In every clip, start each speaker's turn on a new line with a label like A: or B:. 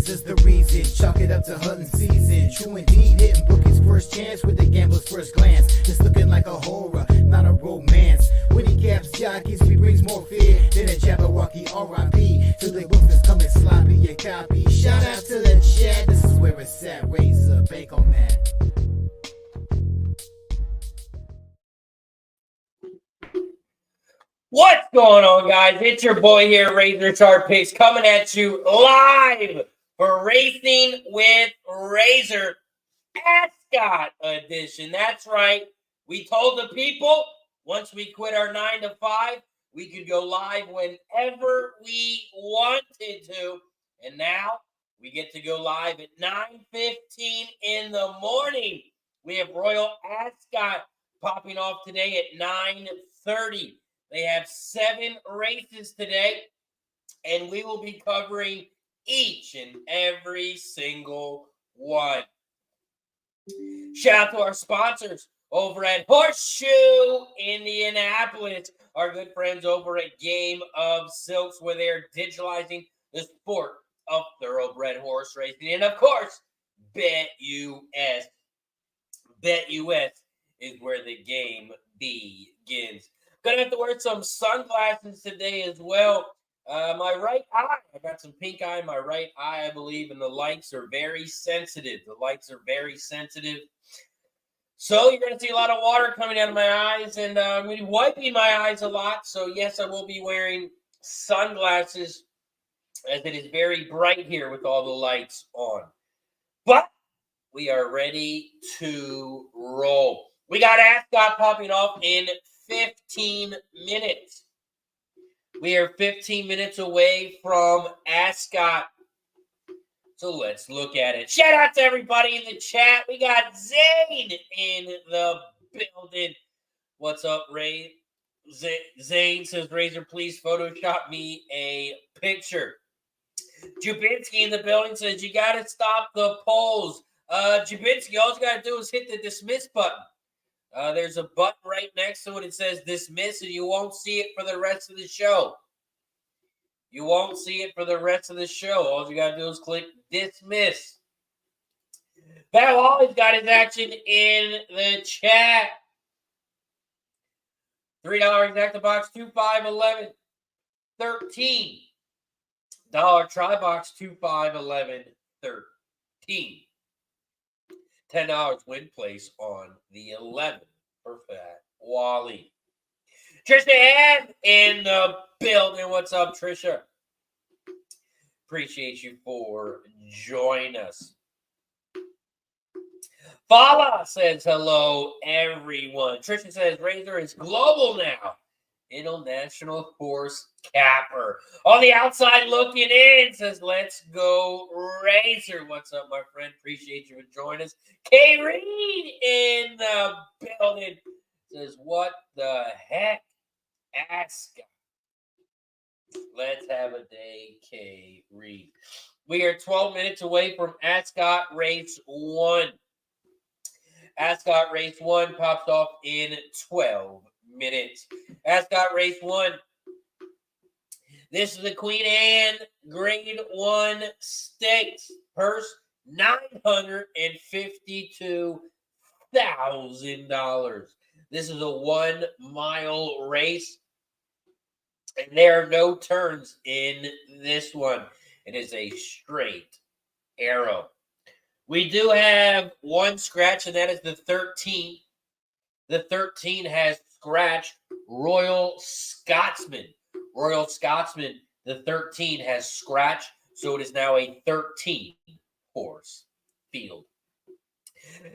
A: Razor's the reason, chalk it up to hunting season. True indeed, hitting Bookie's first chance with the gambler's first glance. It's looking like a horror, not a romance. When he gaps jockeys, he brings more fear than a Jabberwocky R.I.P. To the wolf that's coming sloppy and copy. Shout out to the chat, this is where it's at. Razor, bake on that.
B: What's going on, guys? It's your boy here, RazorSharpPicks, coming at you live for Racing with Razor Ascot edition. That's right. We told the people once we quit our 9 to 5, we could go live whenever we wanted to. And now we get to go live at 9:15 in the morning. We have Royal Ascot popping off today at 9:30. They have 7 races today, and we will be covering each and every single one. Shout out to our sponsors over at Horseshoe Indianapolis, our good friends over at Game of Silks, where they're digitalizing the sport of thoroughbred horse racing. And, of course, BetUS. BetUS is where the game begins. Gonna have to wear some sunglasses today as well. My right eye, I got some pink eye in my right eye, I believe, and the lights are very sensitive. The lights are very sensitive. So you're going to see a lot of water coming out of my eyes, and I'm going to be wiping my eyes a lot. So, yes, I will be wearing sunglasses as it is very bright here with all the lights on. But we are ready to roll. We got Ascot popping off in 15 minutes. We are 15 minutes away from Ascot. So let's look at it. Shout out to everybody in the chat. We got Zane in the building. What's up, Ray? Zane says, Razor, please Photoshop me a picture. Jubinski in the building says, you got to stop the polls. Jubinski, all you got to do is hit the dismiss button. There's a button right next to it. It says dismiss, and you won't see it for the rest of the show. You won't see it for the rest of the show. All you got to do is click dismiss. Val always got his action in the chat. $3 exacta box, 2, 5, 11, 13. Try box, 2, 5, 11, 13. $10 win place on the 11 for Fat Wally. Trisha Ann in the building. What's up, Trisha? Appreciate you for joining us. Fala says hello, everyone. Trisha says Razor is global now. International Horse Capper. On the outside looking in says, let's go Razor. What's up, my friend? Appreciate you for joining us. K. Reed in the building says, what the heck? Ascot. Let's have a day, K. Reed. We are 12 minutes away from Ascot Race 1. Ascot Race 1 pops off in 12 minutes. Ascot Race 1. This is the Queen Anne Grade 1 Stakes. Purse, $952,000. This is a 1-mile race, and there are no turns in this one. It is a straight arrow. We do have one scratch, and that is the 13. The 13 has scratch Royal Scotsman. Royal Scotsman, the 13 has scratch, so it is now a 13-horse field.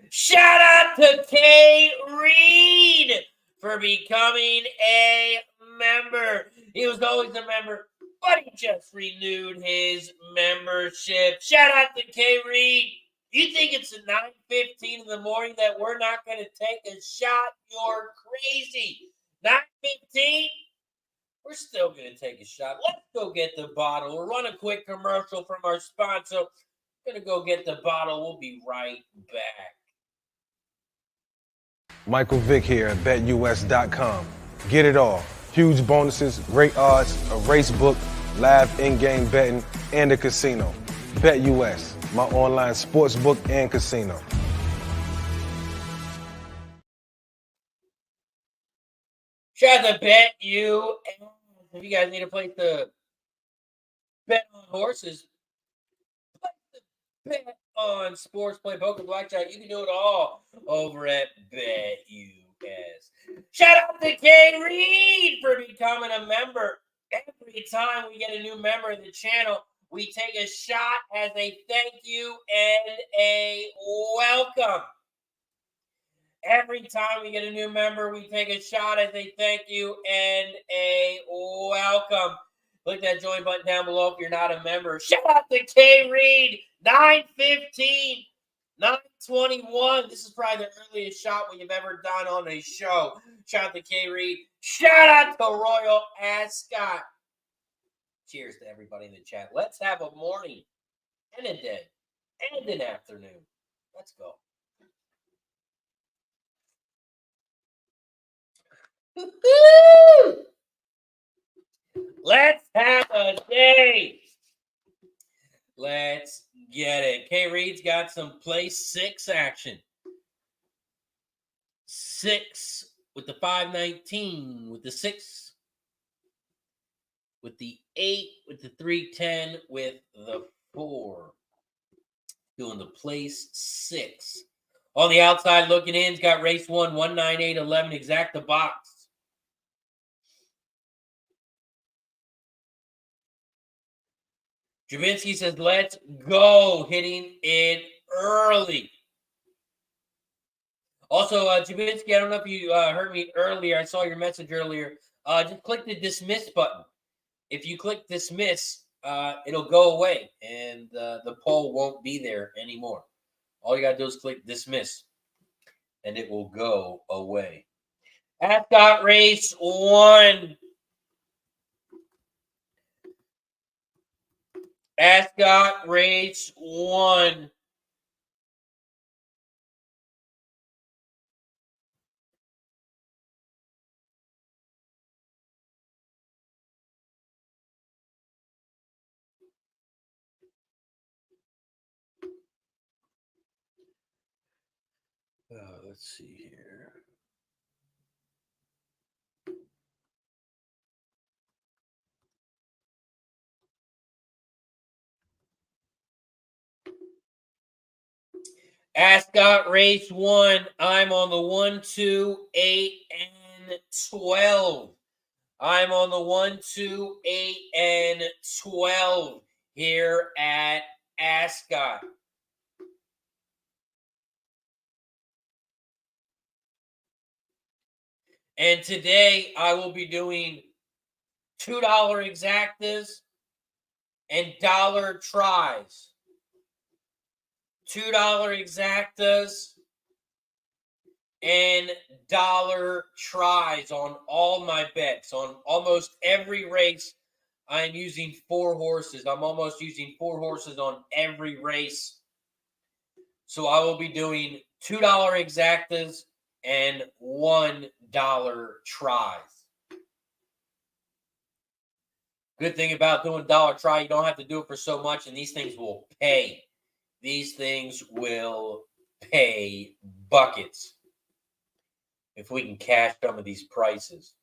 B: Shout out to K. Reed for becoming a member. He was always a member, but he just renewed his membership. Shout out to K. Reed. You think it's at 9:15 in the morning that we're not going to take a shot? You're crazy. 9:15? We're still going to take a shot. Let's go get the bottle. We'll run a quick commercial from our sponsor. We're going to go get the bottle. We'll be right back.
C: Michael Vick here at BetUS.com. Get it all. Huge bonuses, great odds, a race book, live in-game betting, and a casino. BetUS, my online sportsbook and casino.
B: Shout out to BetUS. If you guys need a place to bet on horses, bet on sports, play poker, blackjack, you can do it all over at BetUS. Shout out to K Reed for becoming a member. Every time we get a new member of the channel, we take a shot as a thank you and a welcome. Every time we get a new member, we take a shot as a thank you and a welcome. Click that join button down below if you're not a member. Shout out to K Reed, 915, 921. This is probably the earliest shot we've ever done on a show. Shout out to K Reed. Shout out to Royal Ascot. Cheers to everybody in the chat. Let's have a morning and a day and an afternoon. Let's go. Woo-hoo! Let's have a day. Let's get it. K Reed's got some place 6 action. 6 with the 519, with the 6, with the 8, with the 310, with the 4. Doing the place 6. On the outside looking in, it's got race 1, 19811, exact the box. Javinsky says, let's go, hitting it early. Also, Javinsky, I don't know if you heard me earlier. I saw your message earlier. Just click the dismiss button. If you click dismiss, it'll go away, and the poll won't be there anymore. All you got to do is click dismiss, and it will go away. Ascot race 1. Ascot race 1. Let's see here. Ascot race 1. I'm on the 1, 2, 8, and 12. I'm on the 1, 2, 8, and 12 here at Ascot. And today I will be doing $2 exactas and dollar tries. $2 exactas and dollar tries on all my bets. On almost every race, I'm using 4 horses. I'm almost using 4 horses on every race. So I will be doing $2 exactas and $1 tries. Good thing about doing dollar try, you don't have to do it for so much, and these things will pay. These things will pay buckets if we can cash some of these prices.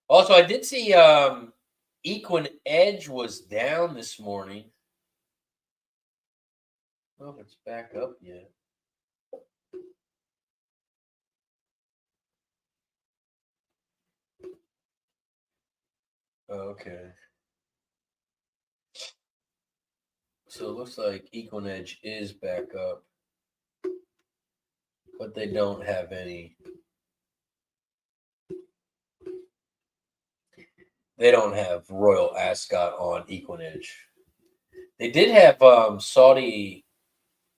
B: Also, I did see Equine Edge was down this morning. I don't know if it's back up yet. Okay. So it looks like Equine Edge is back up, but they don't have any. They don't have Royal Ascot on Equine Edge. They did have the Saudi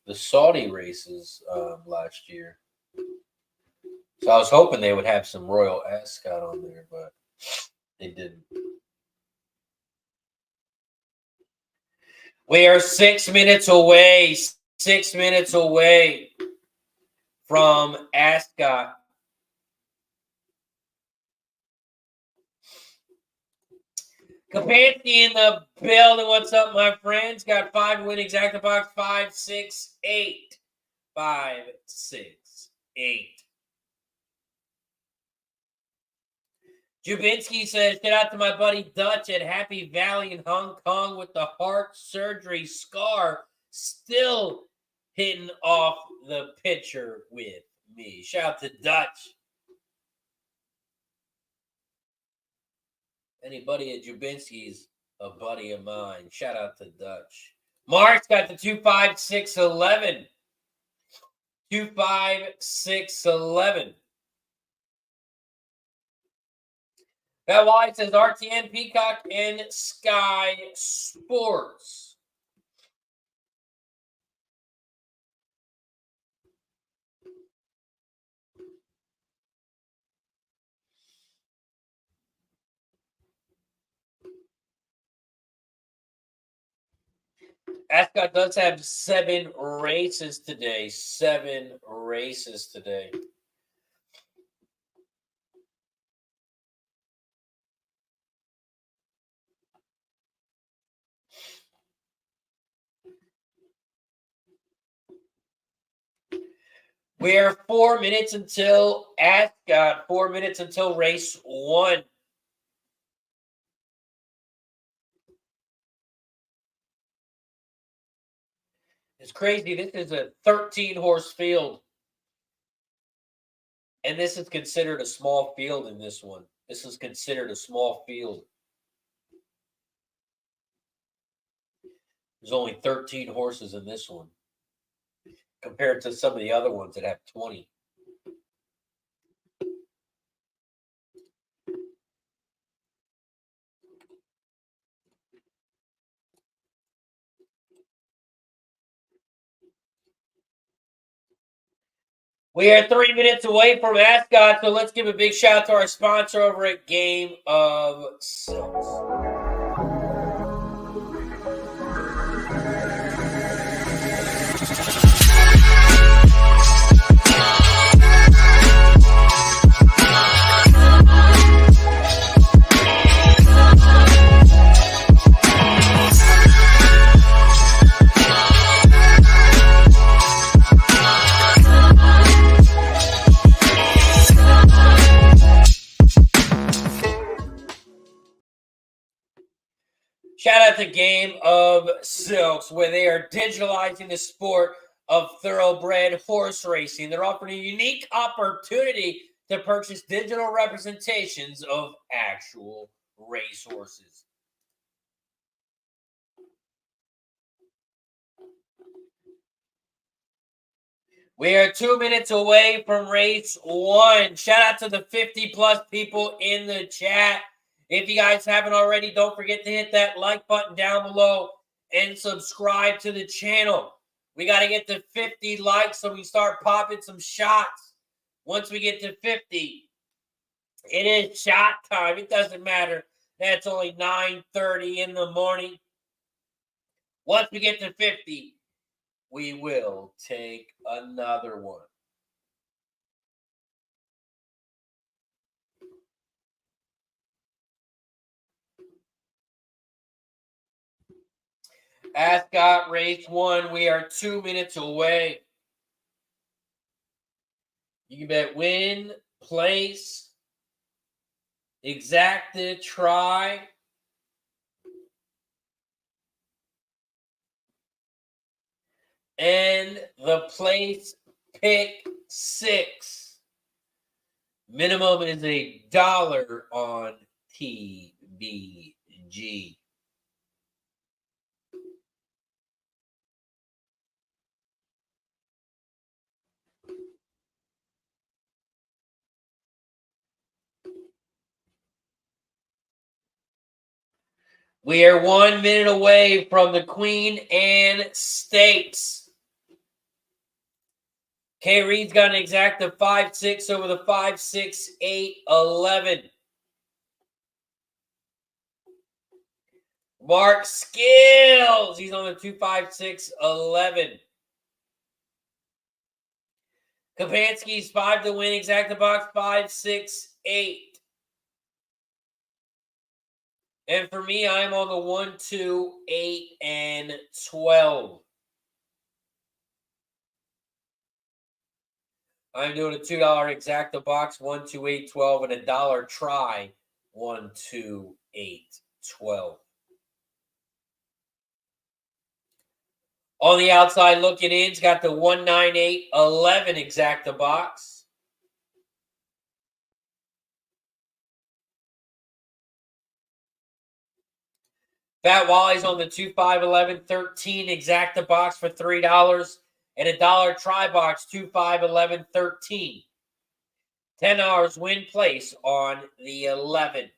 B: races last year. So I was hoping they would have some Royal Ascot on there, but they didn't. We are 6 minutes away. 6 minutes away from Ascot. Kapansky in the building. What's up, my friends? Got 5 win exacta box 5, 6, 8. 5, 6, 8. Jubinski says, shout out to my buddy Dutch at Happy Valley in Hong Kong with the heart surgery scar still hitting off the pitcher with me. Shout out to Dutch. Anybody at Jubinski's a buddy of mine. Shout out to Dutch. Mark's got the 25611. 25611. That White says RTN, Peacock, and Sky Sports. Ascot does have 7 races today. 7 races today. We are 4 minutes until Ascot. 4 minutes until race 1. It's crazy. This is a 13-horse field. And this is considered a small field in this one. This is considered a small field. There's only 13 horses in this one compared to some of the other ones that have 20. We are 3 minutes away from Ascot, so let's give a big shout out to our sponsor over at Game of Silks. Shout out to Game of Silks, where they are digitalizing the sport of thoroughbred horse racing. They're offering a unique opportunity to purchase digital representations of actual racehorses. We are 2 minutes away from race 1. Shout out to the 50-plus people in the chat. If you guys haven't already, don't forget to hit that like button down below and subscribe to the channel. We got to get to 50 likes so we start popping some shots. Once we get to 50, it is shot time. It doesn't matter. That's only 9:30 in the morning. Once we get to 50, we will take another one. Ascot race 1. We are 2 minutes away. You can bet win, place, exacta, try. And the place pick 6. Minimum is $1 on TBG. We are 1 minute away from the Queen Anne Stakes. K. Reed's got an exacta 5-6 over the 5-6-8-11. Mark Skills, he's on the 2-5-6-11. Kapansky's 5 to win, exacta box 5-6-8. And for me, I'm on the 1, 2, 8, and 12. I'm doing a $2 exacta box, 1, 2, 8, 12, and a $1 try, 1, 2, 8, 12. On the outside looking in, it's got the 1, 9, 8, 11 exacta box. Fat Wally's on the 2, 5, 11, 13 exacta box for $3, and a $1 try box, 2, 5, 11, 13. $10 win place on the 11.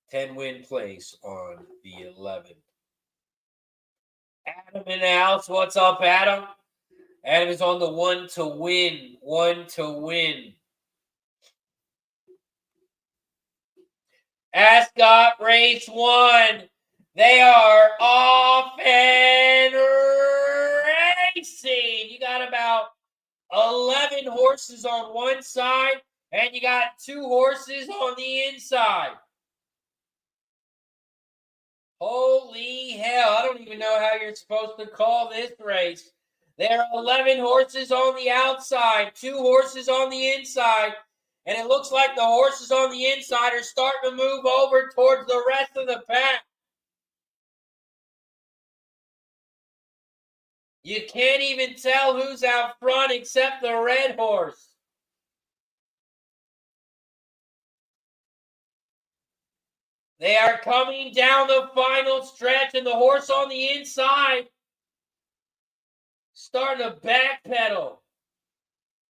B: 10 win place on the 11. Adam in the house. What's up, Adam? Adam is on the 1 to win. 1 to win. Ascot race 1. They are off and racing. You got about 11 horses on one side, and you got 2 horses on the inside. Holy hell. I don't even know how you're supposed to call this race. There are 11 horses on the outside, 2 horses on the inside, and it looks like the horses on the inside are starting to move over towards the rest of the pack. You can't even tell who's out front except the red horse. They are coming down the final stretch, and the horse on the inside starting to backpedal.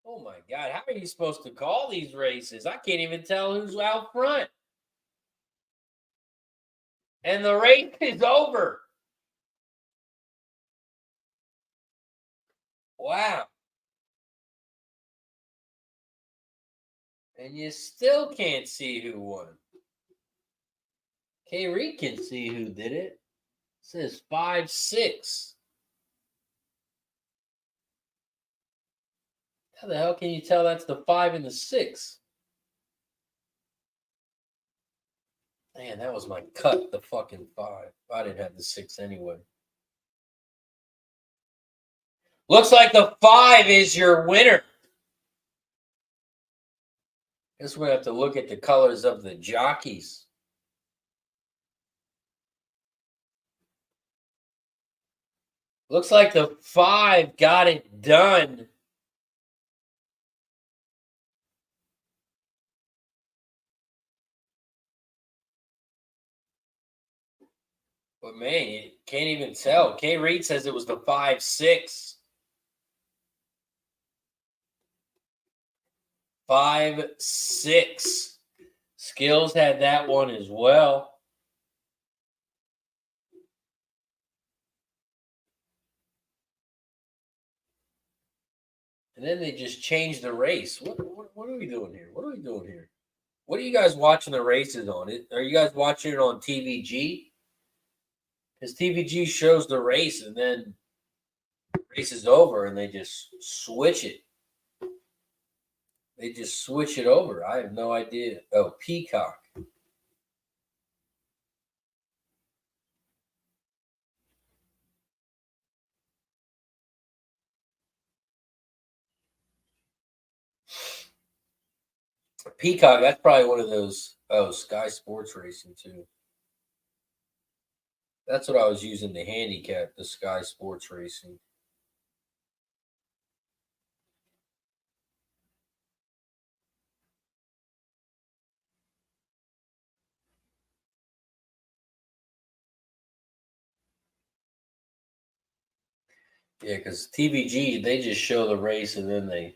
B: Oh my God, how are you supposed to call these races? I can't even tell who's out front. And the race is over. Wow. And you still can't see who won. K-Reed can see who did it. It says 5-6. How the hell can you tell that's the 5 and the 6? Man, that was my cut, the fucking 5. I didn't have the 6 anyway. Looks like the 5 is your winner. Guess we're going to have to look at the colors of the jockeys. Looks like the 5 got it done. But man, you can't even tell. K-Reed says it was the 5-6. 5-6. Skills had that one as well. And then they just changed the race. What are we doing here? What are we doing here? What are you guys watching the races on? Are you guys watching it on TVG? Because TVG shows the race and then the race is over and they just switch it. They just switch it over. I have no idea. Oh, Peacock. Peacock, that's probably one of those. Oh, Sky Sports Racing too. That's what I was using to handicap, the Sky Sports Racing. Yeah, because TVG, they just show the race and then they.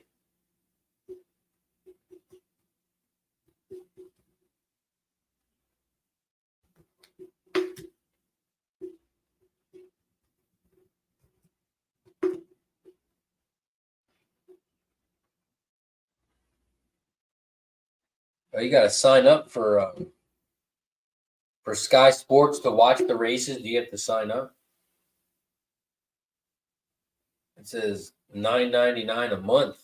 B: Oh, you got to sign up for Sky Sports to watch the races. Do you have to sign up? It says $9.99 a month.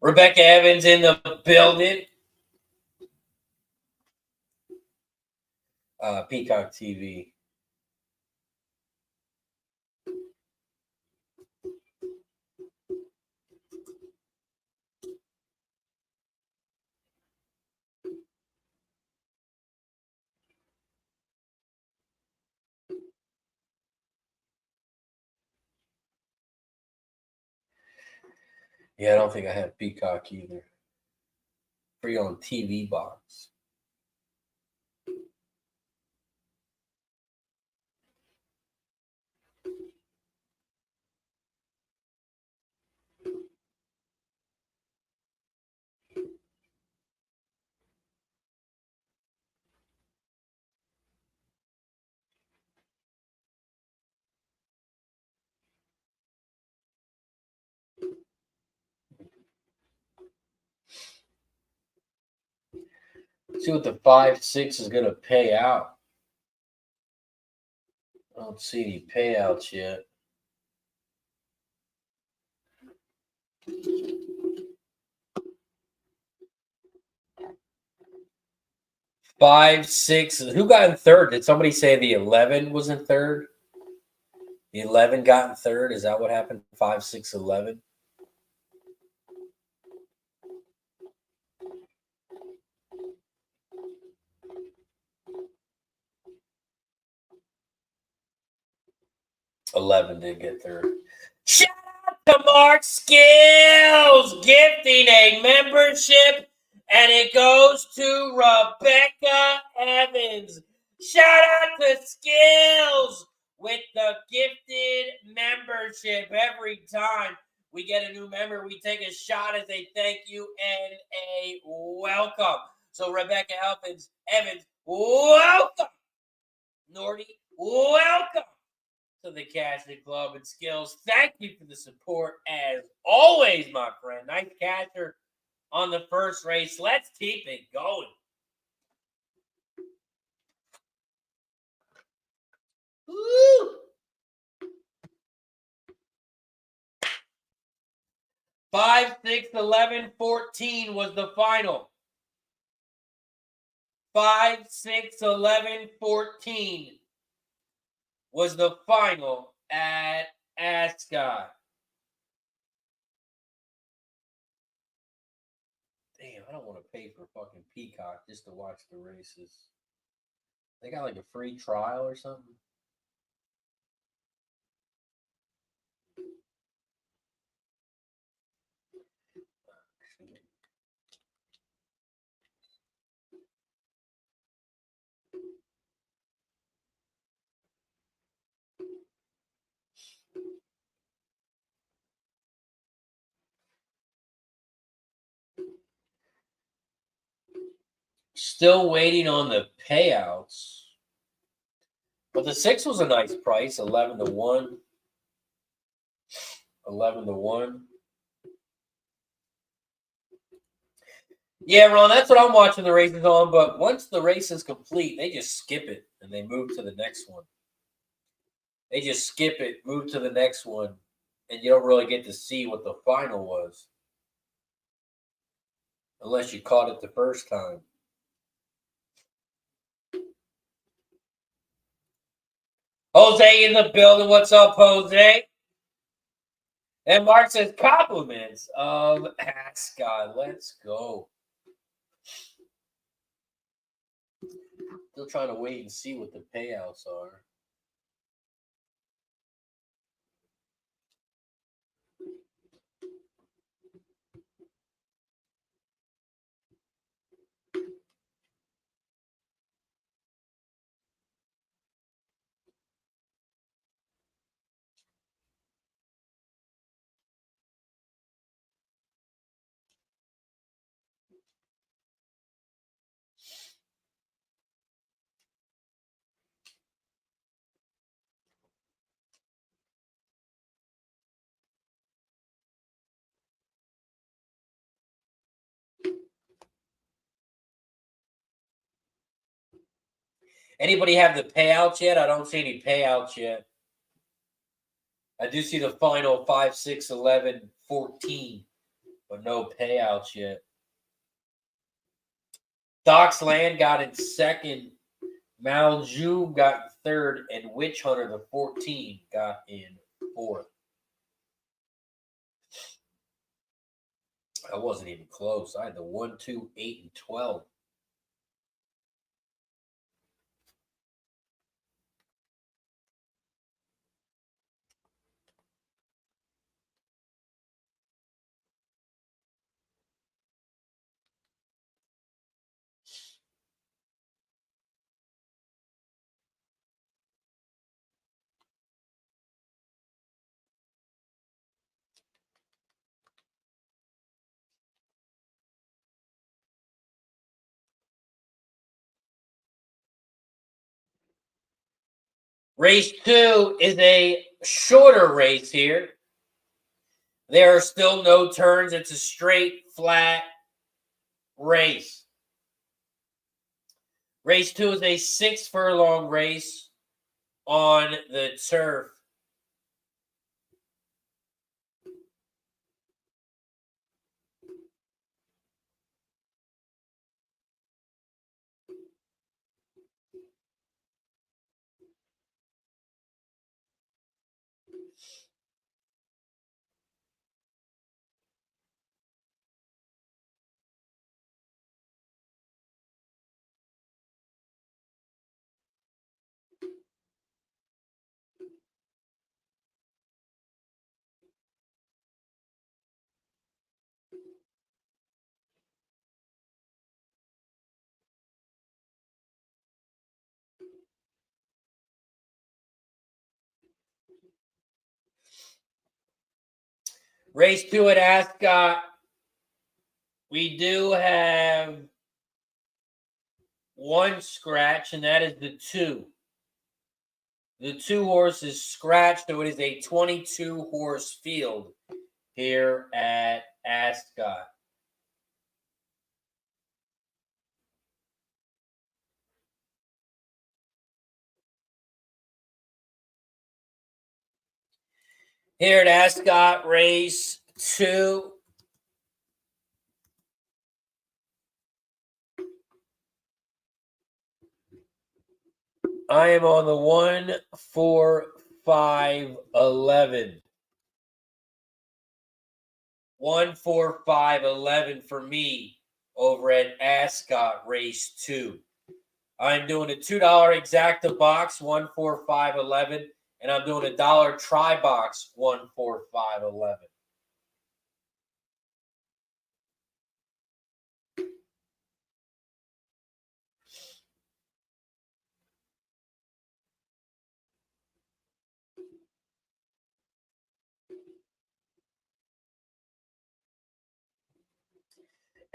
B: Rebecca Evans in the building. Peacock TV. Yeah, I don't think I have Peacock either. Free on TV box. See what the 5.6 is going to pay out. I don't see any payouts yet. Five, 6. Who got in third? Did somebody say the 11 was in third? The 11 got in third. Is that what happened? 5, 6, 11. $11 did get third. Shout out to Mark Skills gifting a membership, and it goes to Rebecca Evans. Shout out to Skills with the gifted membership. Every time we get a new member, we take a shot as a thank you and a welcome. So Rebecca Evans, welcome. Nordy, welcome to the Casting Club and Skills. Thank you for the support as always, my friend. Nice catcher on the first race. Let's keep it going. Woo! 5, 6, 11, 14 was the final. 5, 6, 11, 14 was the final at Ascot. Damn, I don't want to pay for fucking Peacock just to watch the races. They got like a free trial or something. Still waiting on the payouts. But the 6 was a nice price, 11-1. 11-1. Yeah, Ron, that's what I'm watching the races on. But once the race is complete, they just skip it and they move to the next one. They just skip it, move to the next one, and you don't really get to see what the final was. Unless you caught it the first time. Jose in the building. What's up, Jose? And Mark says, compliments of Ascot. Let's go. Still trying to wait and see what the payouts are. Anybody have the payouts yet? I don't see any payouts yet. I do see the final 5, 6, 11, 14. but no payouts yet. Doc's Land got in second. Malju got third, and Witch Hunter, the 14, got in fourth. I wasn't even close. I had the 1, 2, 8, and 12. Race 2 is a shorter race here. There are still no turns. It's a straight, flat race. Race 2 is a 6-furlong race on the turf. Race 2 at Ascot, we do have one scratch, and that is the 2. The 2 horse is scratched, so it is a 22-horse field here at Ascot. Here at Ascot, race 2. I am on the 1, 4, 5, 11. 1, 4, 5, 11 for me over at Ascot, race 2. I'm doing a $2 exacta box, 1, 4, 5, 11. And I'm doing a $1 try box, 1, 4, 5, 11.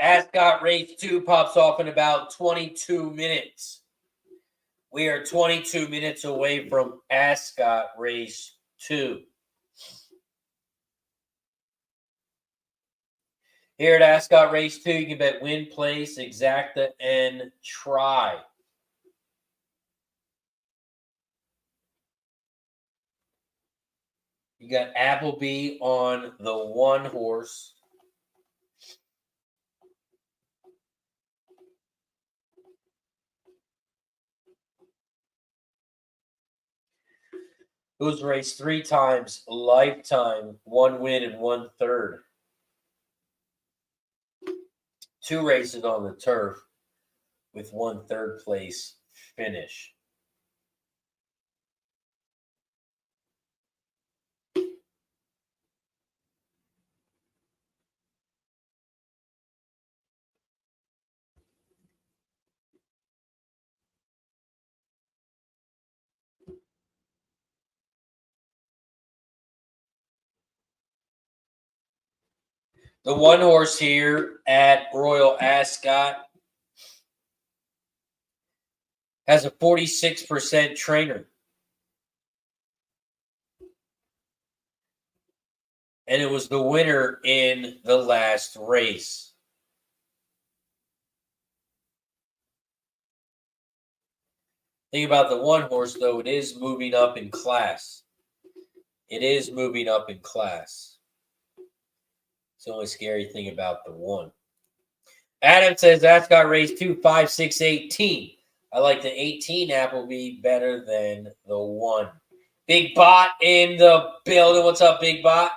B: Ascot race 2 pops off in about 22 minutes. We are 22 minutes away from Ascot race 2. Here at Ascot race 2, you can bet win, place, exacta, and try. You got Appleby on the 1 horse. Who's raced 3 times, lifetime, 1 win and 1 third. 2 races on the turf with 1 third place finish. The 1 horse here at Royal Ascot has a 46% trainer. And it was the winner in the last race. Think about the 1 horse, though. It is moving up in class. It is moving up in class. the only scary thing about the 1. Adam says Ascot race 2, 5, 6, 18. I like the 18 app will be better than the 1. Big Bot in the building. What's up, Big Bot?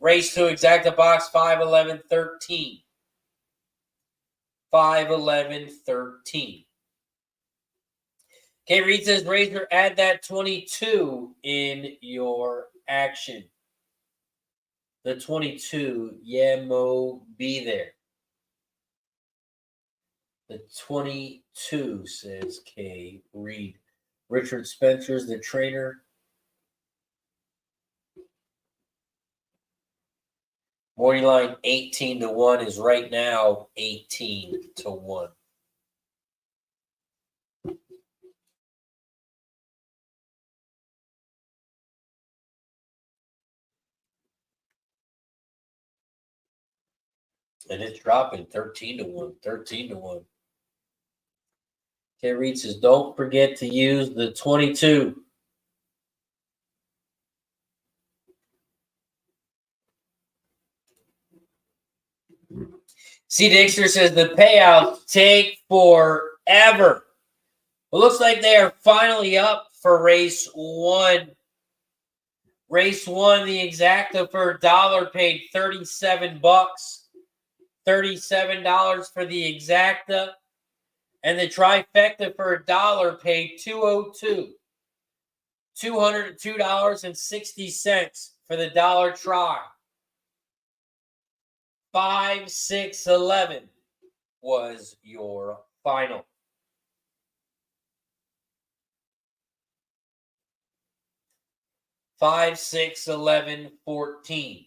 B: Race 2, exacta box 5, 11, 13. 5, 11, 13. Okay, Reed says, Razor, add that 22 in your action. The 22, yeah, Mo, be there. The 22, says K. Reed. Richard Spencer's the trainer. Morning line 18-1 is right now 18-1. And it's dropping 13-1, 13-1. Okay, Reed says, don't forget to use the 22. C. Dixter says the payouts take forever. It looks like they are finally up for race 1. Race 1, the exacta for $1 paid $37. $37 for the exacta. And the trifecta for $1 paid $202. $202.60 for the dollar try. 5, 6, 11 was your final. 5, 6, 11, 14.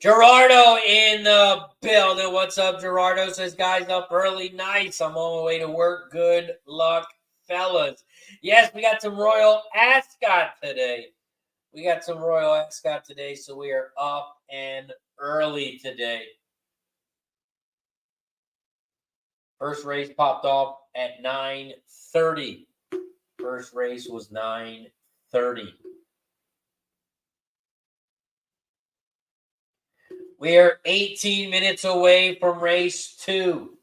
B: Gerardo in the building. What's up, Gerardo? Says, guys, up early. Nice. I'm on my way to work. Good luck, fellas. Yes, we got some Royal Ascot today. So we are up and early today. First race popped off at 9:30. First race was 9:30. We are 18 minutes away from race 2.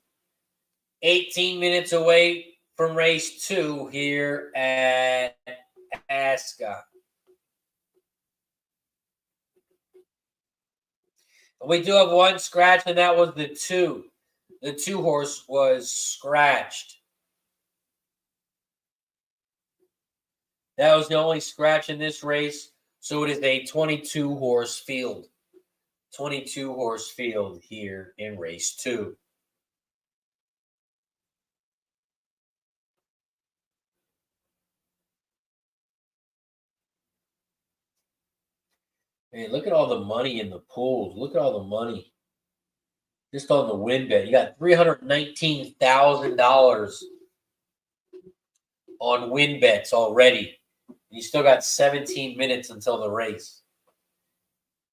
B: 18 minutes away from race 2 here at Ascot. We do have one scratch, and that was the 2. The 2 horse was scratched. That was the only scratch in this race, so it is a 22 horse field. 22 horse field here in race 2. Hey, look at all the money in the pools. Look at all the money just on the win bet. You got $319,000 on win bets already. You still got 17 minutes until the race.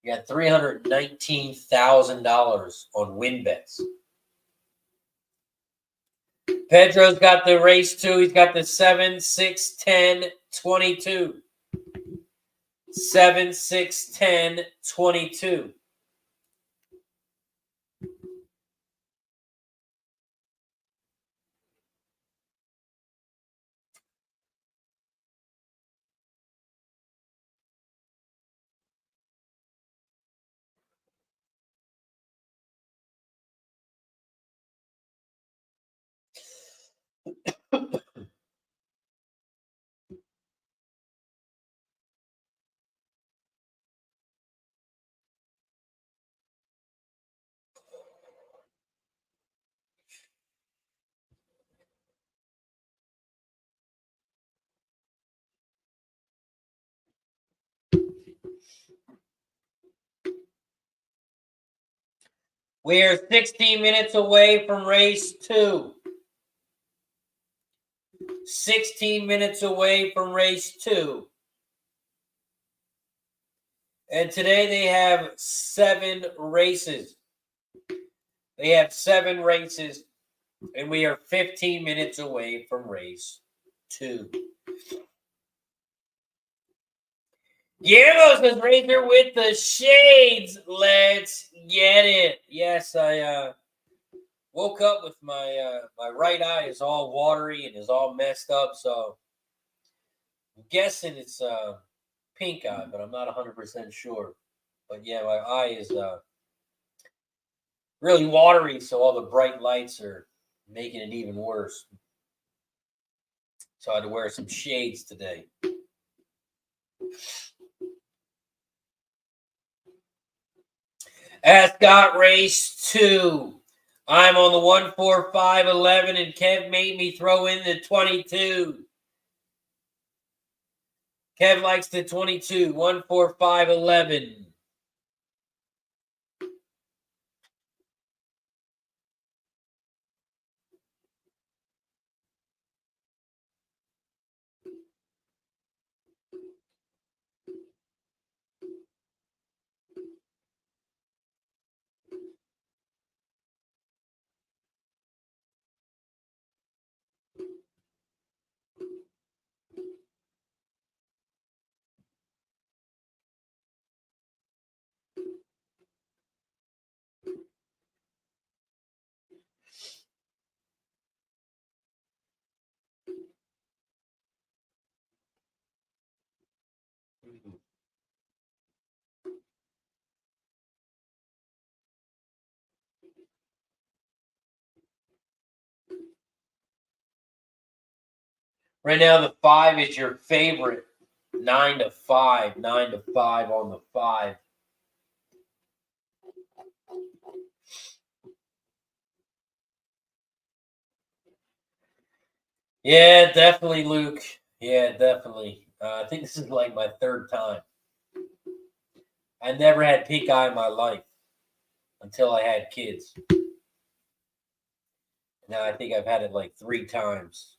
B: You got $319,000 on win bets. Pedro's got the race 2. He's got the 7, 6, 10, 22. 7, 6, 10, 22. We are 16 minutes away from race 2. 16 minutes away from race 2. And today they have 7 races. They have 7 races And we are 15 minutes away from race 2. Guillermo says Razor with the shades. Let's get it. Yes, I woke up with my my right eye is all watery and is all messed up, so I'm guessing it's pink eye, but I'm not 100% sure. But yeah, my eye is really watery, so all the bright lights are making it even worse. So I had to wear some shades today. Ascot race 2. I'm on the 14511, and Kev made me throw in the 22. Kev likes the 22, 14511. Right now, the 5 is your favorite. 9 to 5. 9 to 5 on the 5. Yeah, definitely, Luke. Yeah, definitely. I think this is like my 3rd time. I never had pink eye in my life until I had kids. Now I think I've had it like 3 times.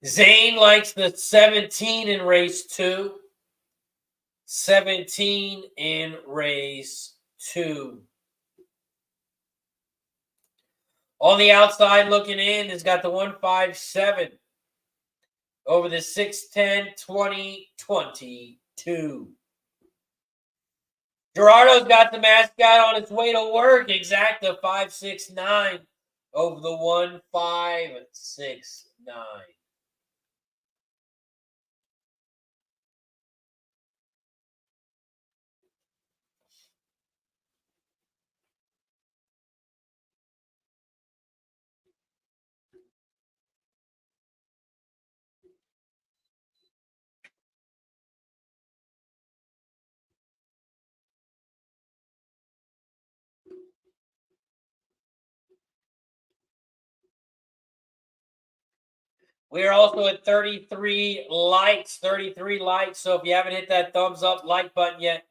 B: Zane likes the 17 in race 2. 17 in race 2. On the outside looking in has got the 157 over the 610 2022. Gerardo's got the mascot on its way to work. Exacta 569 over the 1569. We're also at 33 likes. 33 likes. So if you haven't hit that thumbs up like button yet,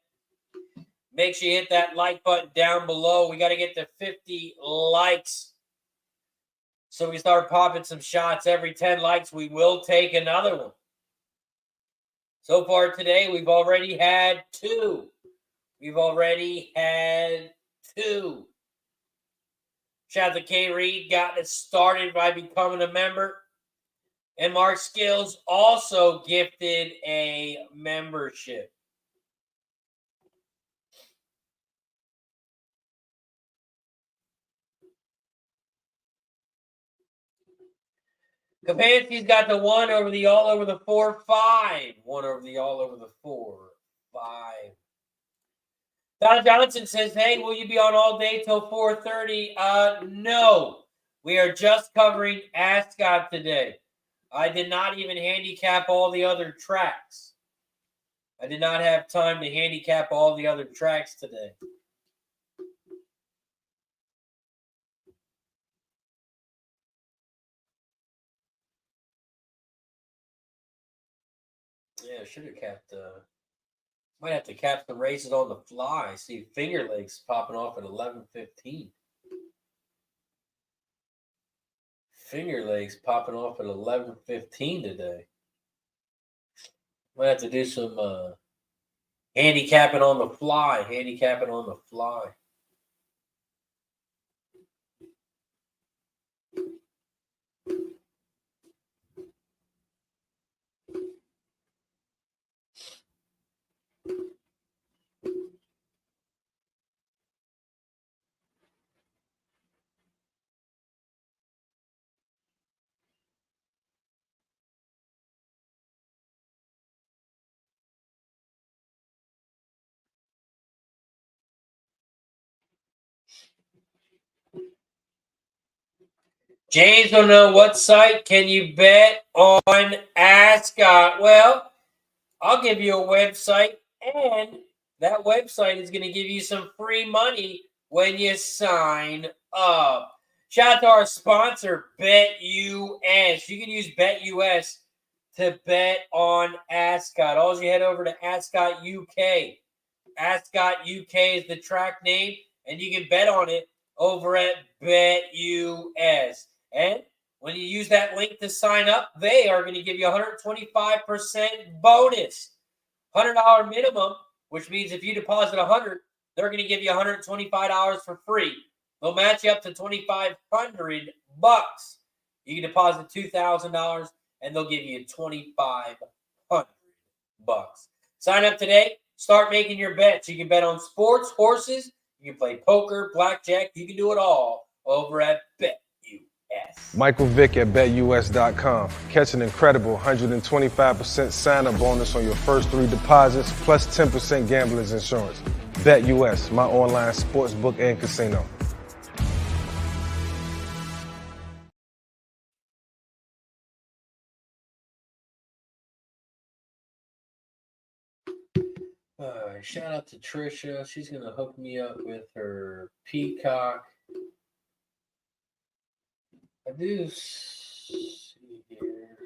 B: make sure you hit that like button down below. We got to get to 50 likes so we start popping some shots. Every 10 likes, we will take another one. So far today, we've already had 2. We've already had 2. Shout out to K. Reed, got it started by becoming a member. And Mark Skills also gifted a membership. Kapansky's got the 1 over the all over the 4-5. 1 over the all over the 4-5. Don Johnson says, hey, will you be on all day till 4:30? No. We are just covering Ascot today. I did not even handicap all the other tracks. I did not have time to handicap all the other tracks today. Yeah, should have capped. Might have to cap the races on the fly. See Finger Lakes popping off at 11:15. Finger Lakes popping off at 11:15 today. Might have to do some Handicapping on the fly. Handicapping on the fly. James don't know what site can you bet on Ascot. Well, I'll give you a website, and that website is going to give you some free money when you sign up. Shout out to our sponsor, BetUS. You can use BetUS to bet on Ascot. Also, you head over to Ascot UK. Ascot UK is the track name, and you can bet on it over at BetUS. And when you use that link to sign up, they are going to give you 125% bonus. $100 minimum, which means if you deposit $100, they're going to give you $125 for free. They'll match you up to $2,500. You can deposit $2,000, and they'll give you $2,500. Sign up today. Start making your bets. You can bet on sports, horses. You can play poker, blackjack. You can do it all over at BetUS.
C: Michael Vick at BetUS.com. Catch an incredible 125% sign-up bonus on your first 3 deposits, plus 10% gambler's insurance. BetUS, my online sportsbook and casino.
B: Shout out to Trisha. She's going to hook me up with her Peacock. I do see here.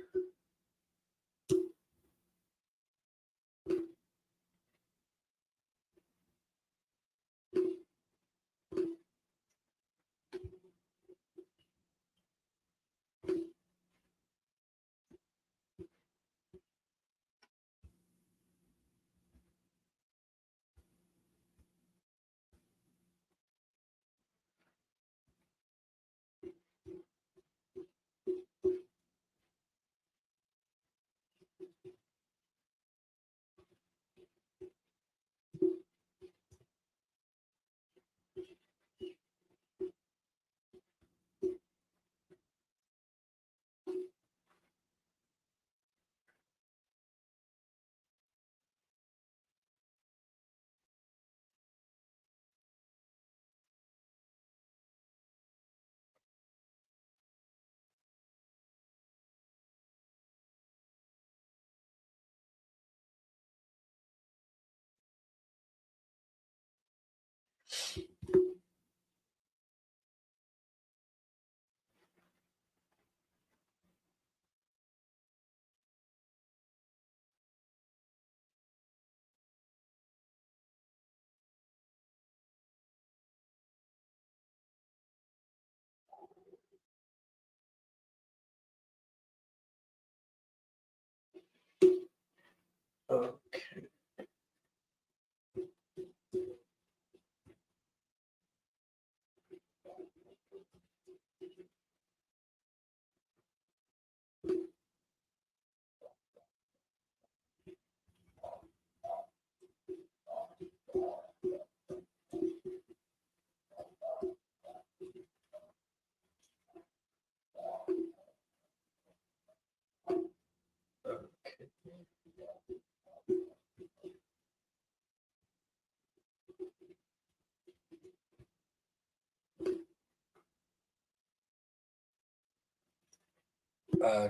B: Okay.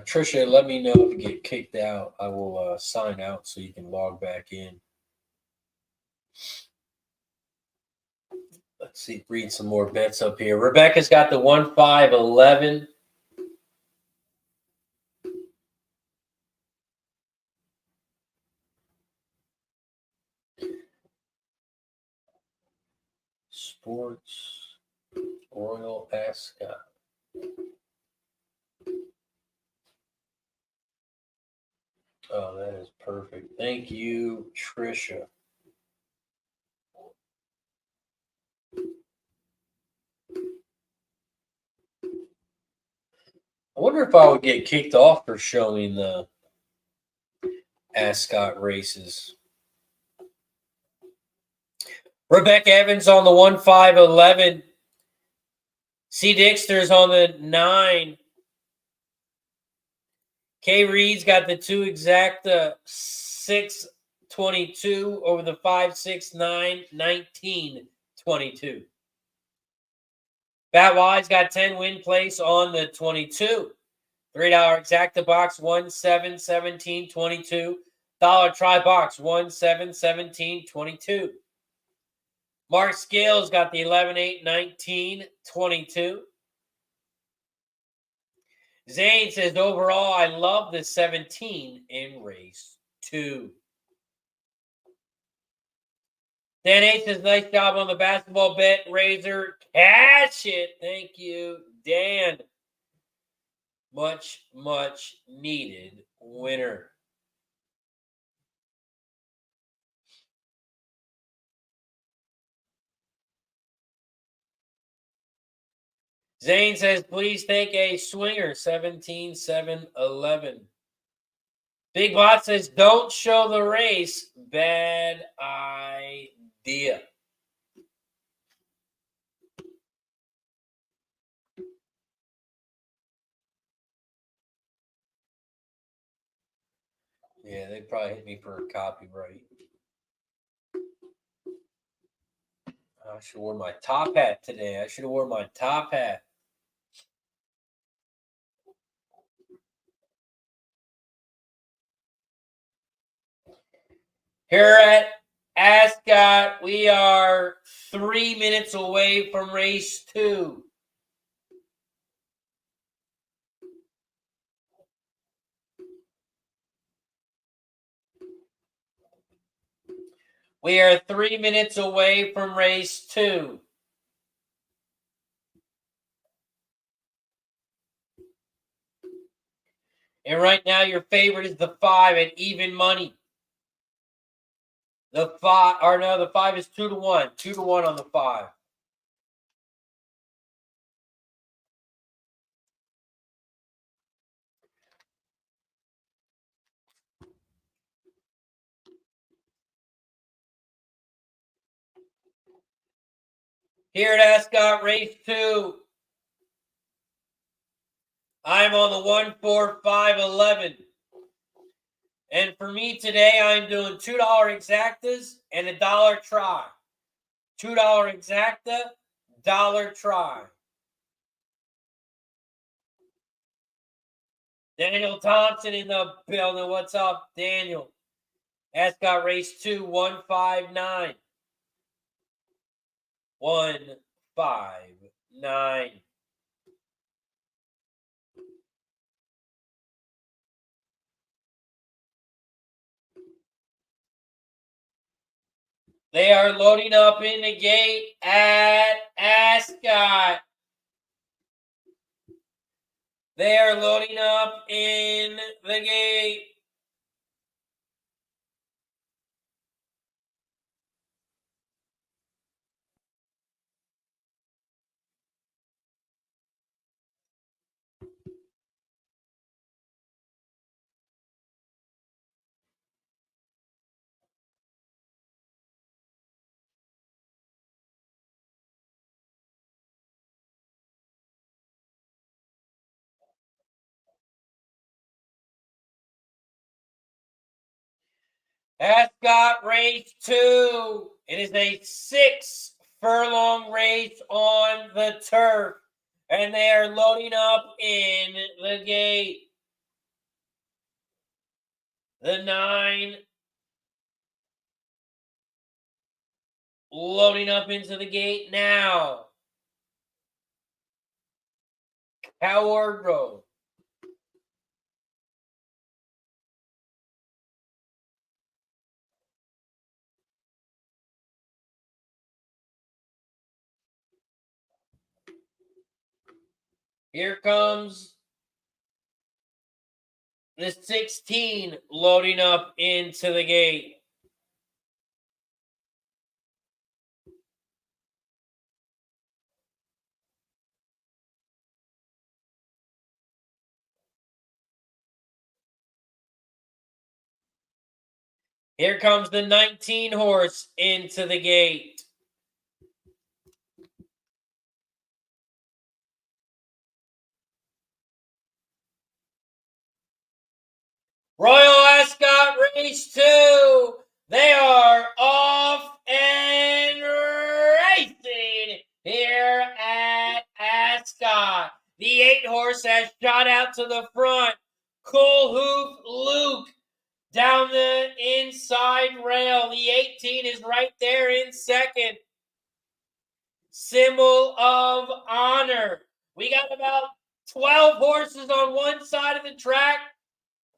B: Trisha, let me know if you get kicked out. I will sign out so you can log back in. Let's see, read some more bets up here. Rebecca's got the 1-5-11. Sports, Royal Ascot. Oh, that is perfect. Thank you, Trisha. I wonder if I would get kicked off for showing the Ascot races. Rebecca Evans on the 1-5-11. C. Dixter's on the 9. K. Reed's got the 2 exacta 6-22 over the 5-6-9 19-22. Bat Wise got 10 win place on the 22. $3 exacta box 1-7-17-22. Dollar try box 1-7-17-22. Mark Scales got the 11-8-19-22. Zane says, overall, I love the 17 in race 2. Dan A says, nice job on the basketball bet, Razor. Cash it. Thank you, Dan. Much, much needed winner. Zane says, please take a swinger, 17-7-11. Big Bot says, don't show the race. Bad idea. Yeah, they'd probably hit me for a copyright. I should have worn my top hat today. I should have worn my top hat. Here at Ascot, we are 3 minutes away from race 2. We are 3 minutes away from race 2. And right now, your favorite is the 5 at even money. The 5 is 2-1. 2-1 on the 5. Here at Ascot, race 2. I'm on the 1-4-5-11. And for me today, I'm doing $2 exactas and $1 try. $2 exacta, $1 try. Daniel Thompson in the building. What's up, Daniel? Ascot race 2, 159. 159. They are loading up in the gate at Ascot. They are loading up in the gate. Ascot race 2. It is a 6-furlong race on the turf. And they are loading up in the gate. The 9 loading up into the gate now. Howard Road. Here comes the 16 loading up into the gate. Here comes the 19 horse into the gate. Royal Ascot Race 2. They are off and racing here at Ascot. The 8 horse has shot out to the front. Cool Hoof Luke down the inside rail. The 18 is right there in second. Symbol of Honor. We got about 12 horses on one side of the track,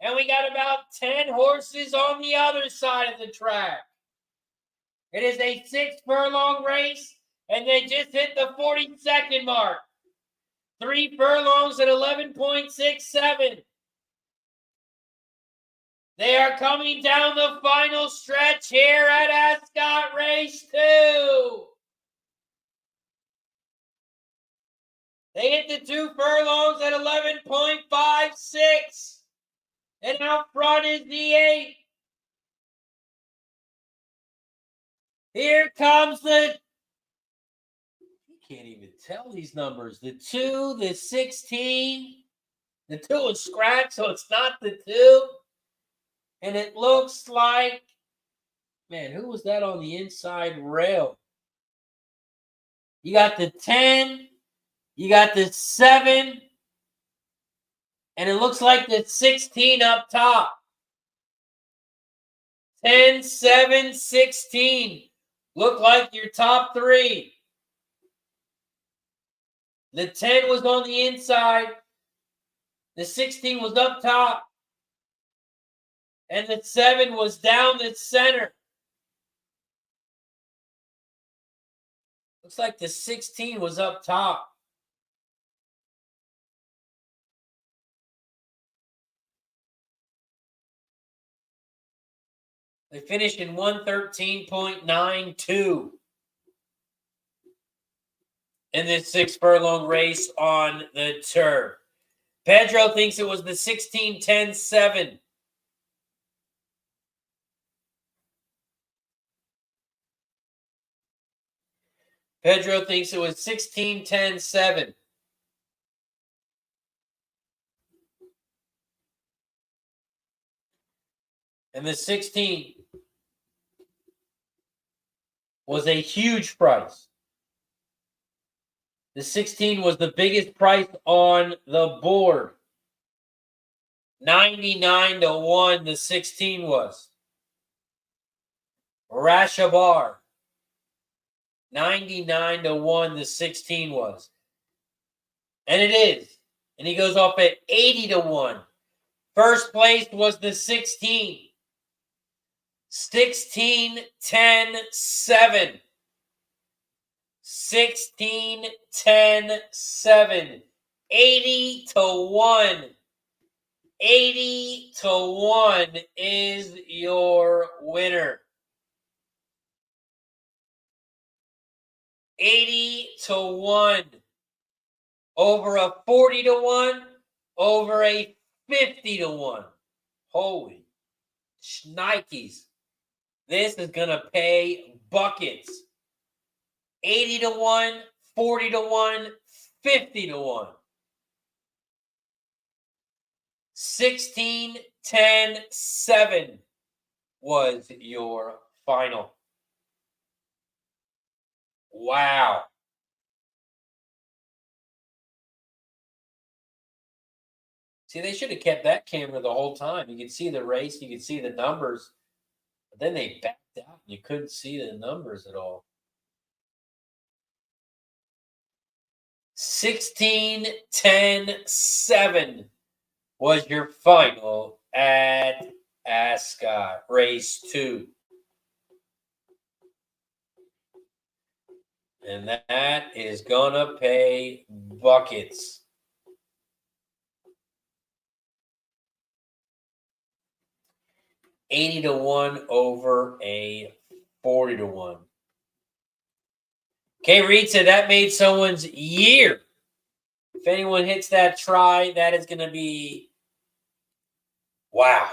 B: and we got about 10 horses on the other side of the track. It is a 6-furlong race, and they just hit the 40-second mark. 3 furlongs at 11.67. They are coming down the final stretch here at Ascot Race 2. They hit the 2 furlongs at 11.56. And out front is the 8. Here comes the... You can't even tell these numbers. The 2, the 16. The 2 is scratched, so it's not the 2. And it looks like... Man, who was that on the inside rail? You got the 10. You got the 7. And it looks like the 16 up top. 10, 7, 16. Look like your top 3. The 10 was on the inside. The 16 was up top. And the 7 was down the center. Looks like the 16 was up top. They finished in 113.92 in this 6-furlong race on the turf. Pedro thinks it was the 16-10-7. Pedro thinks it was 16-10-7. And the 16 was a huge price. The 16 was the biggest price on the board. 99-1 the 16 was. Rashabar. 99-1 the 16 was. And it is. And he goes off at 80-1. First place was the 16. 16-10-7. 16-10-7. 80-1. 80-1 is your winner. 80-1. Over a 40-1. Over a 50-1. Holy shnikes. This is going to pay buckets. 80-1, 40-1, 50-1. 16-10-7 was your final. Wow. See, they should have kept that camera the whole time. You could see the race, you could see the numbers. But then they backed out. You couldn't see the numbers at all. 16-10-7 was your final at Ascot Race 2. And that is going to pay buckets. $80-1 over a 40-1. Okay, Reed said that made someone's year. If anyone hits that try, that is going to be wow.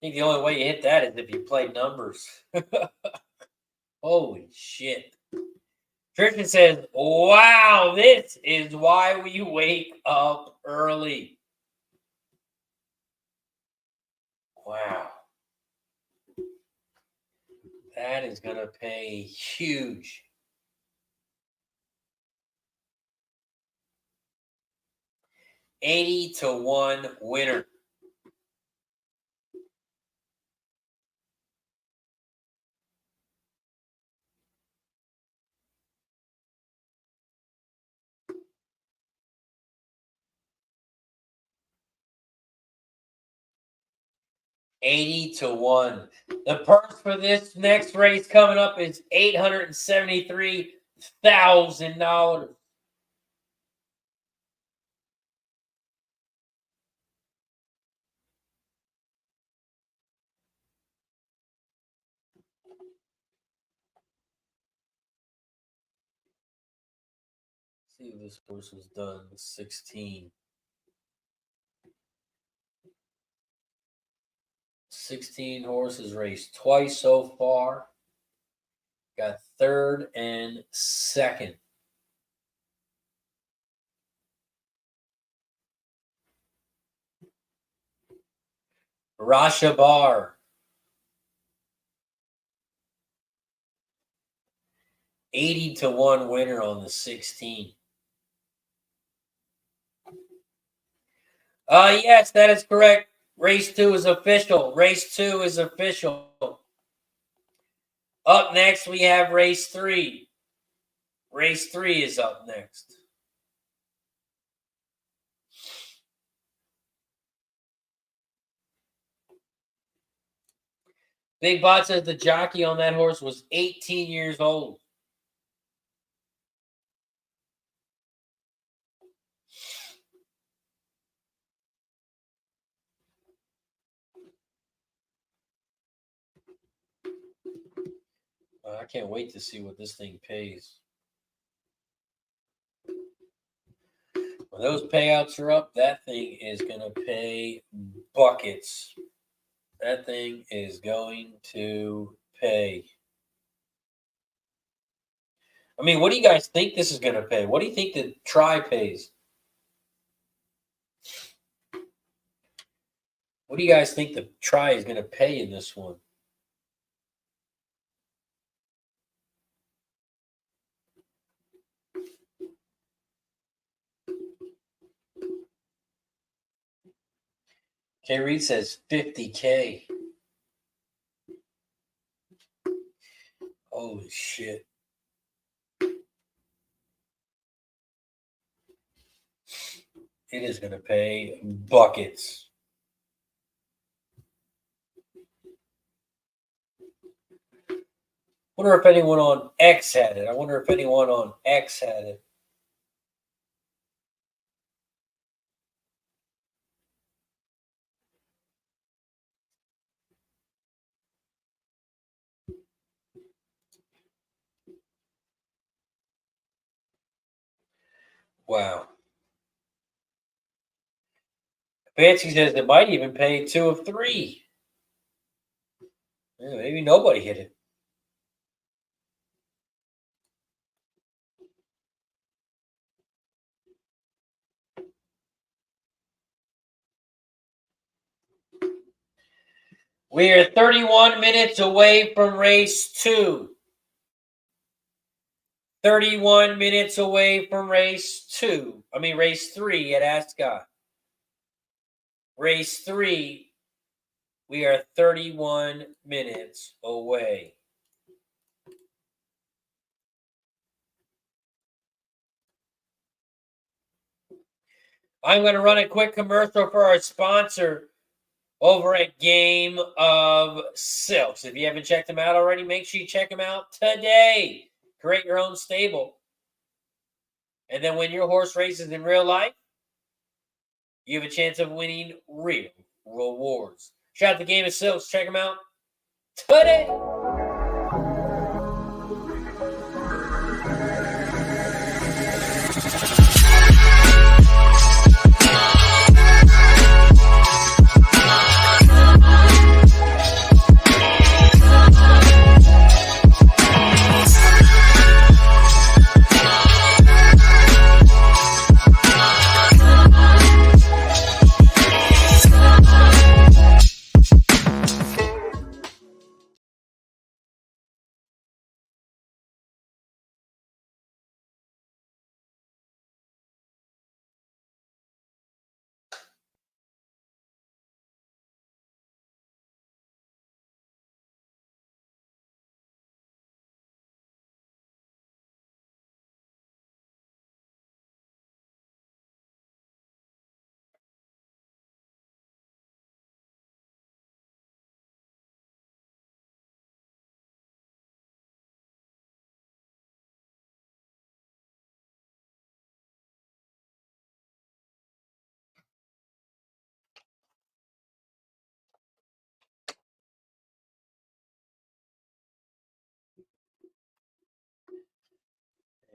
B: think the only way you hit that is if you play numbers. Holy shit. Tristan says, wow, this is why we wake up early. Wow. That is going to pay huge. $80-1 winner. $80-1. The purse for this next race coming up is $873,000. See if this horse was done with 16. 16 horses raced twice so far. Got third and second. Rasha Bar. $80-1 winner on the 16. Yes, that is correct. Race 2 is official. Race 2 is official. Up next, we have race 3. Race 3 is up next. Big Bot says the jockey on that horse was 18 years old. I can't wait to see what this thing pays. When those payouts are up, that thing is going to pay buckets. That thing is going to pay. I mean, what do you guys think this is going to pay? What do you think the try pays? What do you guys think the try is going to pay in this one? K. Reed says $50K. Holy shit. It is going to pay buckets. Wonder if anyone on X had it. I wonder if anyone on X had it. Wow. Fancy says it might even pay 2 of 3. Yeah, maybe nobody hit it. We are 31 minutes away from race 2. 31 minutes away from race 3 at Ascot. Race 3, we are 31 minutes away. I'm going to run a quick commercial for our sponsor over at Game of Silks. If you haven't checked them out already, make sure you check them out today. Create your own stable. And then when your horse races in real life, you have a chance of winning real rewards. Shout out to Game of Silks. Check them out today.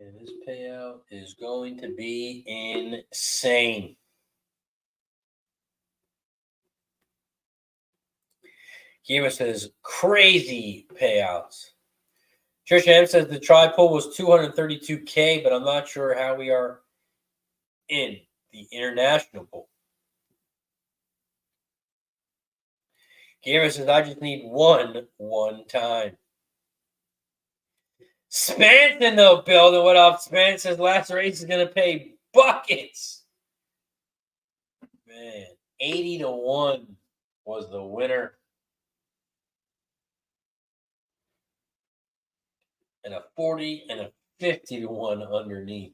B: And this payout is going to be insane. Kima says crazy payouts. Trisha M says the try pool was $232K, but I'm not sure how we are in the international pool. Kima says I just need one time. Spence in the building. What up, Spence? Says last race is going to pay buckets. Man, 80-1 was the winner. And a 40 and a 50-1 underneath.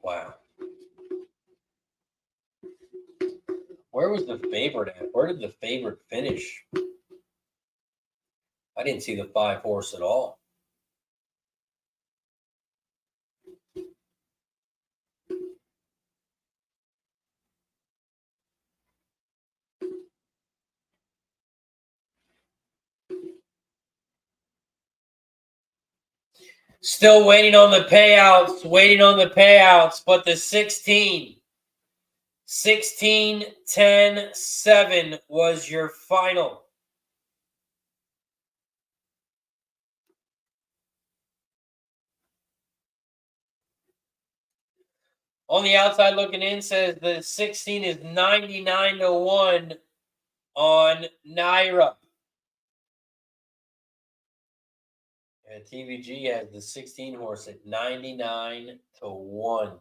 B: Wow. Where was the favorite at? Where did the favorite finish? I didn't see the 5-horse at all. Still waiting on the payouts, but the 16-10-7 was your final. On the outside looking in says the 16 is 99-1 on Naira. And TVG has the 16 horse at 99-1.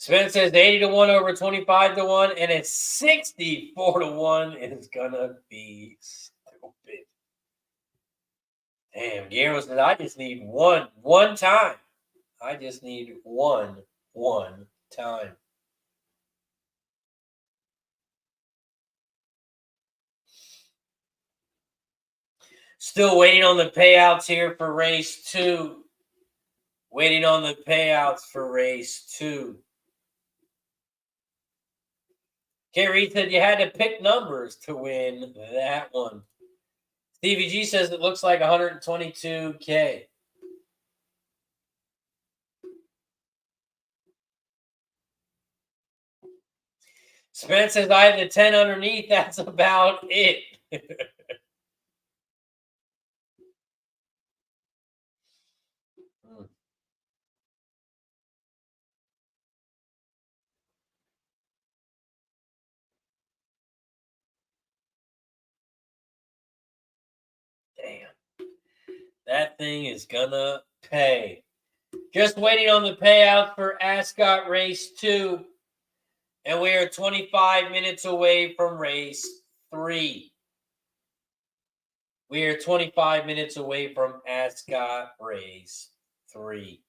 B: Spence says 80-1 over 25-1, and it's 64-1 is gonna be stupid. Damn, Guillermo says I just need one time. I just need one time. Still waiting on the payouts here for race 2. Waiting on the payouts for race 2. K. Reed said you had to pick numbers to win that one. Stevie G says it looks like 122K. Spence says I had the 10 underneath. That's about it. Damn. That thing is gonna pay. Just waiting on the payout for Ascot race 2. And we are 25 minutes away from race 3. We are 25 minutes away from Ascot race 3.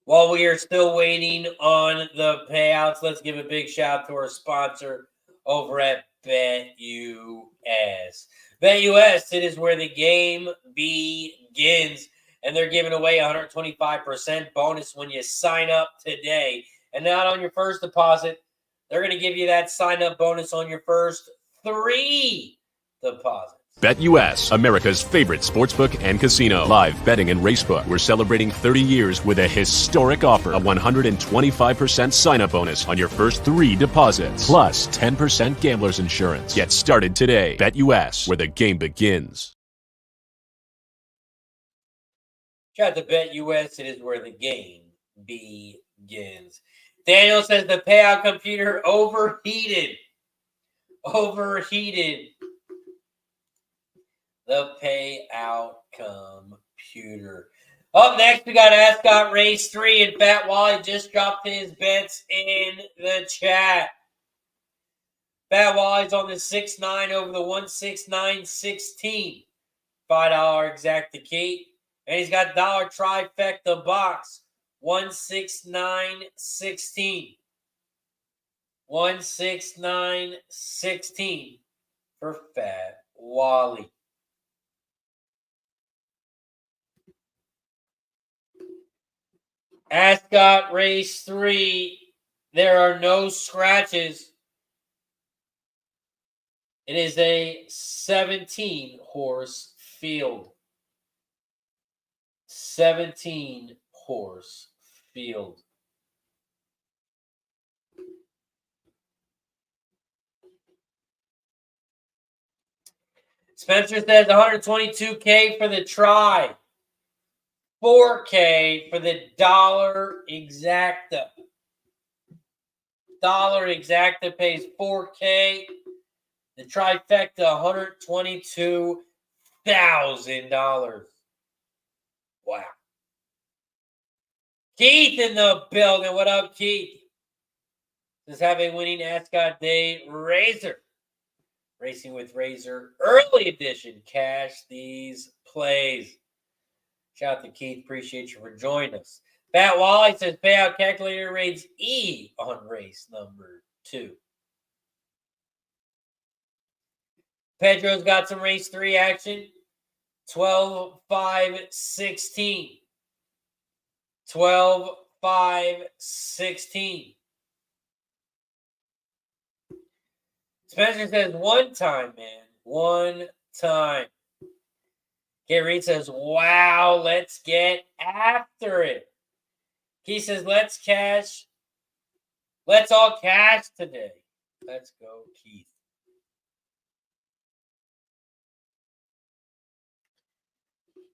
B: While we are still waiting on the payouts, let's give a big shout out to our sponsor over at BetUS. BetUS, it is where the game begins. And they're giving away 125% bonus when you sign up today. And not on your first deposit. They're going to give you that sign-up bonus on your first 3 deposits.
D: BetUS, America's favorite sportsbook and casino. Live betting and racebook. We're celebrating 30 years with a historic offer. A 125% sign-up bonus on your first 3 deposits. Plus 10% gambler's insurance. Get started today. BetUS, where the game begins.
B: Shout out to BetUS. It is where the game begins. Daniel says the payout computer overheated. The payout computer. Up next, we got Ascot Race 3, and Fat Wally just dropped his bets in the chat. Bad Wally's on the 6-9 over the 169.16. $5 exacta key. And he's got dollar trifecta box. 169.16. 169.16 for Fat Wally. Ascot Race 3. There are no scratches. It is a 17-horse field. 17-horse field. Spencer says $122K for the try. $4K for the dollar exacta. Dollar exacta pays $4K. The trifecta, $122,000. Wow. Keith in the building. What up, Keith? Just have a winning Ascot Day Razor. Racing with Razor early edition. Cash these plays. Shout out to Keith. Appreciate you for joining us. Fat Wally says payout calculator rates E on race number 2. Pedro's got some race 3 action. 12-5-16. 12-5-16. Spencer says one time, man. One time. Gary Reed says, wow, let's get after it. He says, let's cash. Let's all cash today. Let's go, Keith.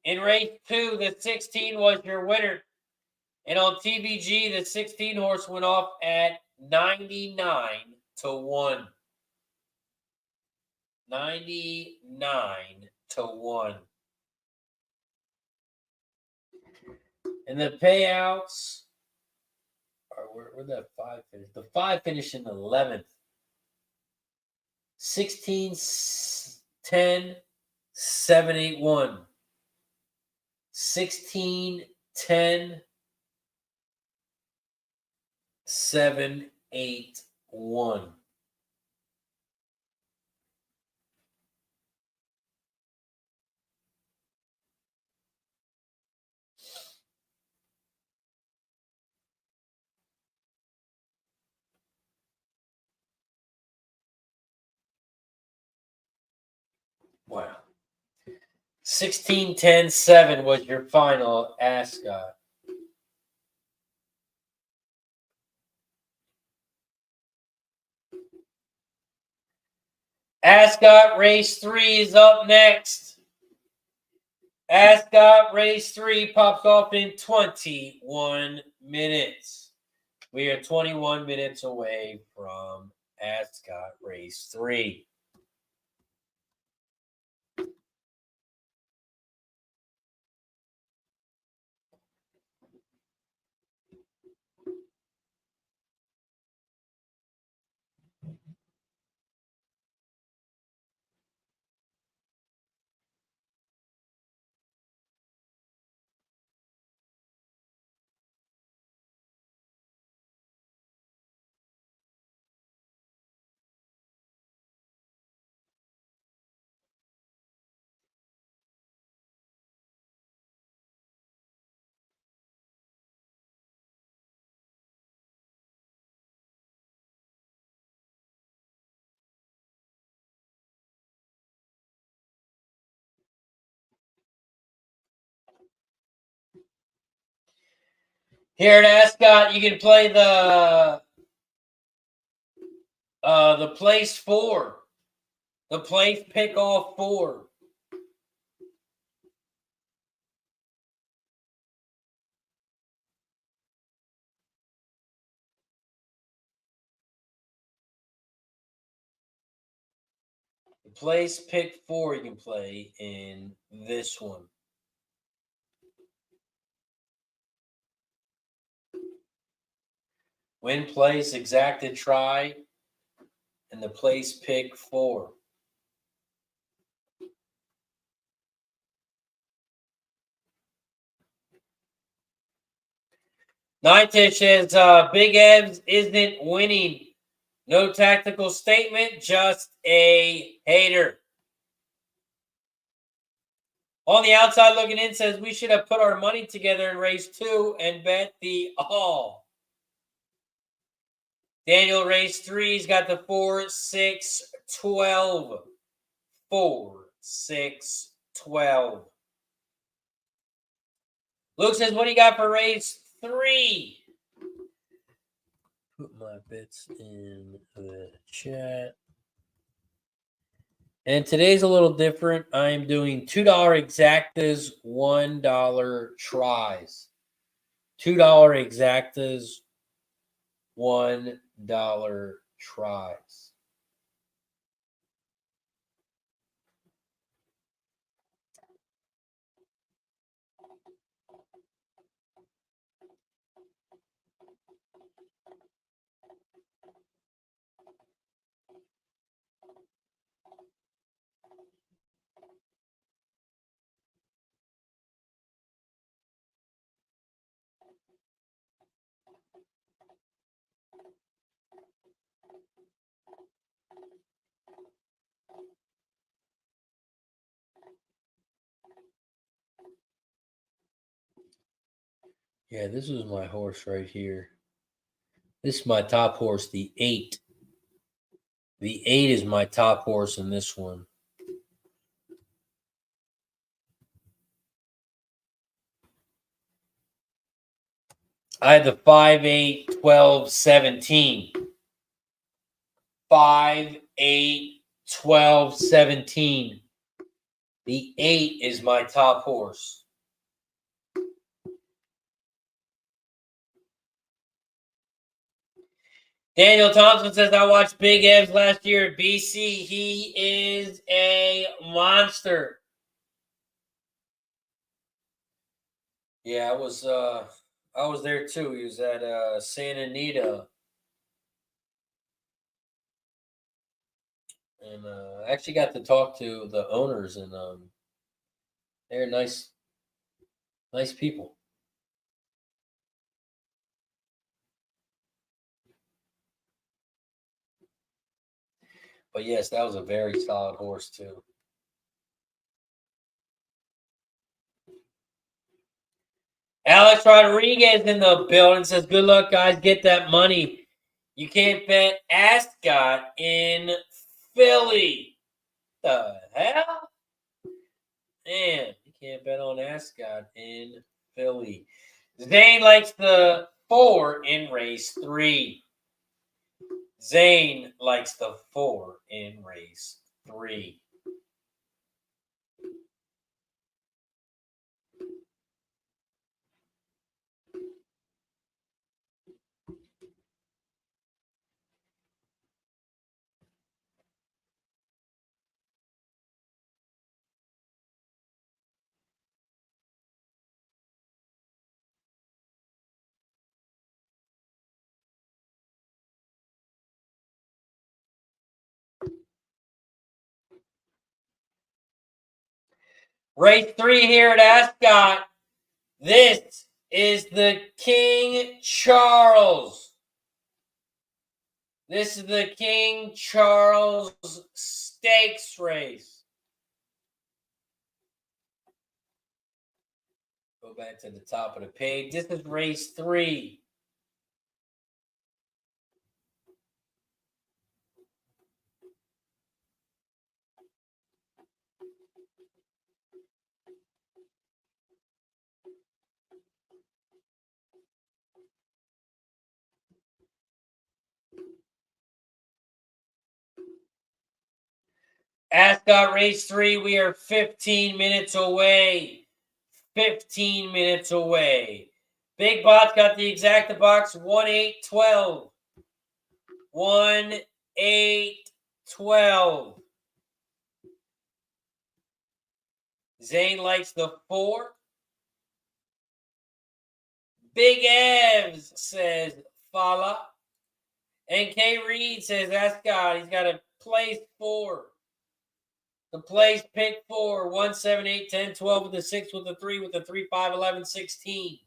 B: In race 2, the 16 was your winner. And on TVG, the 16 horse went off at 99-1. 99-1. And the payouts are where that 5 finished. The 5 finished in 11th. 16, 10, 7, 8, 1. 16, 10, 7, 8, 1. Wow. 16, 10, 7 was your final Ascot. Ascot Race 3 is up next. Ascot Race 3 pops off in 21 minutes. We are 21 minutes away from Ascot Race 3. Here at Ascot, you can play the place 4. The place pick off 4. The place pick 4 you can play in this one. Win place exacted try and the place pick 4. Nighttish says, Big Evs isn't winning. No tactical statement, just a hater. On the outside looking in says, we should have put our money together in race 2 and bet the all. Daniel, race 3's got the 4, 6, 12. 4, 6, 12. Luke says, what do you got for race 3? Put my bits in the chat. And today's a little different. I am doing $2 exactas, $1 tries. $2 exactas, $1 tries. Yeah, this was my horse right here. This is my top horse, the 8. The 8 is my top horse in this one. I had the 5, 8, 12, 17. 5, 8, 12, 17. The 8 is my top horse. Daniel Thompson says, I watched Big Evs last year at BC. He is a monster. Yeah, I was there too. He was at Santa Anita. And I actually got to talk to the owners, and they're nice people. But yes, that was a very solid horse too. Alex Rodriguez in the building says, good luck, guys. Get that money. You can't bet Ascot in Philly. The hell? Man, you can't bet on Ascot in Philly. Zane likes the 4 in race 3. Zane likes the 4 in race 3. Race 3 here at Ascot. This is the King Charles. This is the King Charles Stakes race. Go back to the top of the page. This is race 3. Ascot race 3, we are 15 minutes away. 15 minutes away. Big Bot's got the exacta box 1-8-12. 1-8-12. Zane likes the 4. Big Evs says Fala. NK Reed says Ascot. He's got a place 4. The place pick 4. 1, 7, 8, 10, 12 with the 6 with the 3 with the 3, 5, 11, 16.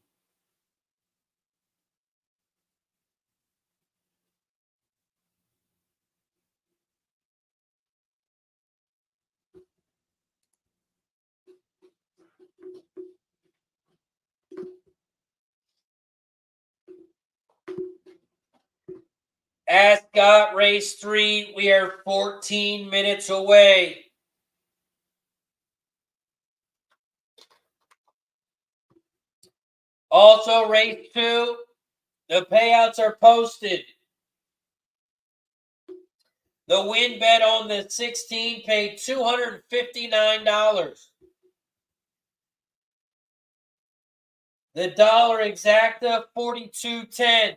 B: Ascot race 3. We are 14 minutes away. Also, race 2. The payouts are posted. The win bet on the 16 paid $259. The dollar exacta, $42.10.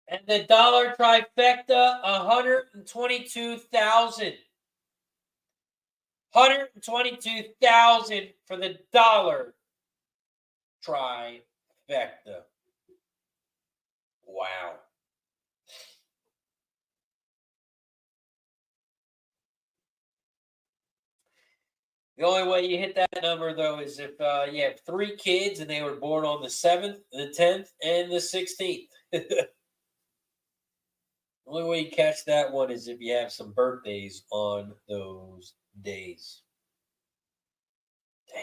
B: And the dollar trifecta, $122,000. $122,000 for the dollar trifecta. Wow. The only way you hit that number, though, is if you have 3 kids and they were born on the 7th, the 10th, and the 16th. The only way you catch that one is if you have some birthdays on those days. Damn.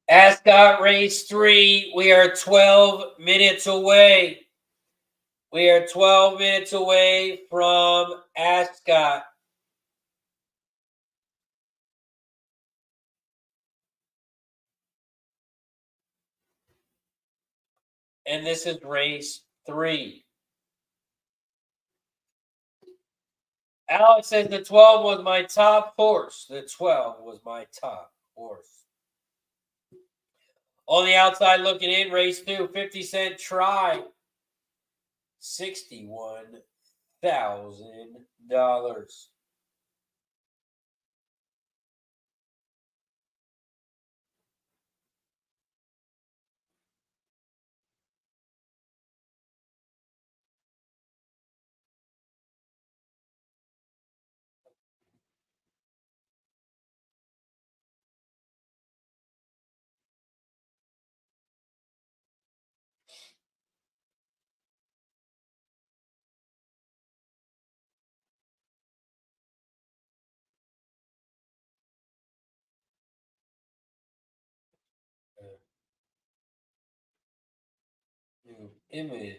B: Ascot race 3. We are 12 minutes away. We are 12 minutes away from Ascot. And this is race 3. Alex says the 12 was my top horse. The 12 was my top horse. On the outside looking in, race 2, 50-cent try. $61,000. New image.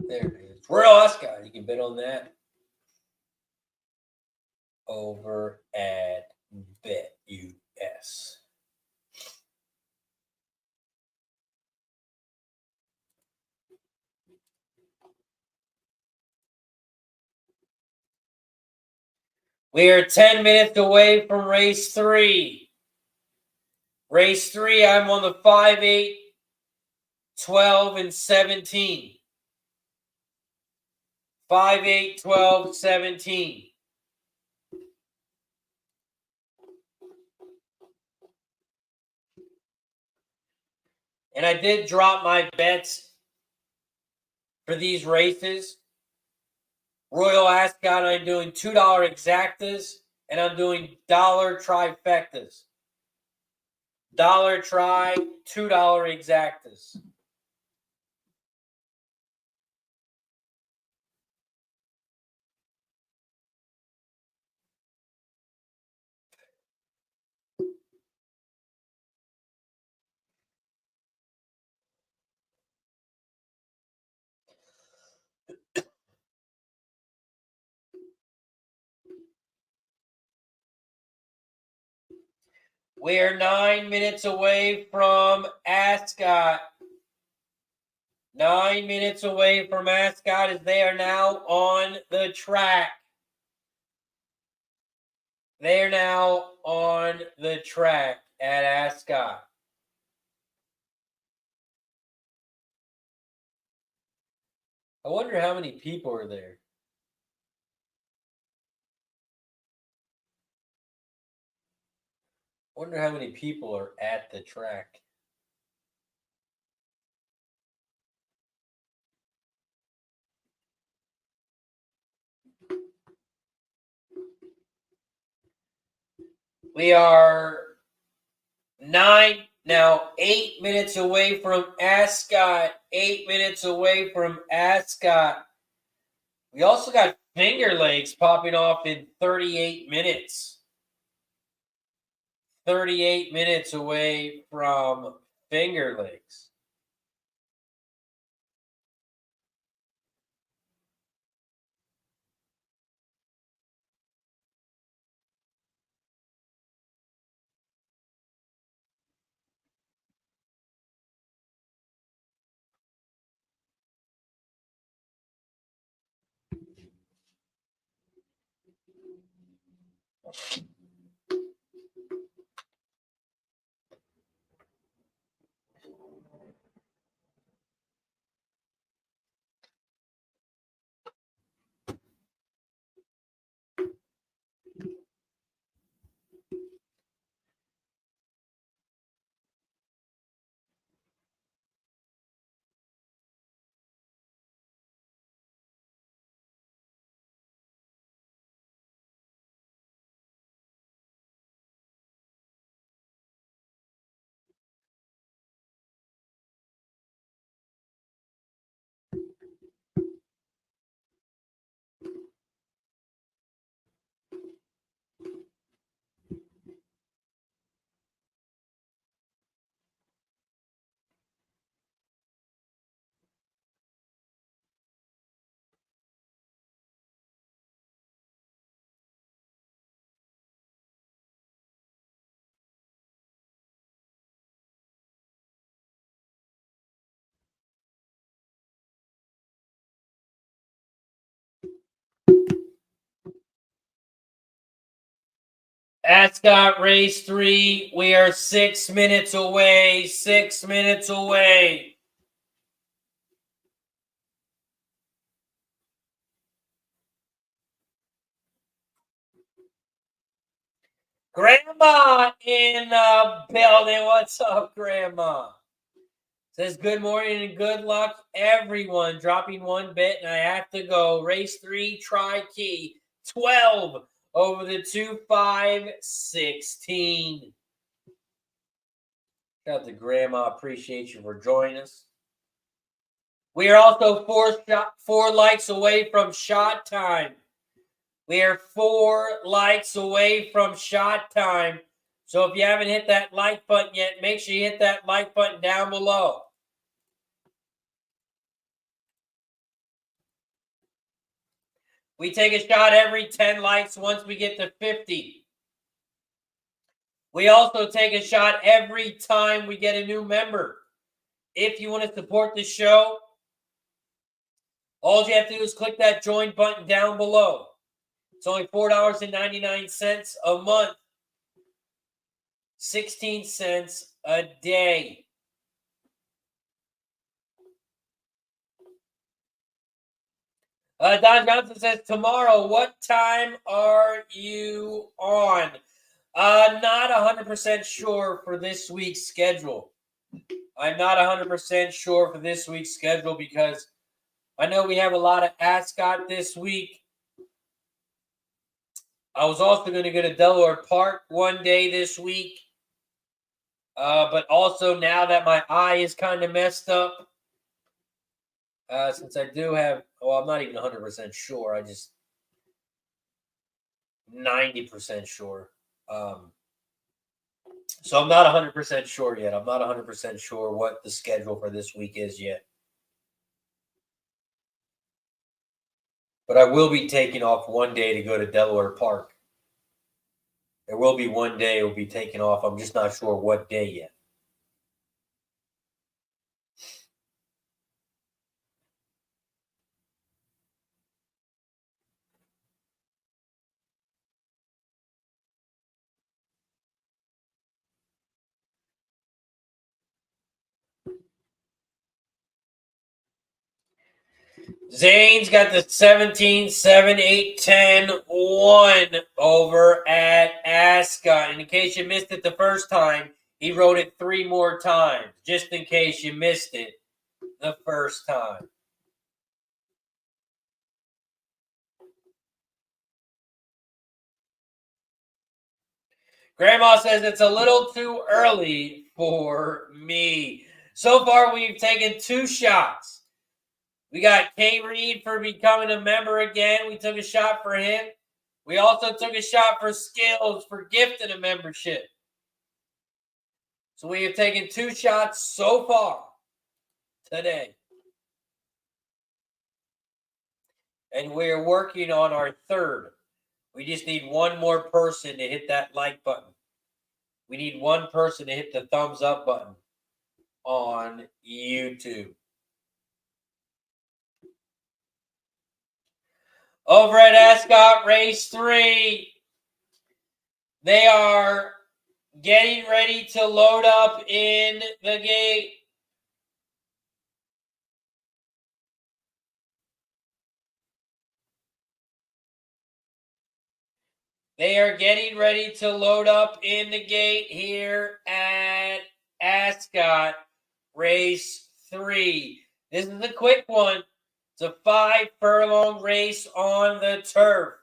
B: There it is. Royal Ascot. You can bet on that over at BetUS. We are 10 minutes away from race 3. Race 3, I'm on the 5, 8, 12, and 17. 5, 8, 12, 17. And I did drop my bets for these races. Royal Ascot, I'm doing $2 exactas, and I'm doing dollar trifectas. Dollar try, $2 exactas. We're 9 minutes away from Ascot. 9 minutes away from Ascot as they are now on the track. They are now on the track at Ascot. I wonder how many people are there. I wonder how many people are at the track. We are 8 minutes away from Ascot. 8 minutes away from Ascot. We also got Finger Lakes popping off in 38 minutes. 38 minutes away from Finger Lakes. Ascot race 3. We are 6 minutes away. 6 minutes away. Grandma in the building. What's up, Grandma? Says good morning and good luck, everyone. Dropping one bit, and I have to go. Race 3, try key 12 over the 2.516. Shout out to Grandma. Appreciate you for joining us. We are also 4 likes away from shot time. We are 4 likes away from shot time. So if you haven't hit that like button yet, make sure you hit that like button down below. We take a shot every 10 likes once we get to 50. We also take a shot every time we get a new member. If you want to support the show, all you have to do is click that join button down below. It's only $4.99 a month. 16 cents a day. Don Johnson says, tomorrow, what time are you on? Not 100% sure for this week's schedule. I'm not 100% sure for this week's schedule because I know we have a lot of Ascot this week. I was also going to go to Delaware Park one day this week. But also now that my eye is kind of messed up, since I do have, well, I'm not even 100% sure. I just 90% sure. So I'm not 100% sure yet. I'm not 100% sure what the schedule for this week is yet. But I will be taking off one day to go to Delaware Park. There will be one day it will be taken off. I'm just not sure what day yet. Zane's got the 17, 7, 8, 10, 1 over at Ascot. And in case you missed it the first time, he wrote it 3 more times, just in case you missed it the first time. Grandma says it's a little too early for me. So far, we've taken 2 shots. We got K. Reed for becoming a member again. We took a shot for him. We also took a shot for Skills for gifting a membership. So we have taken 2 shots so far today. And we're working on our 3rd. We just need one more person to hit that like button. We need one person to hit the thumbs up button on YouTube. Over at Ascot Race 3, they are getting ready to load up in the gate. They are getting ready to load up in the gate here at Ascot Race 3. This is a quick one. It's a 5-furlong race on the turf.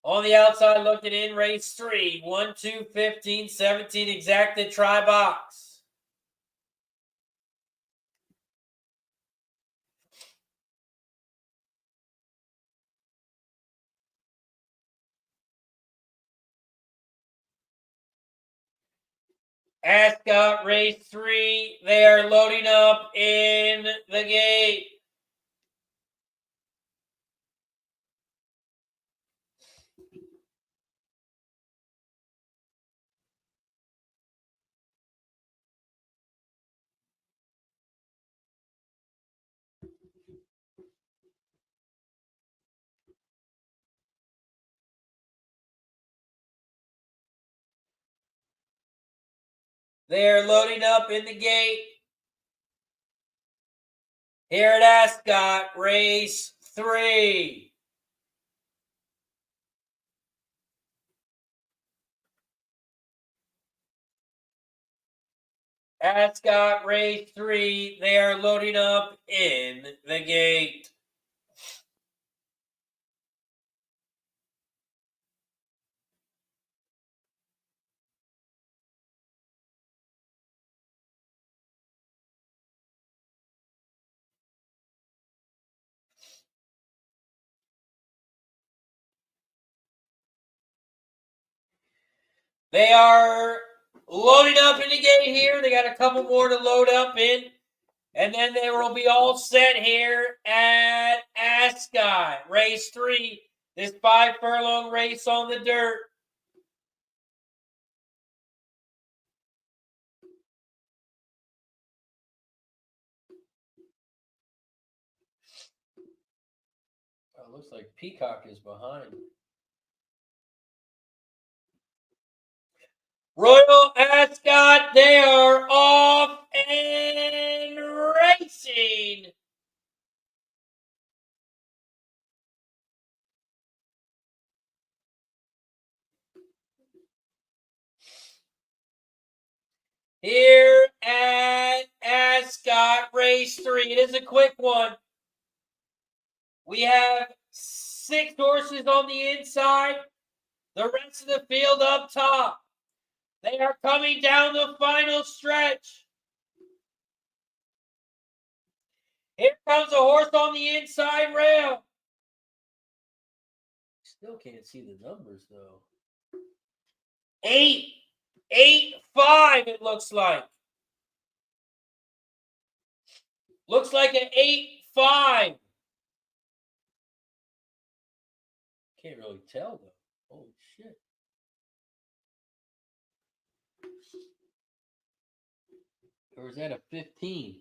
B: On the outside looking in, race 3. 1, 2, 15, 17, exacted try box. Ascot Race 3, they are loading up in the gate. They are loading up in the gate here at Ascot Race 3. Ascot Race 3, they are loading up in the gate. They are loading up in the gate here. They got a couple more to load up in. And then they will be all set here at Ascot Race 3. This 5-furlong race on the dirt. Oh, looks like Peacock is behind. Royal Ascot, they are off and racing. Here at Ascot Race 3. It is a quick one. We have 6 horses on the inside. The rest of the field up top. They are coming down the final stretch. Here comes a horse on the inside rail. Still can't see the numbers though. 8, 8, 5. It looks like. Looks like an 8, 5. Can't really tell though. Holy shit. Or is that a 15?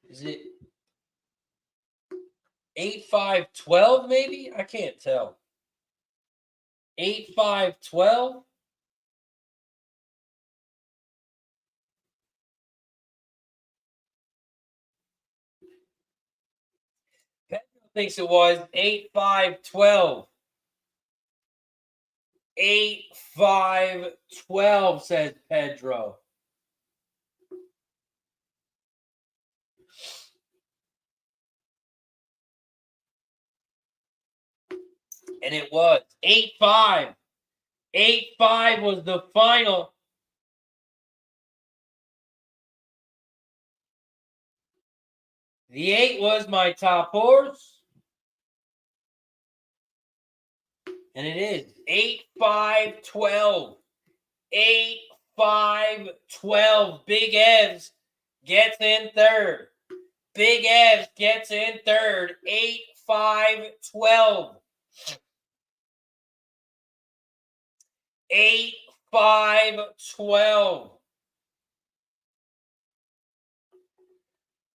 B: Is it 8, 5, 12 maybe? I can't tell. 8, 5, 12? Pedro thinks it was 8, 5, 12. 8, 5, 12, says Pedro. And it was 8, 5. 8, 5 was the final. The 8 was my top horse. And it is 8, 5, 12. 8, 5, 12. Big Evs gets in third. Big Evs gets in third. 8, 5, 12. 8, 5, 12.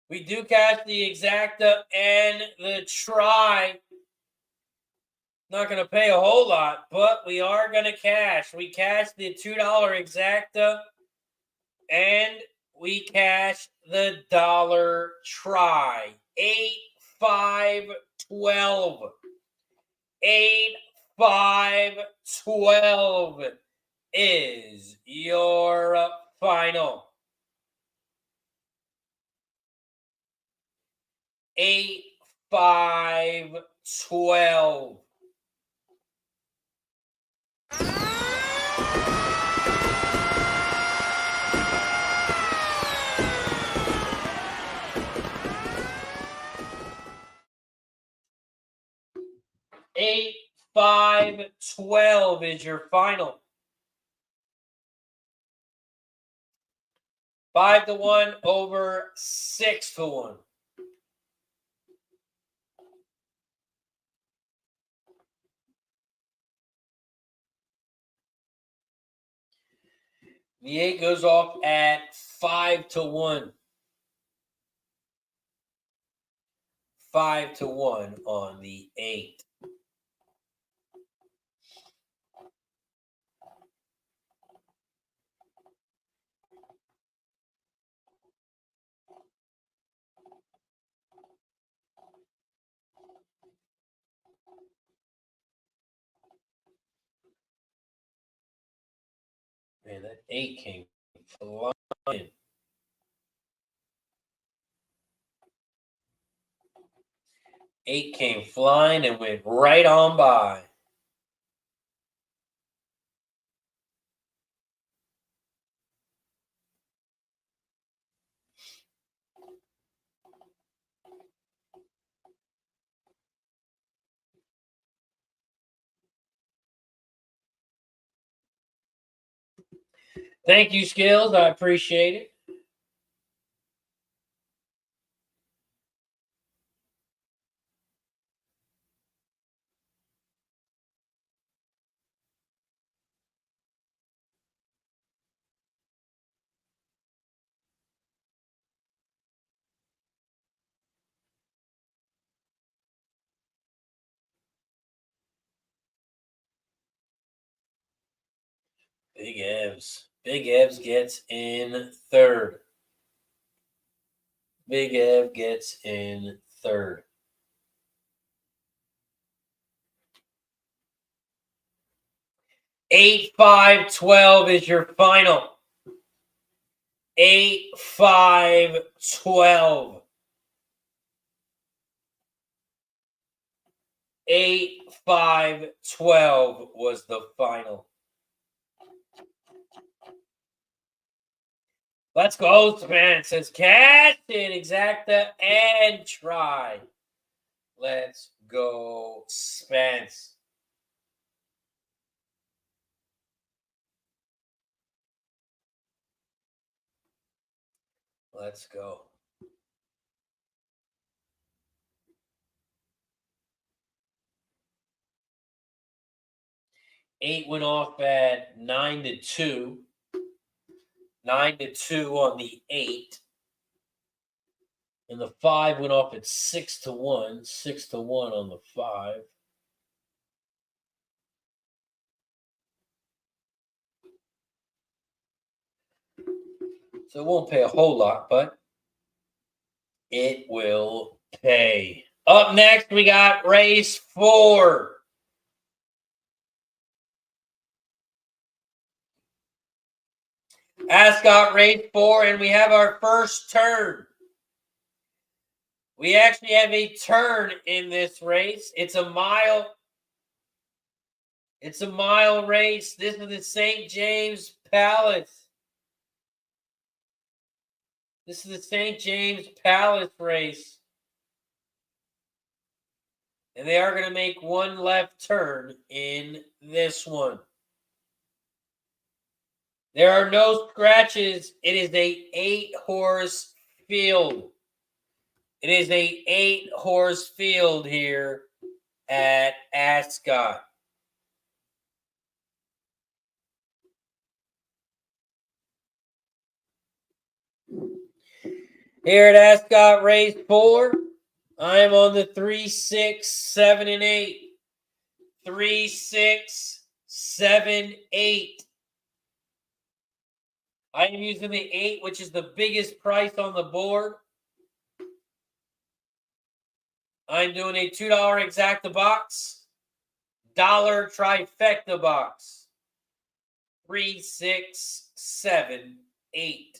B: We do cash the exacta and the try. Not going to pay a whole lot, but we are going to cash. We cash the $2 exacta and we cash the dollar try. 8, 5, 12. 8, 5, 12 is your final. 8, 5, 12. Eight, 5, 12 is your final. 5 to 1 over 6 to 1. The 8 goes off at 5 to 1. 5 to 1 on the 8. Man, that 8 came flying. 8 came flying and went right on by. Thank you, Skills. I appreciate it. Big Evs. Big Evs gets in third. Big Ev gets in third. 8, 5, 12 is your final. 8, 5, 12. 8, 5, 12 was the final. Let's go, Spence. Says catch it, exacta, and try. Let's go, Spence. Let's go. Eight went off at 9-2. 9-2 on the 8. And the 5 went off at 6-1. 6-1 on the 5. So it won't pay a whole lot, but it will pay. Up next, we got race 4. Ascot race 4, and we have our first turn. We actually have a turn in this race. It's a mile. It's a mile race. This is the St. James Palace. This is the St. James Palace race. And they are going to make one left turn in this one. There are no scratches. It is a 8-horse field. It is a 8-horse field here at Ascot. Here at Ascot race 4, I am on the 3, 6, 7, and 8. 3, 6, 7, 8. I am using the 8, which is the biggest price on the board. I'm doing a $2 exacta box, $1 trifecta box. 3, 6, 7, 8.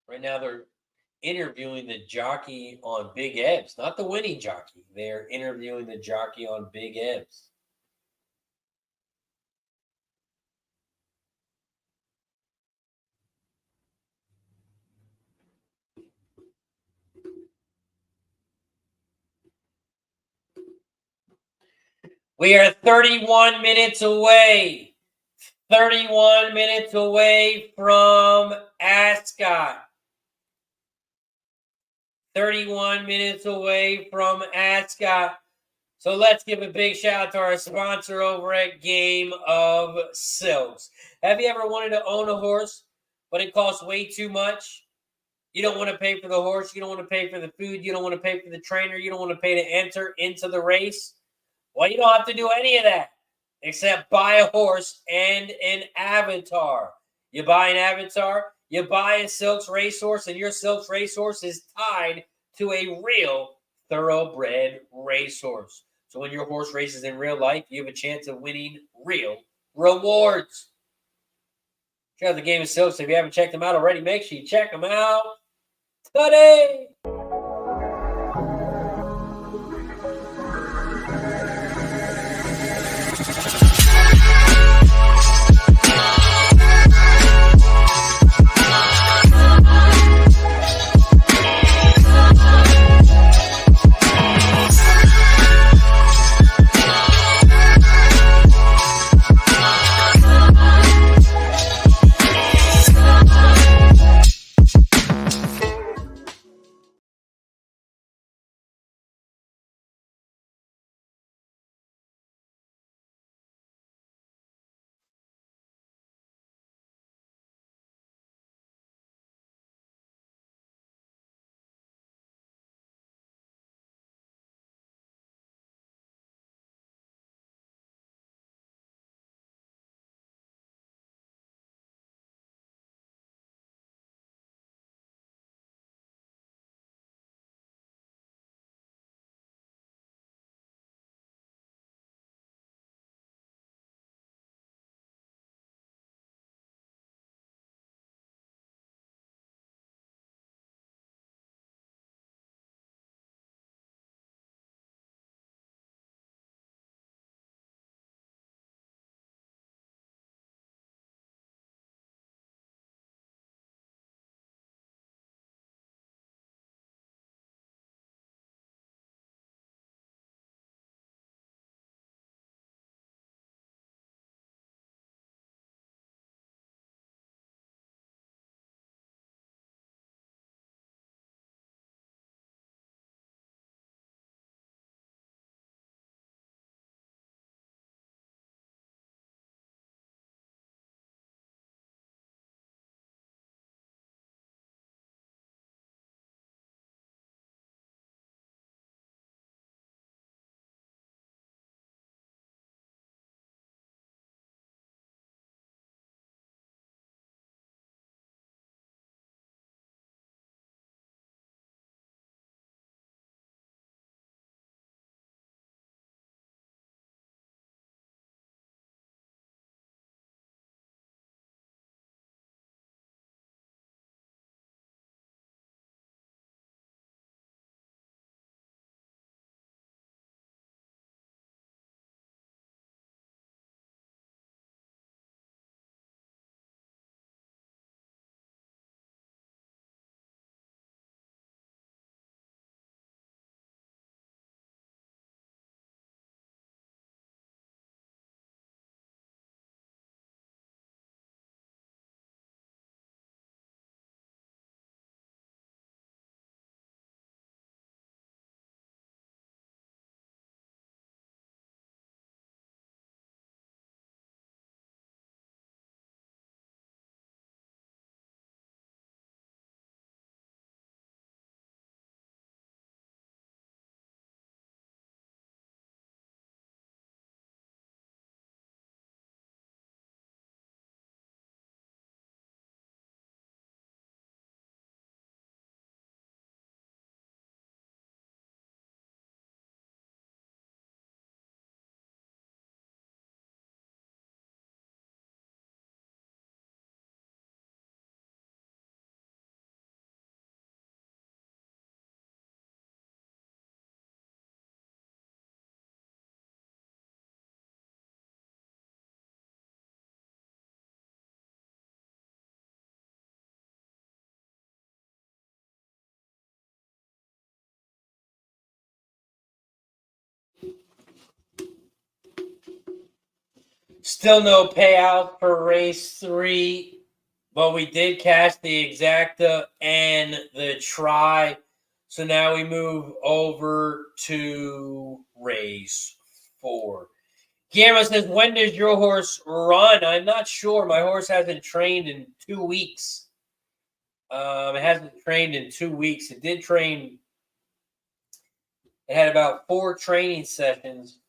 B: Right now, they're interviewing the jockey on Big Ebbs, not the winning jockey. They're interviewing the jockey on Big Ebbs. We are 31 minutes away. 31 minutes away from Ascot. 31 minutes away from Ascot. So let's give a big shout out to our sponsor over at Game of Silks. Have you ever wanted to own a horse, but it costs way too much? You don't want to pay for the horse. You don't want to pay for the food. You don't want to pay for the trainer. You don't want to pay to enter into the race. Well, you don't have to do any of that except buy a horse and an avatar. You buy an avatar, you buy a Silks racehorse, and your Silks racehorse is tied to a real thoroughbred racehorse. So when your horse races in real life, you have a chance of winning real rewards. Check out the Game of Silks. If you haven't checked them out already, make sure you check them out today. Still no payout for race 3, but we did cash the exacta and the try. So now we move over to race 4. Guillermo says, when does your horse run? I'm not sure. My horse hasn't trained in 2 weeks. It hasn't trained in 2 weeks. It did train. It had about 4 training sessions.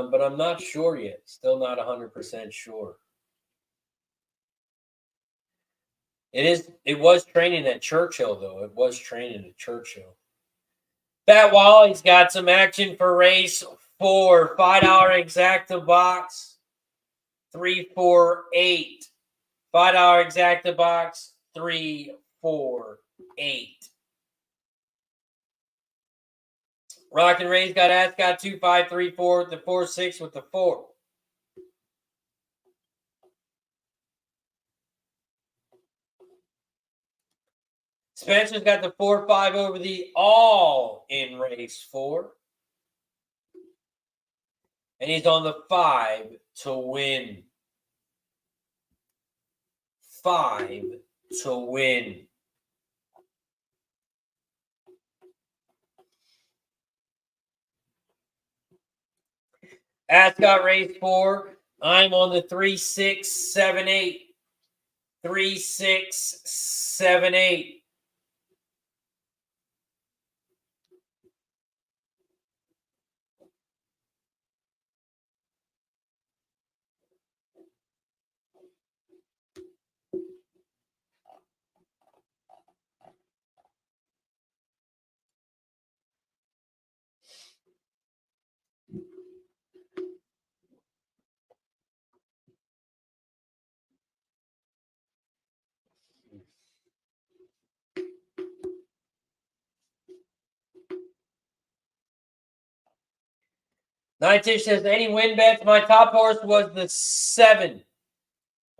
B: But I'm not sure yet. Still not 100% sure. It was training at Churchill, though. It was training at Churchill. Bat Wally's got some action for race 4. $5 exacta box. 348. $5 exacta box. 348. Rock and Ray's got Ascot 2534 with the 46 with the 4. Spencer's got the 4-5 over the all in race 4. And he's on the 5 to win. 5 to win. Ascot race 4. I'm on the 3-6-7-8. 3-6-7-8. Nighttish says, any win bets? My top horse was the 7.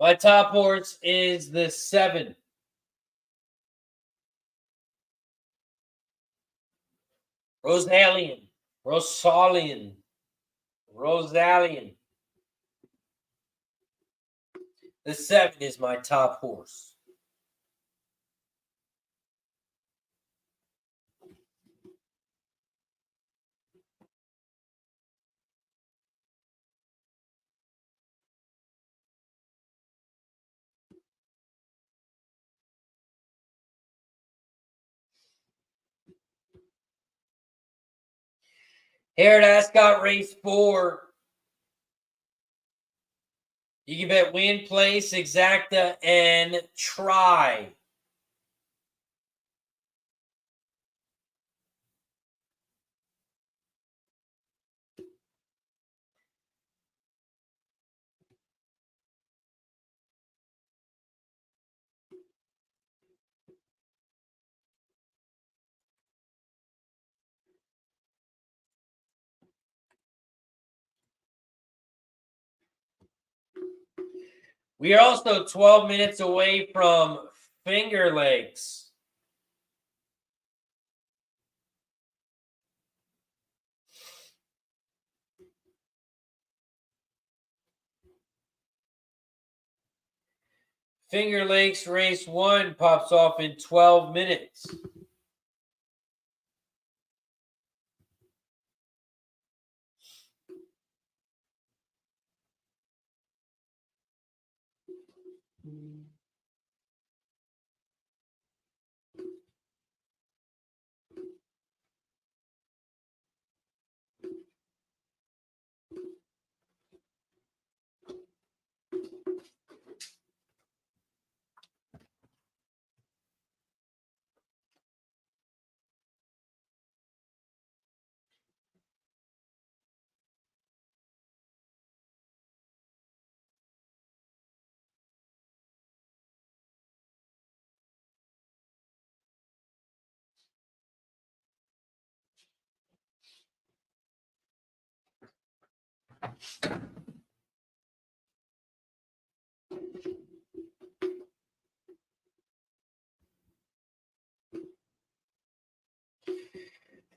B: My top horse is the 7. Rosalian. The 7 is my top horse. Here at Ascot race 4. You can bet win, place, exacta, and try. We are also 12 minutes away from Finger Lakes. Finger Lakes race 1 pops off in 12 minutes.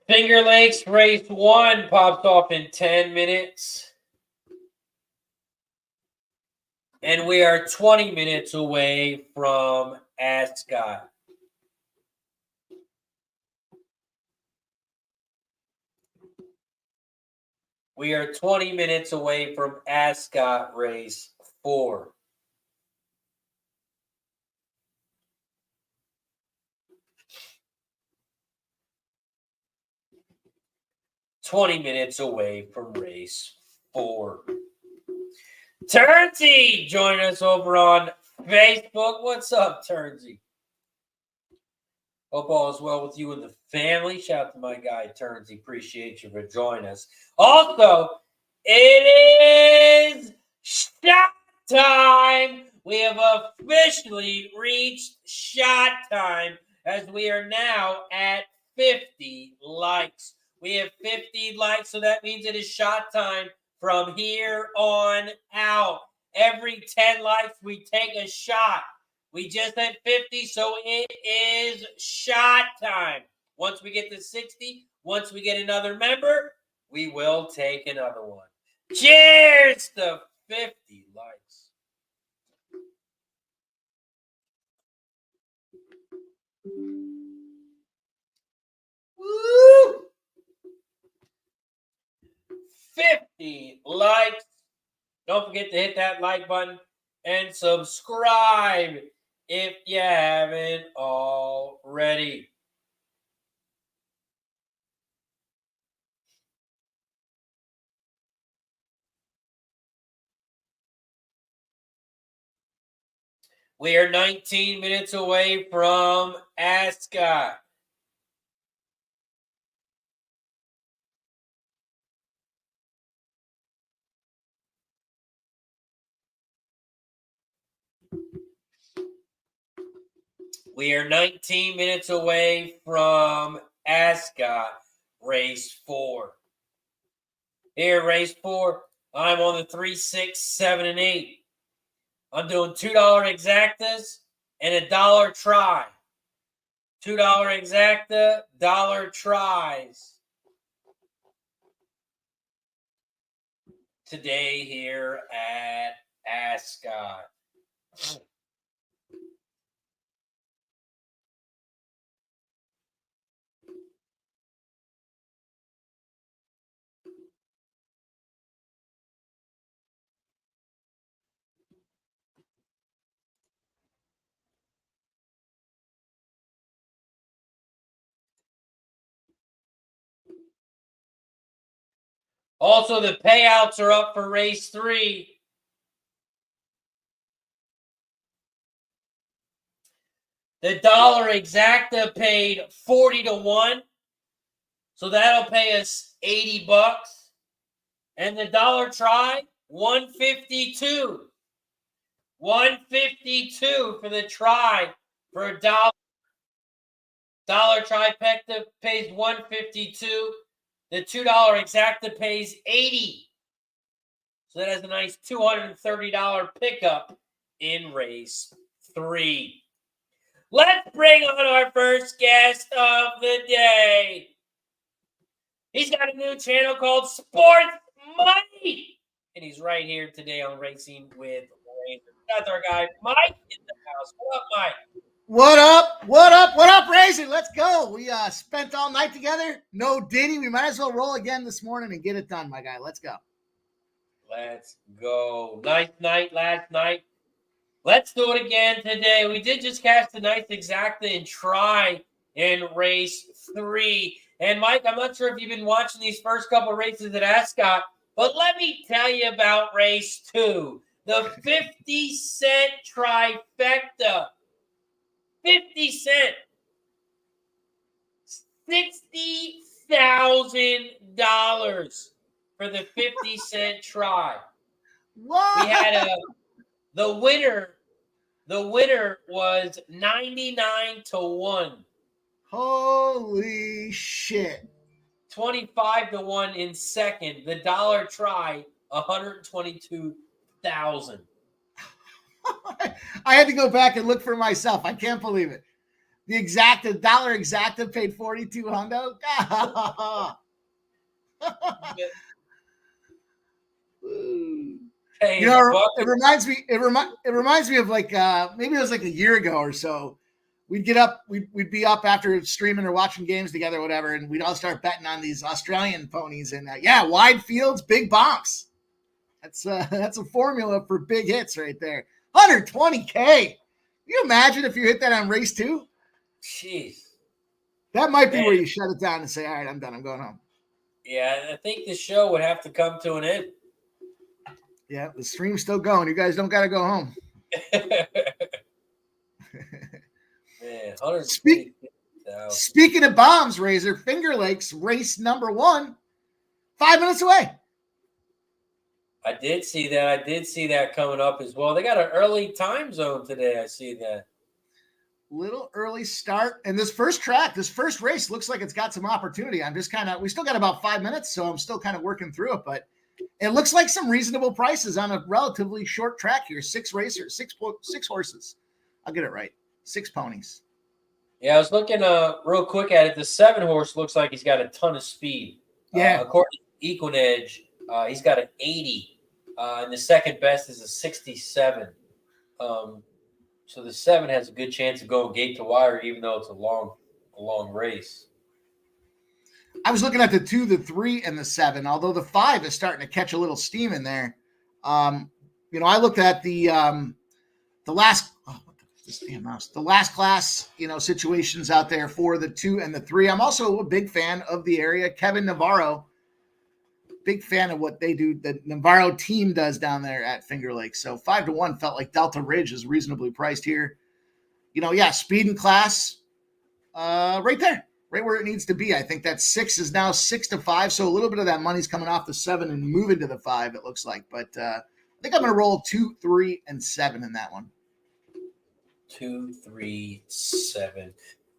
B: Finger Lakes race 1 pops off in 10 minutes. And we are 20 minutes away from Ascot. We are 20 minutes away from Ascot race 4. Minutes away from race 4. Turnsy, join us over on Facebook. What's up, Turnsy? Hope all is well with you and the family. Shout out to my guy, Turnsy. Appreciate you for joining us. Also, it is shot time. We have officially reached shot time as we are now at 50 likes. We have 50 likes, so that means it is shot time from here on out. Every 10 likes, we take a shot. We just had 50, so it is shot time. Once we get to 60, once we get another member, we will take another one. Cheers to 50 likes. Woo! 50 likes. Don't forget to hit that like button and subscribe if you haven't already. We are 19 minutes away from Ascot. We are 19 minutes away from Ascot, race 4. Here, race 4, I'm on the 3, 6, 7, and 8. I'm doing $2 exactas and $1 try. $2 exacta, $1 tries. Today here at Ascot. Also, the payouts are up for race 3. The dollar exacta paid 40 to 1. So that'll pay us $80. And the dollar try, 152. 152 for the try for a dollar. Dollar trifecta pays 152. The $2 exacta pays 80. So that has a nice $230 pickup in race 3. Let's bring on our first guest of the day. He's got a new channel called Sports Money. And he's right here today on Racing with Razor. That's our guy, Mike, in the house. What up, Mike?
A: What up? What up? What up, Razor? Let's go. We spent all night together. No Diddy. We might as well roll again this morning and get it done, my guy. Let's go.
B: Let's go. Nice night last night. Let's do it again today. We did just catch the nice exacta and try in race 3. And Mike, I'm not sure if you've been watching these first couple races at Ascot, but let me tell you about race 2. The 50-cent trifecta. 50 cents. $60,000 for the 50-cent try.
A: What?
B: We had the winner was 99 to 1.
A: Holy shit.
B: 25 to 1 in second. The dollar try, 122,000.
A: I had to go back and look for myself. I can't believe it. The dollar exacta paid 42 hundo.
B: Hey,
E: You know,
B: bucket.
E: it reminds me of like maybe it was like a year ago or so. We'd get up, we'd be up after streaming or watching games together, or whatever, and we'd all start betting on these Australian ponies. And yeah, wide fields, big bonks. That's a formula for big hits right there. 120K. Can you imagine if you hit that on race 2?
B: Jeez.
E: That might be
B: Man.
E: where you shut it down and say, all right, I'm done. I'm going home.
B: Yeah, I think the show would have to come to an end.
E: Yeah, the stream's still going. You guys don't got to go home.
B: Man, 120,000.
E: Speaking of bombs, Razor, Finger Lakes race number 1, 5 minutes away.
B: I did see that coming up as well. They got an early time zone today. I see that.
E: Little early start. And this first race looks like it's got some opportunity. We still got about 5 minutes, so I'm still kind of working through it, but it looks like some reasonable prices on a relatively short track here. 6 horses. I'll get it right. 6 ponies.
B: Yeah, I was looking real quick at it. The 7 horse looks like he's got a ton of speed.
E: Yeah.
B: According to Equinedge, he's got an 80. And the second best is a 67. So the 7 has a good chance of going gate to wire, even though it's a long race.
E: I was looking at the 2, the 3, and the 7, although the 5 is starting to catch a little steam in there. I looked at the last class, situations out there for the 2 and the 3. I'm also a big fan of the area. Kevin Navarro, big fan of what they do. The Navarro team does down there at Finger Lakes. So 5-1 felt like Delta Ridge is reasonably priced here. Speed and class, right there, right where it needs to be. I think that 6 is now 6-5. So a little bit of that money's coming off the 7 and moving to the 5, it looks like. But I think I'm going to roll 2, 3, and 7 in that one.
B: 2, 3, 7.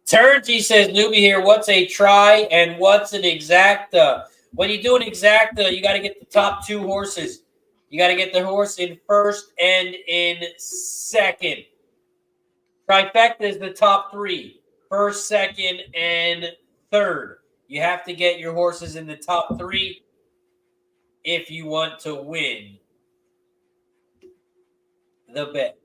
B: Turnsy says, newbie here, what's a try and what's an exacta? When you do an exacta, you got to get the top 2 horses. You got to get the horse in first and in second. Trifecta is the top 3. First, second, and third. You have to get your horses in the top 3 if you want to win the bet.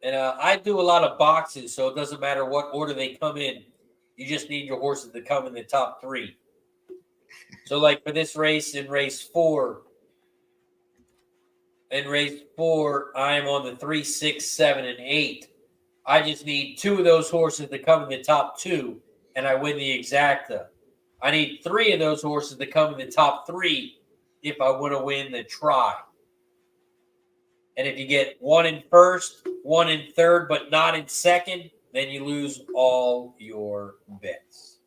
B: And I do a lot of boxes, so it doesn't matter what order they come in. You just need your horses to come in the top 3. So, like for this race, in race 4, I'm on the 3, 6, 7, and 8. I just need 2 of those horses to come in the top 2, and I win the exacta. I need 3 of those horses to come in the top 3 if I want to win the try. And if you get 1 in first, 1 in third, but not in second, then you lose all your bets.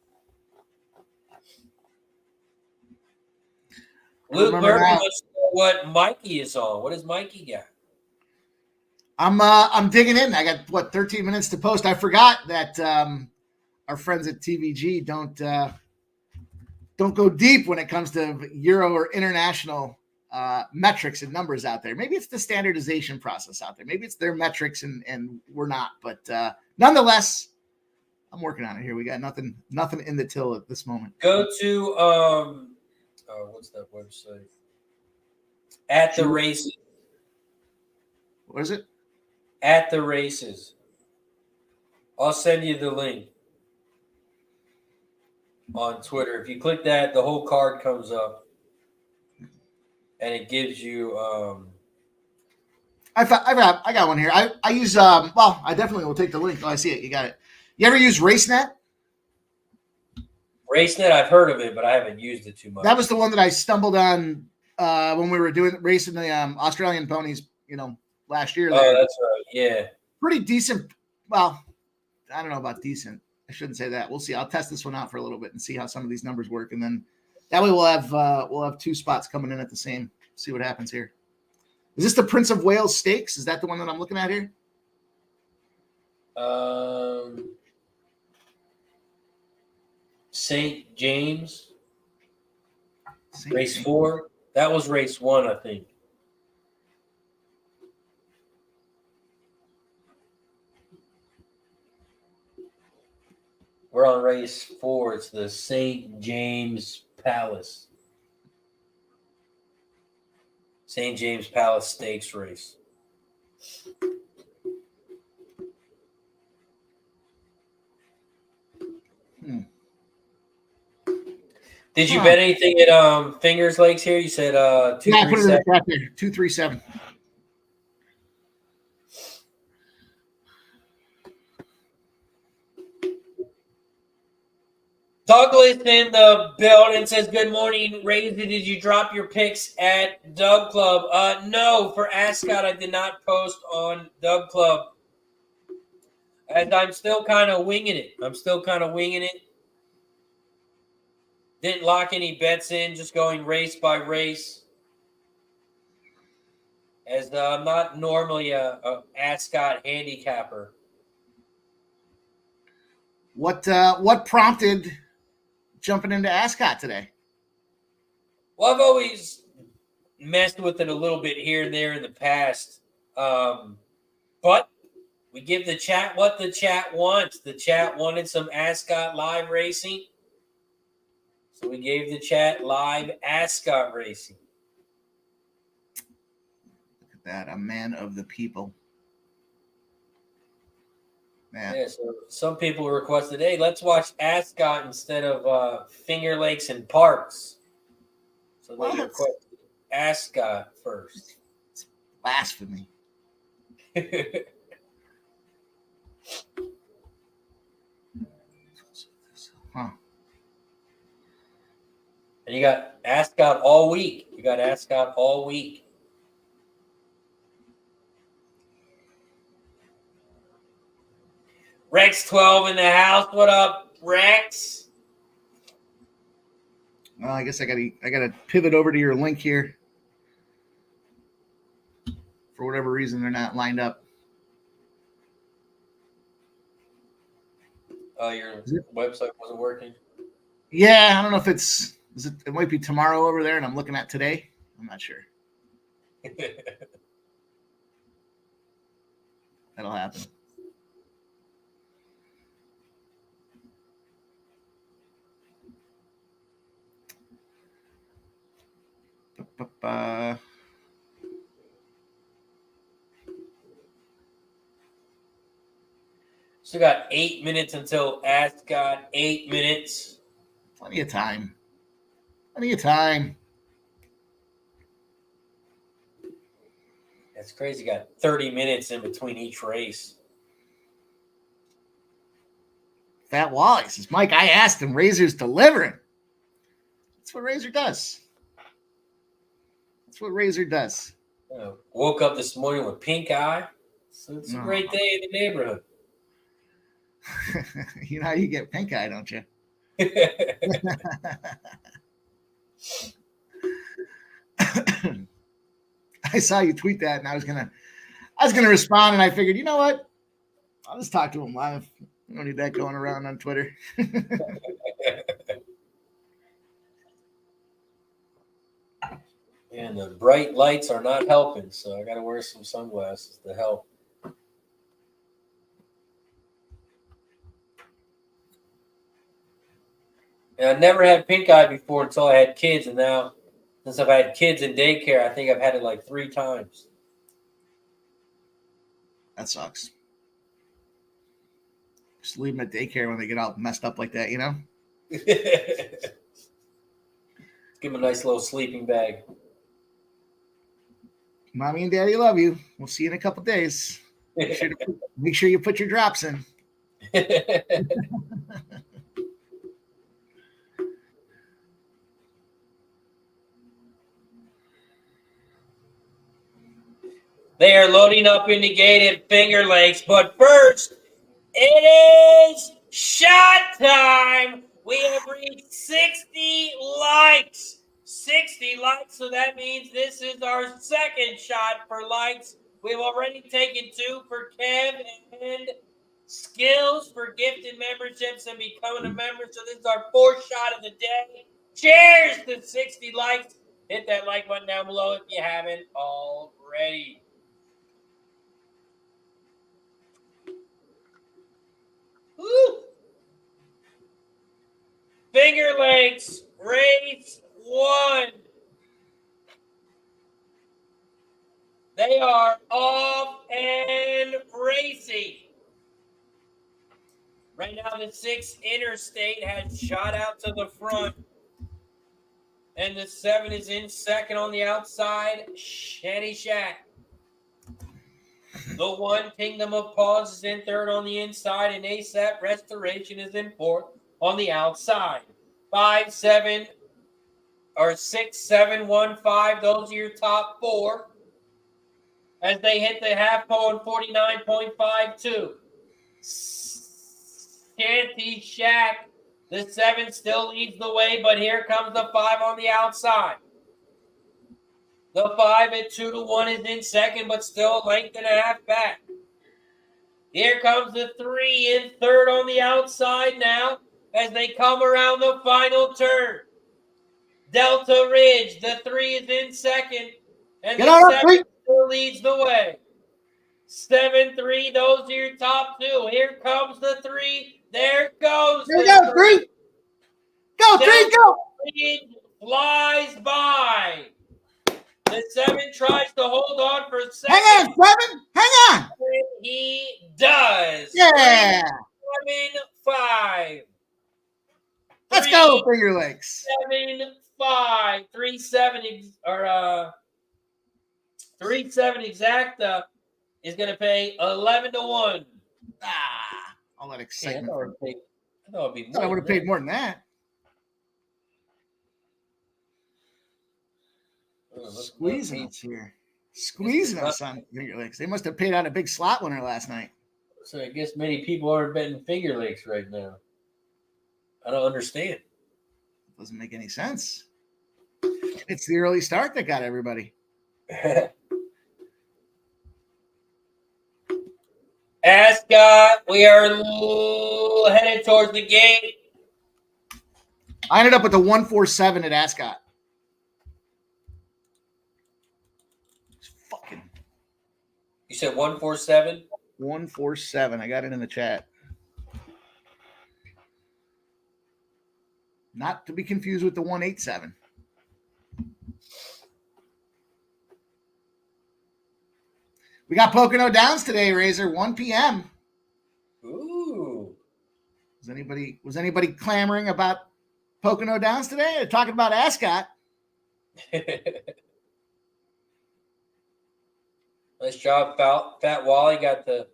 B: Luke Murphy wants to know what Mikey is on. What does Mikey got?
E: I'm digging in. I got 13 minutes to post. I forgot that our friends at TVG don't go deep when it comes to Euro or international metrics and numbers out there. Maybe it's the standardization process out there. Maybe it's their metrics and we're not. But nonetheless, I'm working on it here. We got nothing in the till at this moment.
B: Go to what's that website? At the Races.
E: What is it?
B: At the Races. I'll send you the link on Twitter. If you click that, the whole card comes up. And it gives you.
E: I got one here. I use. I definitely will take the link. Oh, I see it. You got it. You ever use RaceNet?
B: RaceNet, I've heard of it, but I haven't used it too much.
E: That was the one that I stumbled on when we were racing the Australian ponies. Last year.
B: Oh, that's right. Yeah.
E: Pretty decent. Well, I don't know about decent. I shouldn't say that. We'll see. I'll test this one out for a little bit and see how some of these numbers work, and then. That way we'll have 2 spots coming in at the same. See what happens here. Is this the Prince of Wales Stakes? Is that the one that I'm looking at here?
B: St. James. Race 4. That was race 1, I think. We're on race 4. It's the St. James Palace. St. James Palace Stakes race. Did you bet anything at Fingers Lakes here? You said 237.
E: Yeah, I put it in the chat there. 237.
B: Douglas in the building says, good morning, Razor. Did you drop your picks at Doug Club? No, for Ascot, I did not post on Doug Club. And I'm still kind of winging it. Didn't lock any bets in, just going race by race. As I'm not normally a Ascot handicapper.
E: What prompted jumping into Ascot today?
B: Well, I've always messed with it a little bit here and there in the past. But we give the chat what the chat wants. The chat wanted some Ascot live racing. So we gave the chat live Ascot racing.
E: Look at that. A man of the people. Man.
B: Yeah, so some people requested, hey, let's watch Ascot instead of Finger Lakes and Parks. So they requested Ascot first.
E: It's blasphemy. Huh.
B: And you got Ascot all week. Rex 12 in the house. What up, Rex?
E: Well, I guess I gotta pivot over to your link here. For whatever reason, they're not lined up.
B: Your website wasn't working?
E: Yeah, I don't know if it might be tomorrow over there, and I'm looking at today. I'm not sure. That'll happen.
B: Still got 8 minutes until Ascot. 8 minutes.
E: Plenty of time.
B: That's crazy. Got 30 minutes in between each race.
E: Fat Wally says, Mike, I asked him. Razor's delivering. That's what Razor does.
B: Woke up this morning with pink eye. So it's a great day in the neighborhood.
E: You know how you get pink eye, don't you? I saw you tweet that, and I was gonna respond, and I figured, you know what? I'll just talk to him live. I don't need that going around on Twitter.
B: And the bright lights are not helping, so I got to wear some sunglasses to help. And I never had pink eye before until I had kids, and now since I've had kids in daycare, I think I've had it like 3 times.
E: That sucks. Just leave them at daycare when they get all messed up like that, you know?
B: Give them a nice little sleeping bag.
E: Mommy and Daddy love you. We'll see you in a couple days. Make sure you put your drops in.
B: They are loading up in the gate at Finger Lakes, but first, it is shot time. We have reached 60 likes. 60 likes, so that means this is our second shot for likes. We've already taken 2 for Kev and Skills for gifted memberships and becoming a member. So this is our 4th shot of the day. Cheers to 60 likes. Hit that like button down below if you haven't already. Woo! Finger Lakes Race 1. They are off and racing. Right now, the 6 Interstate has shot out to the front. And the 7 is in second on the outside. Shanty Shack. The 1 Kingdom of Paws is in third on the inside. And ASAP Restoration is in fourth on the outside. 5, 7, or 6, 7, 1, 5. Those are your top 4. As they hit the half pole in 49.52. Shanty Shack. The 7 still leads the way, but here comes the 5 on the outside. The 5 at 2-1 is in second, but still a length and a half back. Here comes the 3 in third on the outside now as they come around the final turn. Delta Ridge, the 3 is in second, and the 7 still leads the way. 7-3, those are your top 2. Here comes the 3. There goes
E: the 3. Go, 3, go!
B: Flies by. The 7 tries to hold on for a second.
E: Hang on, 7. Hang on.
B: And he does.
E: Yeah.
B: 7-5.
E: Let's go, Finger Lakes.
B: 7-5. 3-7 or 3-7 exacta is going to pay 11-1.
E: All that excitement.
B: I thought it'd be more.
E: I would have paid more than that. Squeezing us here. Squeezing us on Finger Lakes. They must have paid out a big slot winner last night.
B: So I guess many people aren't betting Finger Lakes right now. I don't understand.
E: Doesn't make any sense. It's the early start that got everybody.
B: Ascot, we are headed towards the gate.
E: I ended up with a 147 at Ascot.
B: You said 147?
E: 147. I got it in the chat. Not to be confused with the 187. We got Pocono Downs today, Razor, 1 p.m.
B: Ooh.
E: Was anybody clamoring about Pocono Downs today? They're talking about Ascot.
B: Nice job, Fat Wally. Got the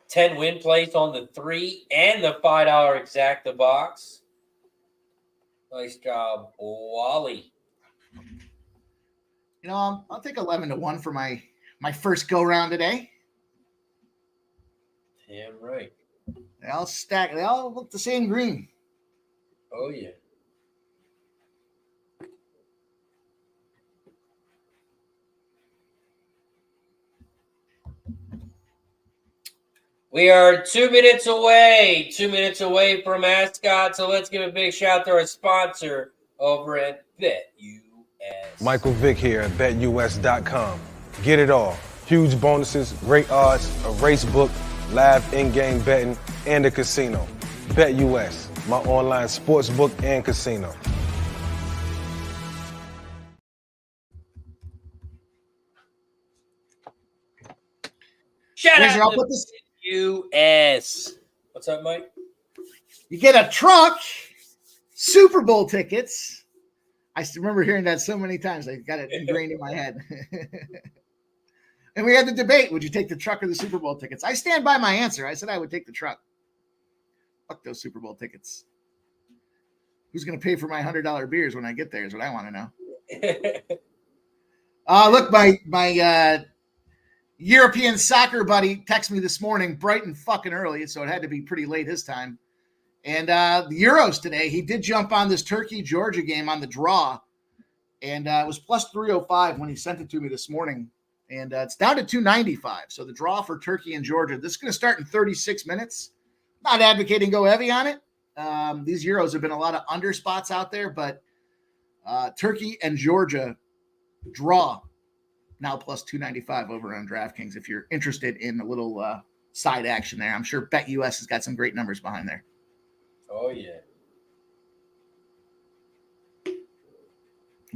B: 10 win place on the 3 and the $5 exacta box. Nice job, Wally.
E: You know, I'll take 11-1 for my first go round today.
B: Damn right.
E: They all stack. They all look the same green.
B: Oh yeah. We are 2 minutes away. 2 minutes away from Ascot. So let's give a big shout to our sponsor over at BetUS.
C: Michael Vick here at BetUS.com. Get it all. Huge bonuses, great odds, a race book, live in-game betting, and a casino. BetUS, my online sports book and casino.
B: Shout
E: Razor,
B: out
E: I'll
B: to
E: put this.
B: BetUS. What's up, Mike?
E: You get a truck, Super Bowl tickets. I still remember hearing that so many times. I got it ingrained in my head. And we had the debate, would you take the truck or the Super Bowl tickets? I stand by my answer. I said I would take the truck. Fuck those Super Bowl tickets. Who's going to pay for my $100 beers when I get there is what I want to know. Look, my European soccer buddy texted me this morning, bright and fucking early, so it had to be pretty late his time. And the Euros today, he did jump on this Turkey-Georgia game on the draw, and it was plus 305 when he sent it to me this morning. And it's down to 295. So the draw for Turkey and Georgia, this is going to start in 36 minutes. Not advocating go heavy on it. These Euros have been a lot of under spots out there, but Turkey and Georgia draw now plus 295 over on DraftKings if you're interested in a little side action there. I'm sure BetUS has got some great numbers behind there.
B: Oh, yeah.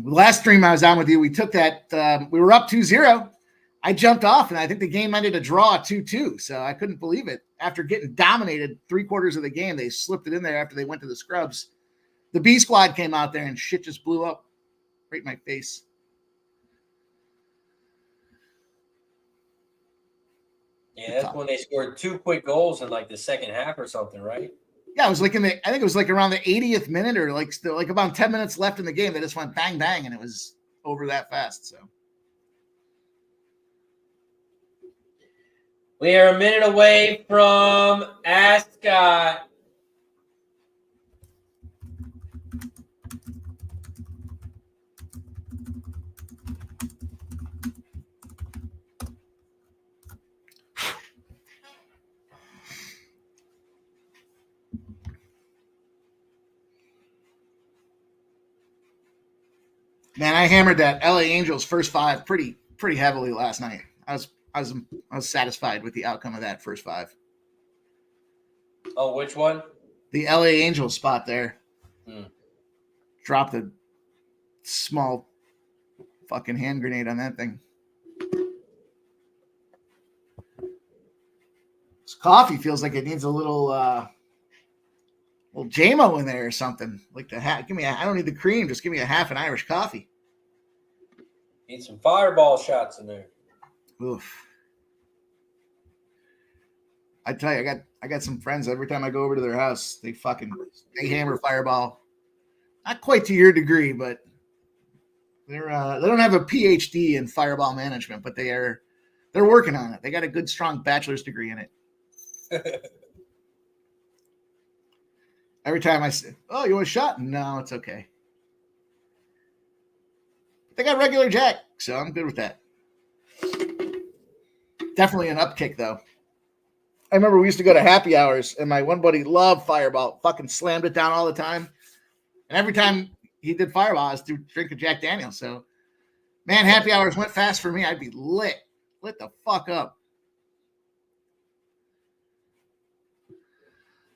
E: Last stream I was on with you, we took that. We were up 2-0. I jumped off, and I think the game ended a draw 2-2. So I couldn't believe it. After getting dominated 3/4 of the game, they slipped it in there after they went to the scrubs. The B squad came out there, and shit just blew up right in my face.
B: Yeah, that's when they scored 2 quick goals in like the second half or something, right?
E: Yeah, it was like I think it was like around the 80th minute or like still like about 10 minutes left in the game. They just went bang, bang, and it was over that fast. So
B: we are a minute away from Ascot.
E: man, I hammered that LA Angels first 5 pretty heavily last night. I was satisfied with the outcome of that first 5.
B: Oh, which one?
E: The LA Angels spot there.
B: Hmm.
E: Dropped a small fucking hand grenade on that thing. This coffee feels like it needs a little JMO in there or something. Like I don't need the cream, just give me a half an Irish coffee.
B: Need some fireball shots in there.
E: Oof. I tell you, I got some friends. Every time I go over to their house, they hammer Fireball. Not quite to your degree, but they don't have a PhD in Fireball management, but they're working on it. They got a good, strong bachelor's degree in it. Every time I say, "Oh, you want a shot?" No, it's okay. They got regular Jack, so I'm good with that. Definitely an upkick, though. I remember we used to go to happy hours, and my one buddy loved Fireball. Fucking slammed it down all the time. And every time he did Fireball, I was drinking Jack Daniels. So, man, happy hours went fast for me. I'd be lit the fuck up.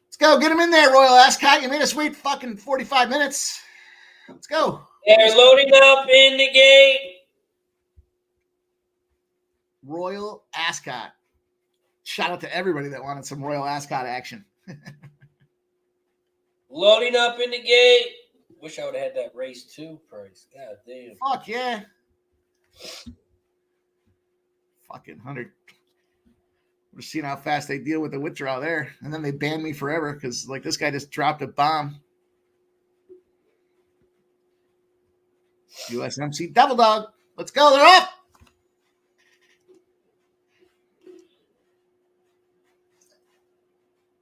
E: Let's go. Get him in there, Royal Ascot. You made us wait fucking 45 minutes. Let's go.
B: They're loading up in the gate.
E: Royal Ascot. Shout out to everybody that wanted some Royal Ascot action.
B: Loading up in the gate. Wish I would have had that race 2 price. God damn.
E: Fuck yeah. Fucking 100. We're seeing how fast they deal with the withdrawal there. And then they ban me forever because, like, this guy just dropped a bomb. USMC Devil Dog. Let's go. They're up.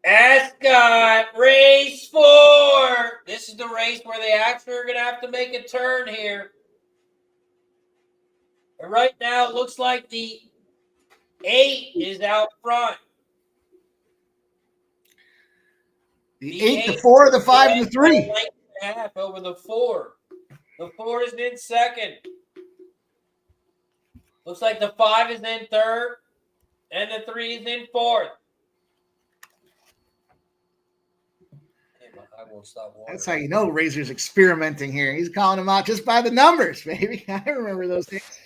B: Ascot, race 4. This is the race where they actually are going to have to make a turn here. And right now, it looks like the 8 is out front.
E: The 8, the 4, the 5, and the 3.
B: Half over the 4. The 4 is in second. Looks like the 5 is in third, and the 3 is in fourth. I won't stop watering.
E: That's how you know Razor's experimenting here. He's calling them out just by the numbers, baby. I remember those things.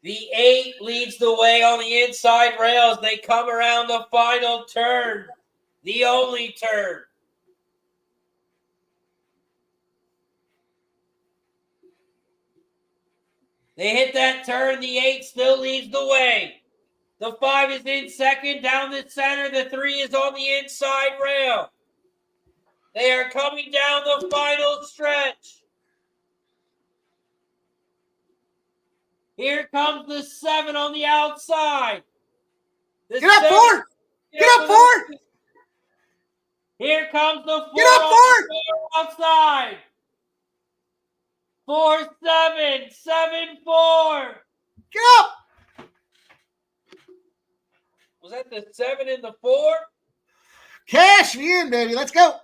B: The 8 leads the way on the inside rails. They come around the final turn, the only turn. They hit that turn. The 8 still leads the way. The 5 is in second down the center. The 3 is on the inside rail. They are coming down the final stretch. Here comes the 7 on the outside.
E: Get up, 4! Get up, 4!
B: Here comes the 4
E: Get up,
B: on the outside. 4-7, 7-4.
E: Get up!
B: Was that the 7 and the 4?
E: Cash me in, baby. Let's go.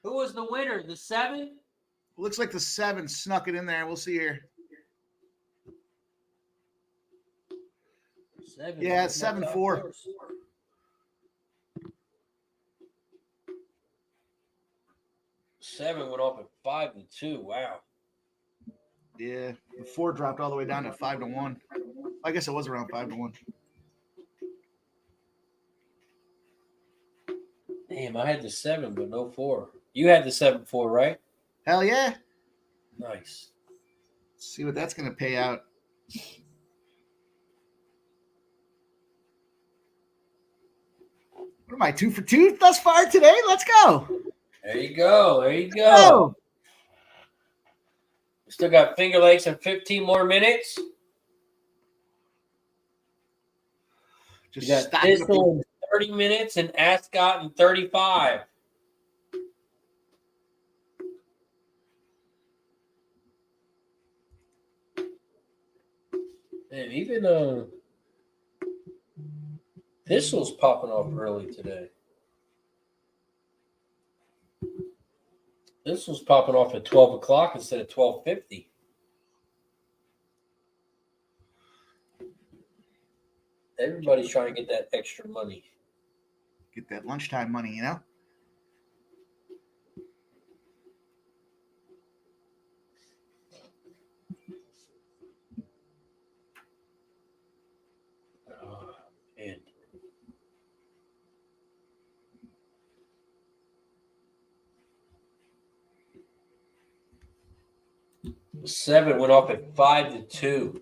B: Who was the winner? The 7?
E: Looks like the 7 snuck it in there. We'll see here.
B: 7.
E: Yeah, it's 7-4.
B: 7 went off at 5-2. Wow.
E: Yeah, the 4 dropped all the way down to 5-1. I guess it was around 5-1.
B: Damn, I had the 7, but no 4. You had the 7-4, right?
E: Hell yeah.
B: Nice.
E: Let's see what that's going to pay out. What am I, 2 for 2 thus far today? Let's go.
B: There you go. There you go.
E: Oh.
B: We still got Finger Lakes in 15 more minutes.
E: Just
B: We got
E: stacking up
B: Thistle in 30 minutes and Ascot in 35. And even Thistle's popping off early today. Thistle's popping off at 12 o'clock instead of 12:50. Everybody's trying to get that extra money.
E: Get that lunchtime money, you know?
B: And 7 went off at 5-2.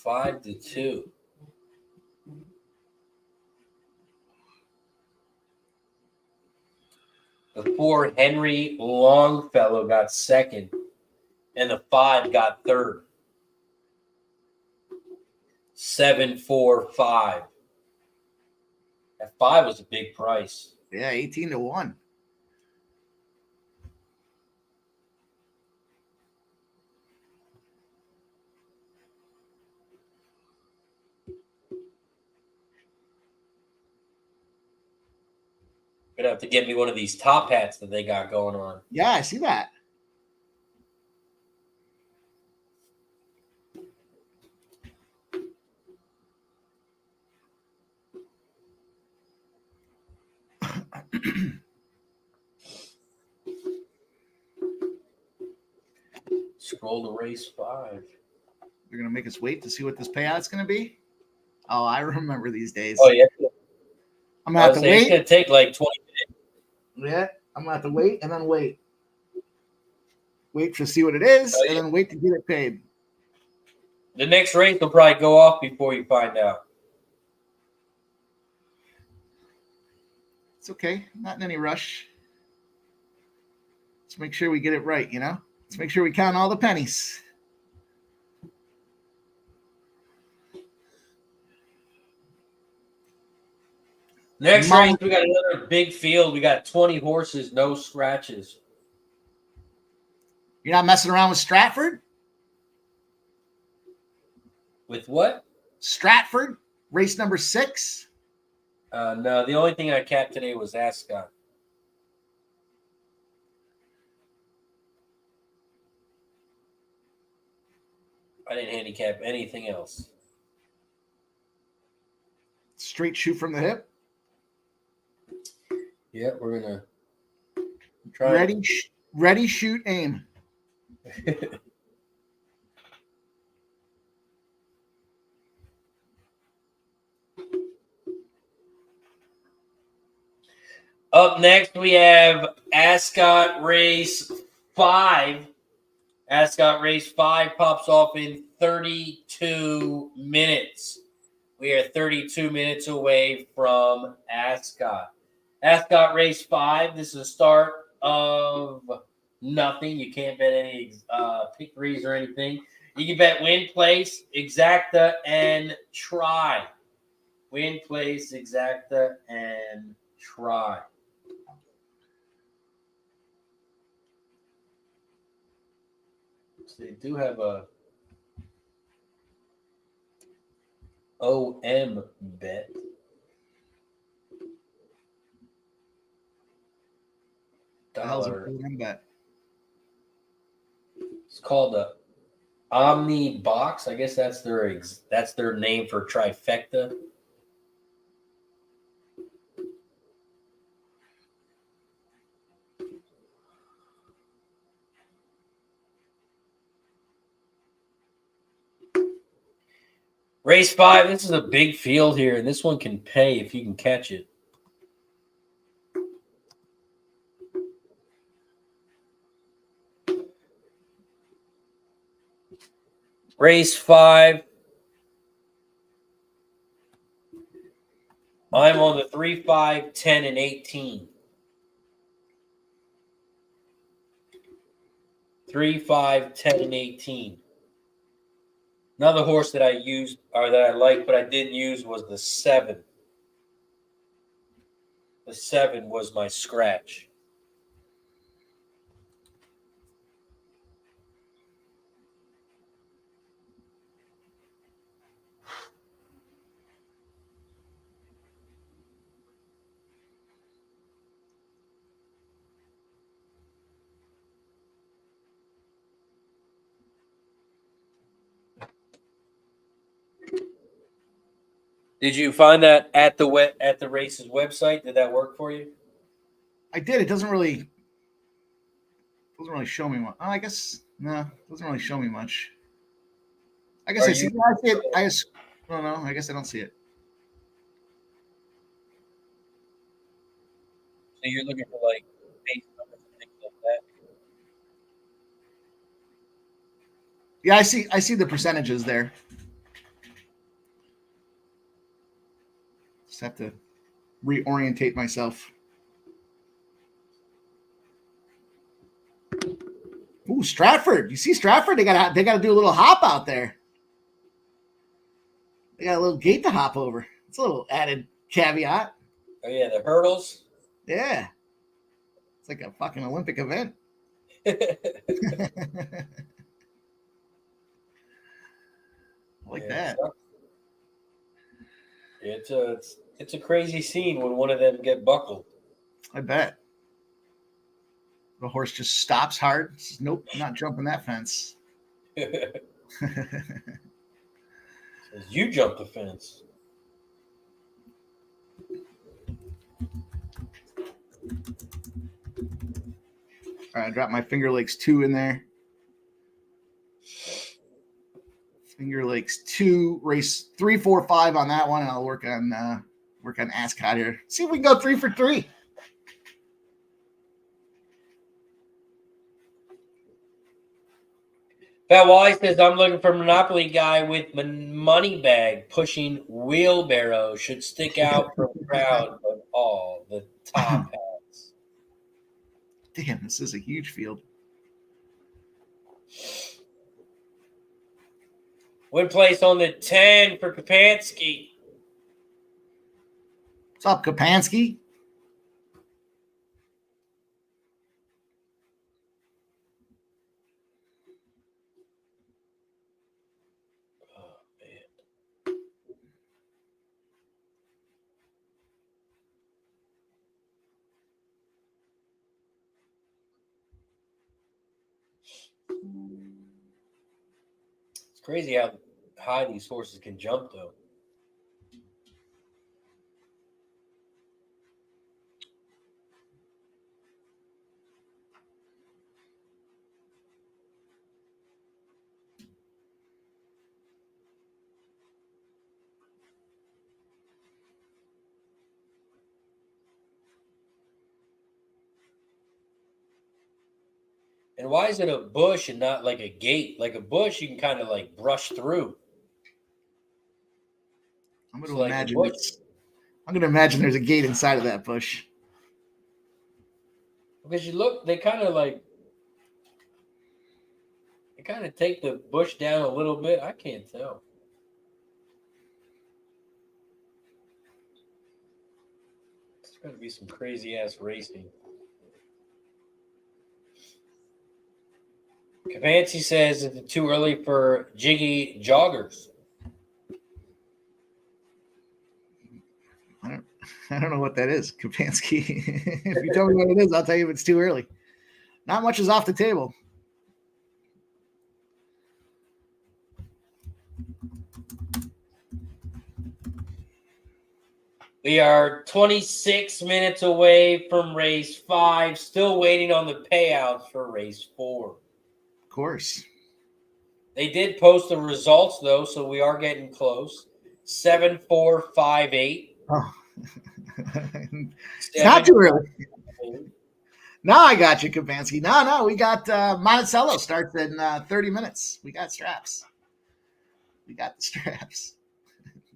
B: 5-2. The 4 Henry Longfellow got second, and the 5 got third. 7-4-5. That 5 was a big price.
E: Yeah, 18-1.
B: Gonna have to get me one of these top hats that they got going on.
E: Yeah, I see that.
B: Scroll to race 5.
E: They're going to make us wait to see what this payout's going to be. Oh, I remember these days.
B: Oh, yeah.
E: I'm going to have to
B: It's
E: wait.
B: going to take like 20 minutes.
E: Yeah, I'm going to have to wait and then wait. Wait to see what it is,
B: Oh, yeah.
E: and then wait to get it paid.
B: The next race will probably go off before you find out.
E: It's okay. Not in any rush. Let's make sure we get it right, you know? Let's make sure we count all the pennies.
B: Next race, we got another big field. We got 20 horses, no scratches.
E: You're not messing around with Stratford?
B: With what?
E: Stratford, race number 6.
B: No, the only thing I capped today was Ascot. I didn't handicap anything else.
E: Straight shoot from the hip.
B: Yeah, we're going to try.
E: Ready, shoot, aim.
B: Up next, we have Ascot Race 5. Ascot Race 5 pops off in 32 minutes. We are 32 minutes away from Ascot. Ascot Race 5, this is a start of nothing. You can't bet any pick threes or anything. You can bet win, place, exacta, and try. Win, place, exacta, and try. So they do have a OM bet. Dollar.
E: Bet?
B: It's called the Omni Box. I guess that's their name for trifecta. Race 5, this is a big field here, and this one can pay if you can catch it. Race 5. I'm on the 3, 5, 10, and 18. 3, 5, 10, and 18. Another horse that I used, or that I liked, but I didn't use, was the 7. The 7 was my scratch. Did you find that at the race's website? Did that work for you?
E: I did. It doesn't really show me much. Oh, I guess no, it doesn't really show me much. I guess I see it. I don't know. I guess I don't see it.
B: So you're looking for like base numbers and things like that?
E: Yeah, I see the percentages there. Just have to reorientate myself. Ooh, Stratford. You see Stratford? They gotta do a little hop out there. They got a little gate to hop over. It's a little added caveat.
B: Oh yeah, the hurdles.
E: Yeah. It's like a fucking Olympic event. Like that.
B: It's a crazy scene when one of them get buckled.
E: I bet. The horse just stops hard. Says, nope, I'm not jumping that fence.
B: You jumped the fence.
E: All right, I dropped my Finger Lakes 2 in there. Finger Lakes 2, race 3, 4, 5 on that one, and I'll work on Ascot here. See if we can go 3 for 3.
B: Pat Wally says, I'm looking for Monopoly guy with money bag pushing wheelbarrow. Should stick out from crowd of all the top hats.
E: Damn, this is a huge field.
B: Win place on the 10 for Kapansky.
E: What's up, Kapansky?
B: It's crazy how high these horses can jump, though. And why is it a bush and not like a gate? Like a bush, you can kind of like brush through.
E: I'm going to imagine there's a gate inside of that bush.
B: Because you look, they kind of take the bush down a little bit. I can't tell. It's going to be some crazy ass racing. Kapansky says it's too early for jiggy joggers.
E: I don't know what that is, Kapansky. If you tell me what it is, I'll tell you if it's too early. Not much is off the table.
B: We are 26 minutes away from race 5, still waiting on the payouts for race 4.
E: Of course.
B: They did post the results though, so we are getting close. 7-4-5-8.
E: Oh. It's not too early. Now I got you, Kapansky. No, we got Monticello starts in 30 minutes. We got straps. We got the straps.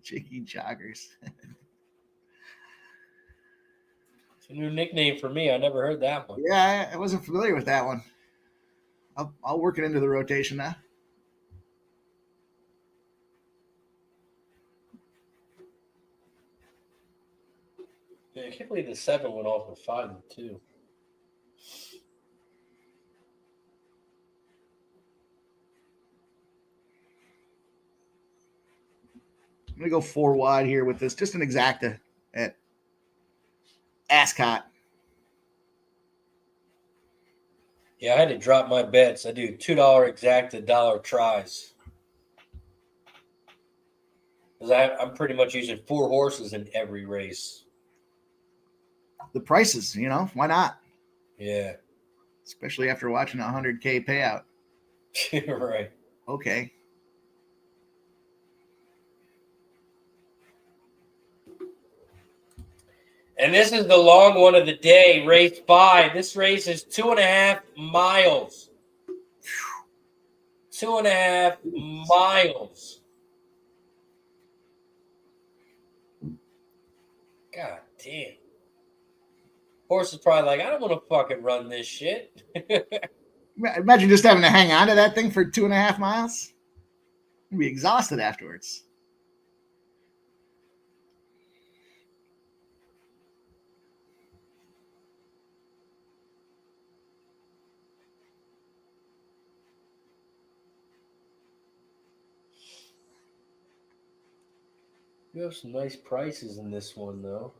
E: Jiggy joggers.
B: It's a new nickname for me. I never heard that one.
E: Yeah, I wasn't familiar with that one. I'll work it into the rotation now.
B: Yeah, I can't believe the 7 went off with 5 and 2.
E: I'm going to go 4 wide here with this. Just an exacta at Ascot.
B: Yeah, I had to drop my bets. I do $2 exacta, $1 tries. Because I'm pretty much using 4 horses in every race.
E: The prices, why not?
B: Yeah.
E: Especially after watching a $100K payout.
B: Right.
E: Okay.
B: And this is the long one of the day, race 5. This race is 2.5 miles. 2.5 miles. God damn. Horse is probably like, I don't want to fucking run this shit.
E: Imagine just having to hang on to that thing for 2.5 miles. You'd be exhausted afterwards.
B: You have some nice prices in this one, though.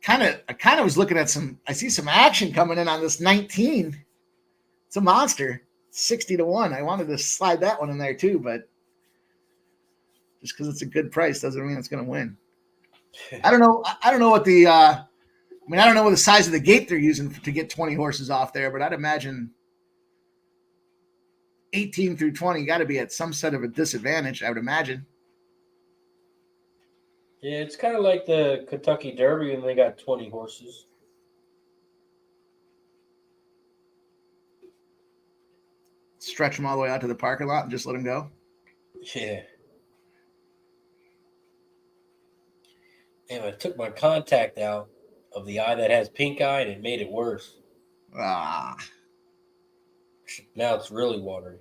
E: I kind of was looking at I see some action coming in on this 19. It's a monster. 60-1. I wanted to slide that one in there too, but just because it's a good price doesn't mean it's going to win. I don't know what the, I don't know what the size of the gate they're using to get 20 horses off there, but I'd imagine 18 through 20 got to be at some sort of a disadvantage, I would imagine.
B: Yeah, it's kind of like the Kentucky Derby when they got 20 horses.
E: Stretch them all the way out to the parking lot and just let them go.
B: Yeah. Damn, I took my contact out of the eye that has pink eye and it made it worse.
E: Ah.
B: Now it's really watery.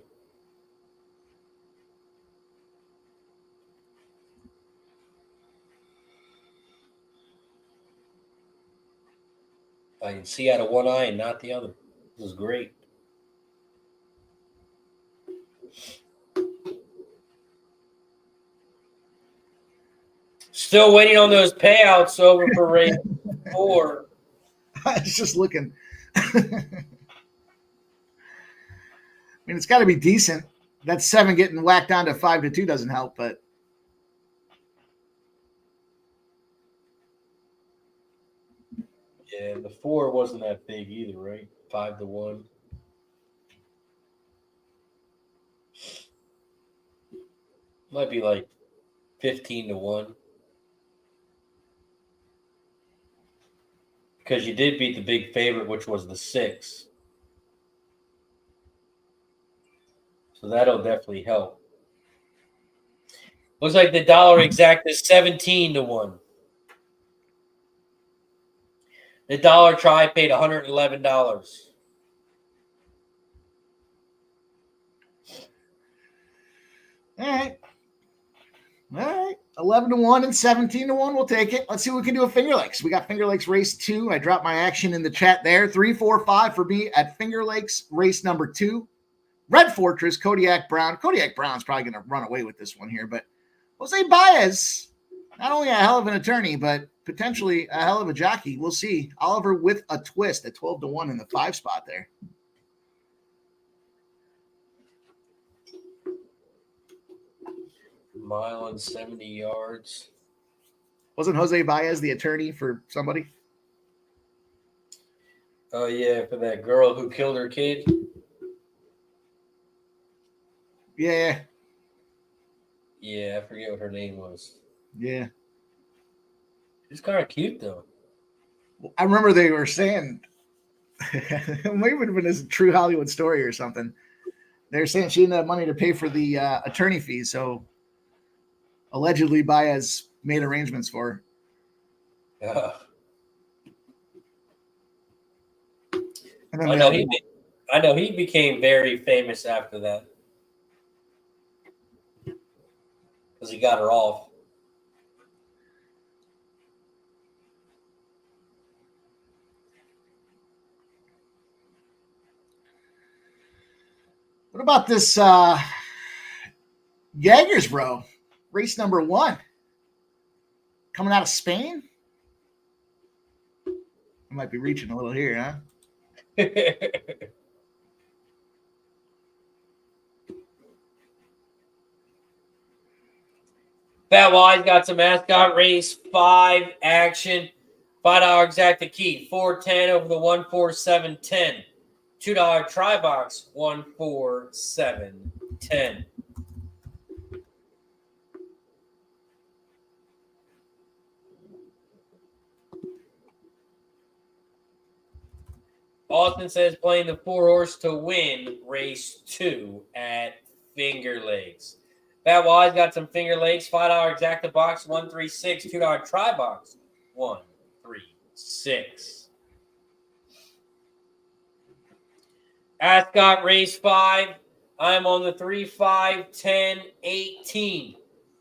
B: I can see out of one eye and not the other. This is great. Still waiting on those payouts over for race 4.
E: I was just looking. It's got to be decent. That 7 getting whacked down to 5-2 doesn't help, but
B: yeah, the 4 wasn't that big either, right? 5-1. Might be like 15-1. Because you did beat the big favorite, which was the 6. So that'll definitely help. Looks like the dollar exact is 17-1. The dollar try paid $111.
E: all right. 11-1 and 17-1. We'll take it. Let's see what we can do at Finger Lakes. We got Finger Lakes race 2. I dropped my action in the chat there. 3, 4, 5 for me at Finger Lakes race number 2. Red Fortress, Kodiak Brown. Kodiak Brown's probably going to run away with this one here, but Jose Baez, not only a hell of an attorney, but potentially a hell of a jockey. We'll see. Oliver with a twist at 12-1 in the 5 spot there.
B: Mile and 70 yards.
E: Wasn't Jose Baez the attorney for somebody?
B: Oh, yeah, for that girl who killed her kid.
E: Yeah.
B: Yeah, I forget what her name was.
E: Yeah.
B: She's kind of cute though.
E: I remember they were saying, maybe it been a true Hollywood story or something. They were saying she didn't have money to pay for the attorney fees, so allegedly Baez made arrangements for her.
B: Yeah.
E: And then
B: I know he became very famous after that because he got her off.
E: What about this Jaegers, bro? Race number 1. Coming out of Spain? I might be reaching a little here, huh?
B: Fat Wise got some Ascot race 5 action. $5 exacta key. 410 over the 14710. $2 try box 14710. Austin says playing the 4-horse to win race 2 at Finger Lakes. Fat Wise got some Finger Lakes. $5 exacta box 136. $2 try box 136. Ascot race 5. I'm on the 3, 5, 10, 18.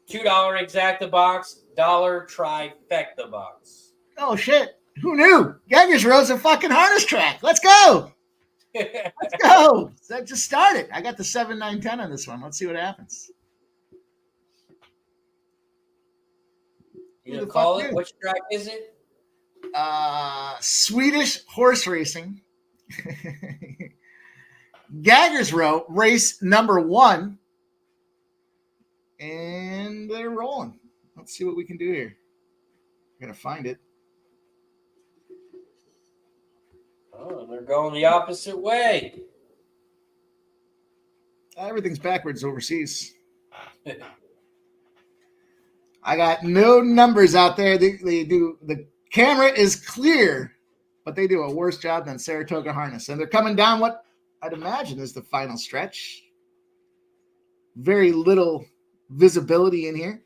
B: $2 exacta box, $1 trifecta box.
E: Oh, shit. Who knew? Jaegers Road's a fucking harness track. Let's go. Let's go. So that just started. I got the 7, 9, 10 on this one. Let's see what happens.
B: You call it? Which track is it?
E: Swedish horse racing. Jaegers Road, race number 1. And they're rolling. Let's see what we can do here. I'm going to find it.
B: Oh, they're going the opposite way.
E: Everything's backwards overseas. I got no numbers out there. They do, the camera is clear, but they do a worse job than Saratoga Harness. And they're coming down what I'd imagine is the final stretch. Very little visibility in here.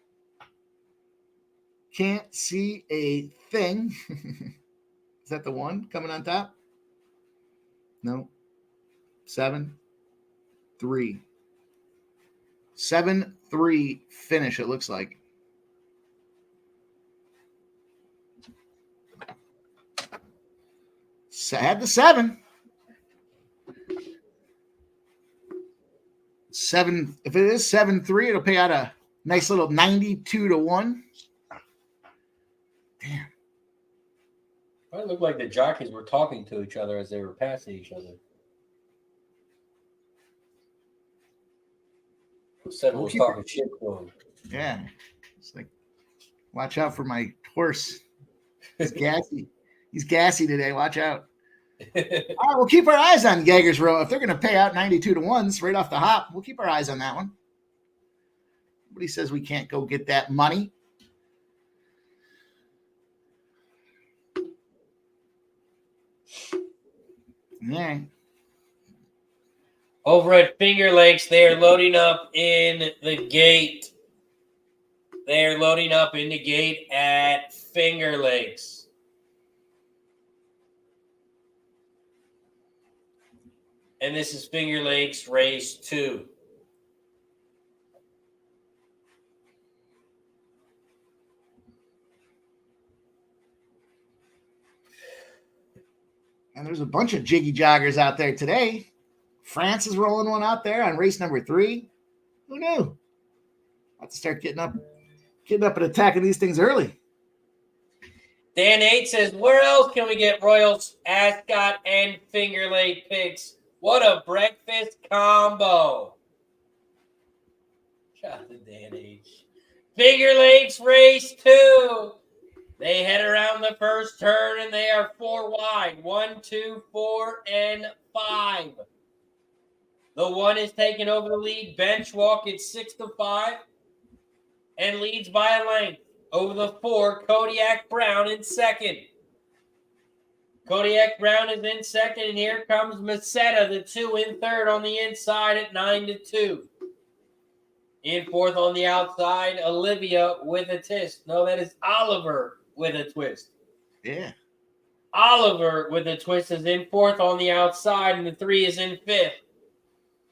E: Can't see a thing. Is that the one coming on top? No. 7, 3. 7-3 finish, it looks like. So I had the 7. 7. If it is 7-3, it'll pay out a nice little 92-1. Damn.
B: It looked like the jockeys were talking to each other as they were passing each other. Seven was talking shit to him.
E: Yeah. It's like, watch out for my horse. He's gassy. He's gassy today. Watch out. All right, we'll keep our eyes on Jaegers Row. If they're going to pay out 92-1s right off the hop, we'll keep our eyes on that one. Nobody says we can't go get that money. Yeah.
B: Over at Finger Lakes, they are loading up in the gate. They are loading up in the gate at Finger Lakes. And this is Finger Lakes Race 2.
E: And there's a bunch of jiggy joggers out there today. France is rolling one out there on race number 3. Who knew? I have to start getting up and attacking these things early.
B: Dan 8 says, where else can we get Royal Ascot and Finger Lake picks? What a breakfast combo. Shout out to Dan H. Finger Lakes Race 2. They head around the first turn and they are 4 wide. 1, 2, 4, and 5. The 1 is taking over the lead. Bench walk at 6-5 and leads by a length over the 4. Kodiak Brown in second. Kodiak Brown is in second, and here comes Meseta, the 2 in third on the inside at 9-2. In fourth on the outside, Olivia with a twist. No, that is Oliver with a twist.
E: Yeah.
B: Oliver with a twist is in fourth on the outside, and the 3 is in fifth.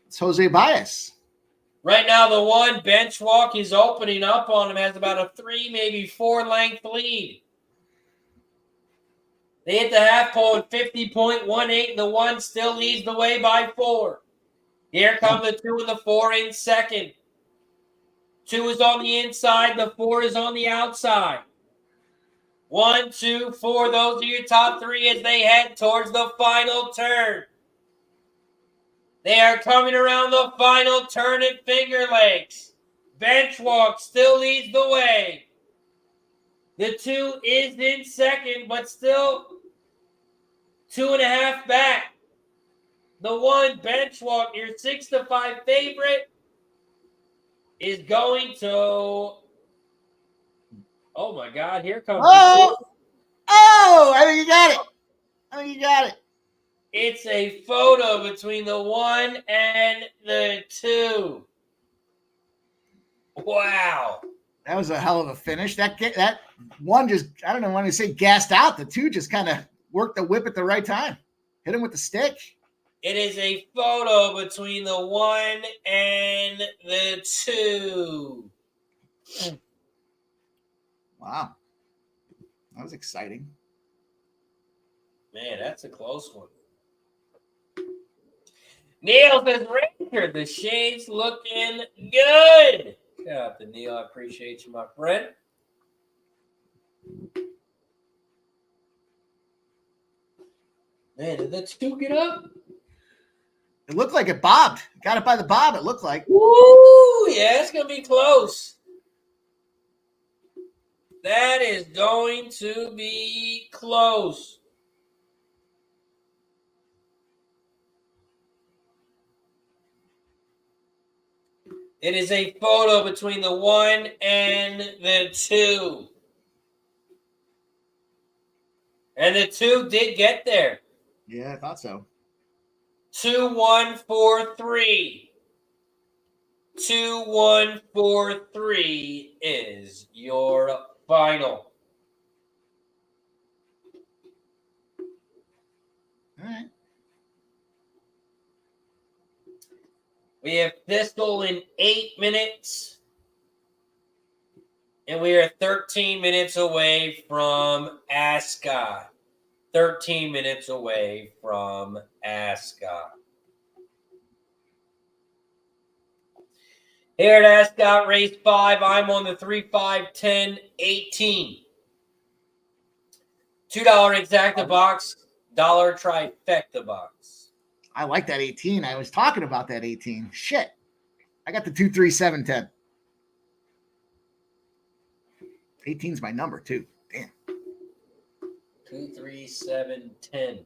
E: It's Jose Baez.
B: Right now, the 1 bench walk is opening up on him, has about a 3, maybe 4 length lead. They hit the half pole at 50.18, and the 1 still leads the way by 4. Here come the 2 and the 4 in second. 2 is on the inside, the 4 is on the outside. 1, 2, 4, those are your top 3 as they head towards the final turn. They are coming around the final turn at Finger Lakes. Bench walk still leads the way. The 2 is in second, but still 2.5 back. The 1 bench walk, your 6-5 favorite, is going to. Oh my God! Here comes.
E: Oh! I think you got it.
B: It's a photo between the 1 and the 2. Wow.
E: That was a hell of a finish. That 1 just, I don't know when to say gassed out. The 2 just kind of worked the whip at the right time. Hit him with the stick.
B: It is a photo between the 1 and the 2.
E: Wow. That was exciting.
B: Man, that's a close one. Neil says, Ranger, the shade's looking good. Shout out to Neil. I appreciate you, my friend. Man, did the 2 get up?
E: It looked like it bobbed. Got it by the bob, it looked like.
B: Woo! Yeah, it's going to be close. That is going to be close. It is a photo between the 1 and the 2. And the 2 did get there.
E: Yeah, I thought so.
B: 2, 1, 4, 3. 2, 1, 4, 3 is your final.
E: All right.
B: We have Pistol in 8 minutes. And we are 13 minutes away from Ascot. 13 minutes away from Ascot. Here at Ascot, race 5, I'm on the 3, 5, 10, 18. $2 exacta box, $1 trifecta box.
E: I like that 18. I was talking about that 18. Shit. I got the 2, 3, 7, 10. 18's my number too. Damn.
B: 2, 3, 7, 10.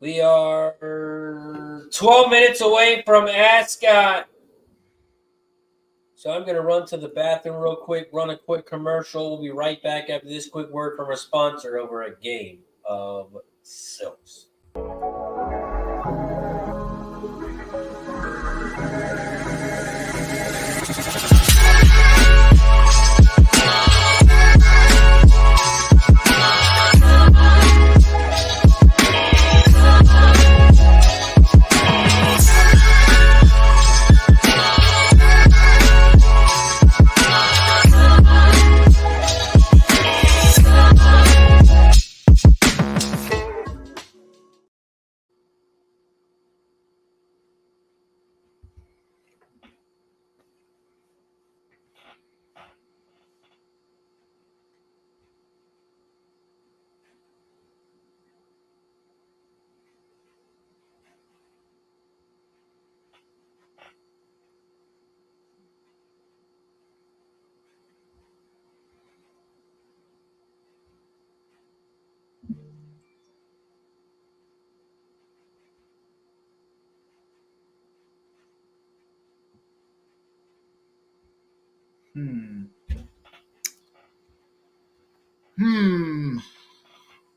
B: We are 12 minutes away from Ascot. So I'm going to run to the bathroom real quick, run a quick commercial. We'll be right back after this quick word from our sponsor over at Game of Silks.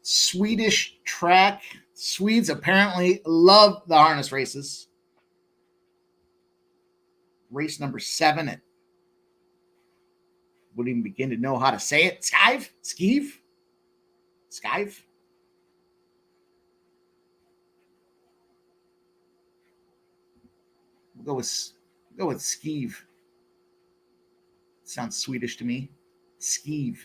E: Swedish track. Swedes apparently love the harness races. Race number 7 at wouldn't even begin to know how to say it. Skive. We'll go with Skive. Sounds Swedish to me. Skive.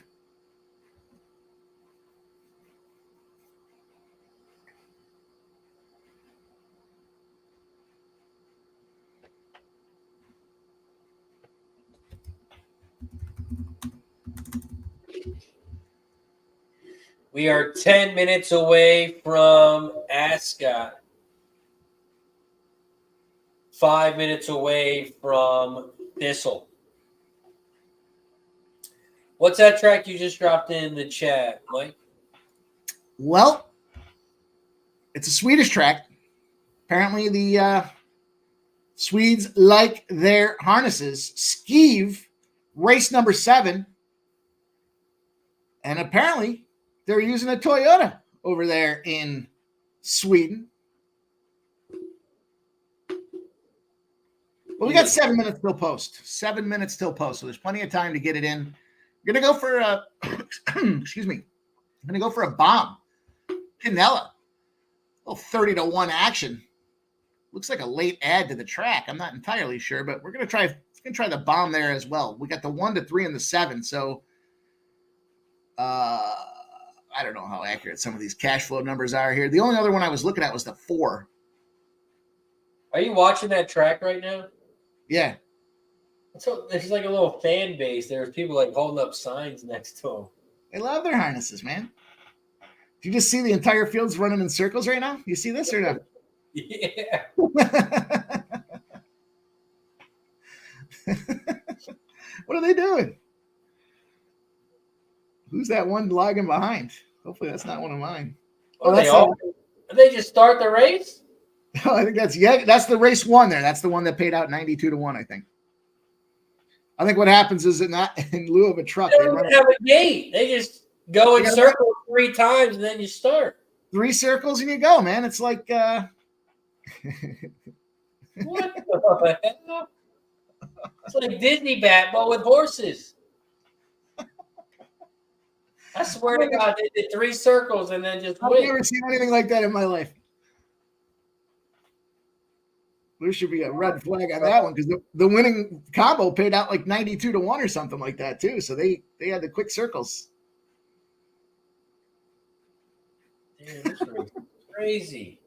B: We are 10 minutes away from Ascot. 5 minutes away from Thistle. What's that track you just dropped in the chat, Mike?
E: Well, it's a Swedish track. Apparently the Swedes like their harnesses. Skive, race number 7. And apparently they're using a Toyota over there in Sweden. Well, we got 7 minutes till post. 7 minutes till post. So there's plenty of time to get it in. We're going to go for a, excuse me. I'm going to go for a bomb. Canella. A little 30-1 action. Looks like a late add to the track. I'm not entirely sure, but we're going to try the bomb there as well. We got the 1 to 3 and the 7. So, I don't know how accurate some of these cash flow numbers are here. The only other one I was looking at was the 4.
B: Are you watching that track right now?
E: Yeah.
B: So there's like a little fan base. There's people like holding up signs next to them.
E: They love their harnesses, man. Do you just see the entire field's running in circles right now? You see this or not?
B: Yeah.
E: What are they doing? Who's that one lagging behind? Hopefully that's not one of mine.
B: Oh, they just start the race?
E: Oh, I think that's the race 1 there. That's the one that paid out 92-1, I think. I think what happens is that not in lieu of a truck.
B: They don't have a gate. They just go in circles 3 times and then you start.
E: 3 circles and you go, man. It's like
B: what the hell? It's like Disney bat, but with horses. I swear to God, they did 3 circles and then just went.
E: I've never seen anything like that in my life. There should be a red flag on that one because the winning combo paid out like 92-1 or something like that too. So they had the quick circles.
B: Damn, this is crazy.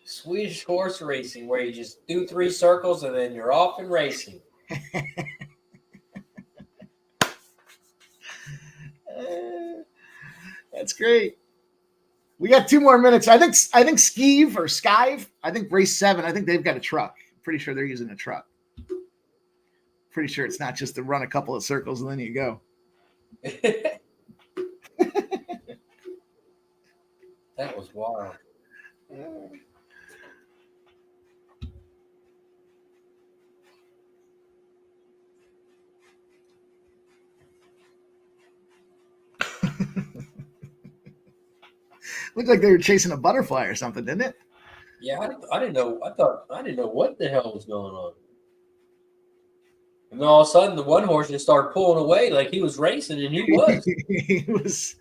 B: Swedish horse racing where you just do 3 circles and then you're off and racing.
E: That's great. We got 2 more minutes. I think Skive. I think race 7. I think they've got a truck. I'm pretty sure they're using a truck. Pretty sure it's not just to run a couple of circles and then you go.
B: That was wild.
E: Looked like they were chasing a butterfly or something, didn't it?
B: Yeah, I didn't know. I didn't know what the hell was going on. And then all of a sudden, the one horse just started pulling away like he was racing, and he was.
E: He was.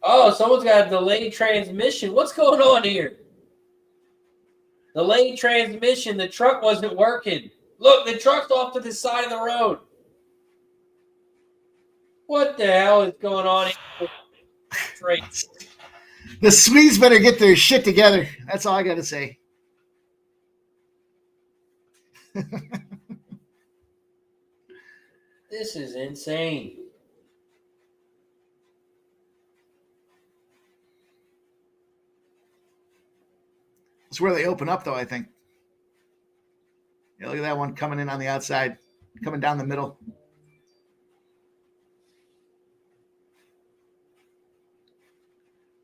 B: Oh, someone's got a delayed transmission. What's going on here? Delayed transmission. The truck wasn't working. Look, the truck's off to the side of the road. What the hell is going on here?
E: The Swedes better get their shit together. That's all I got to say.
B: This is insane.
E: It's where they open up, though, I think. Yeah, look at that one coming in on the outside, coming down the middle.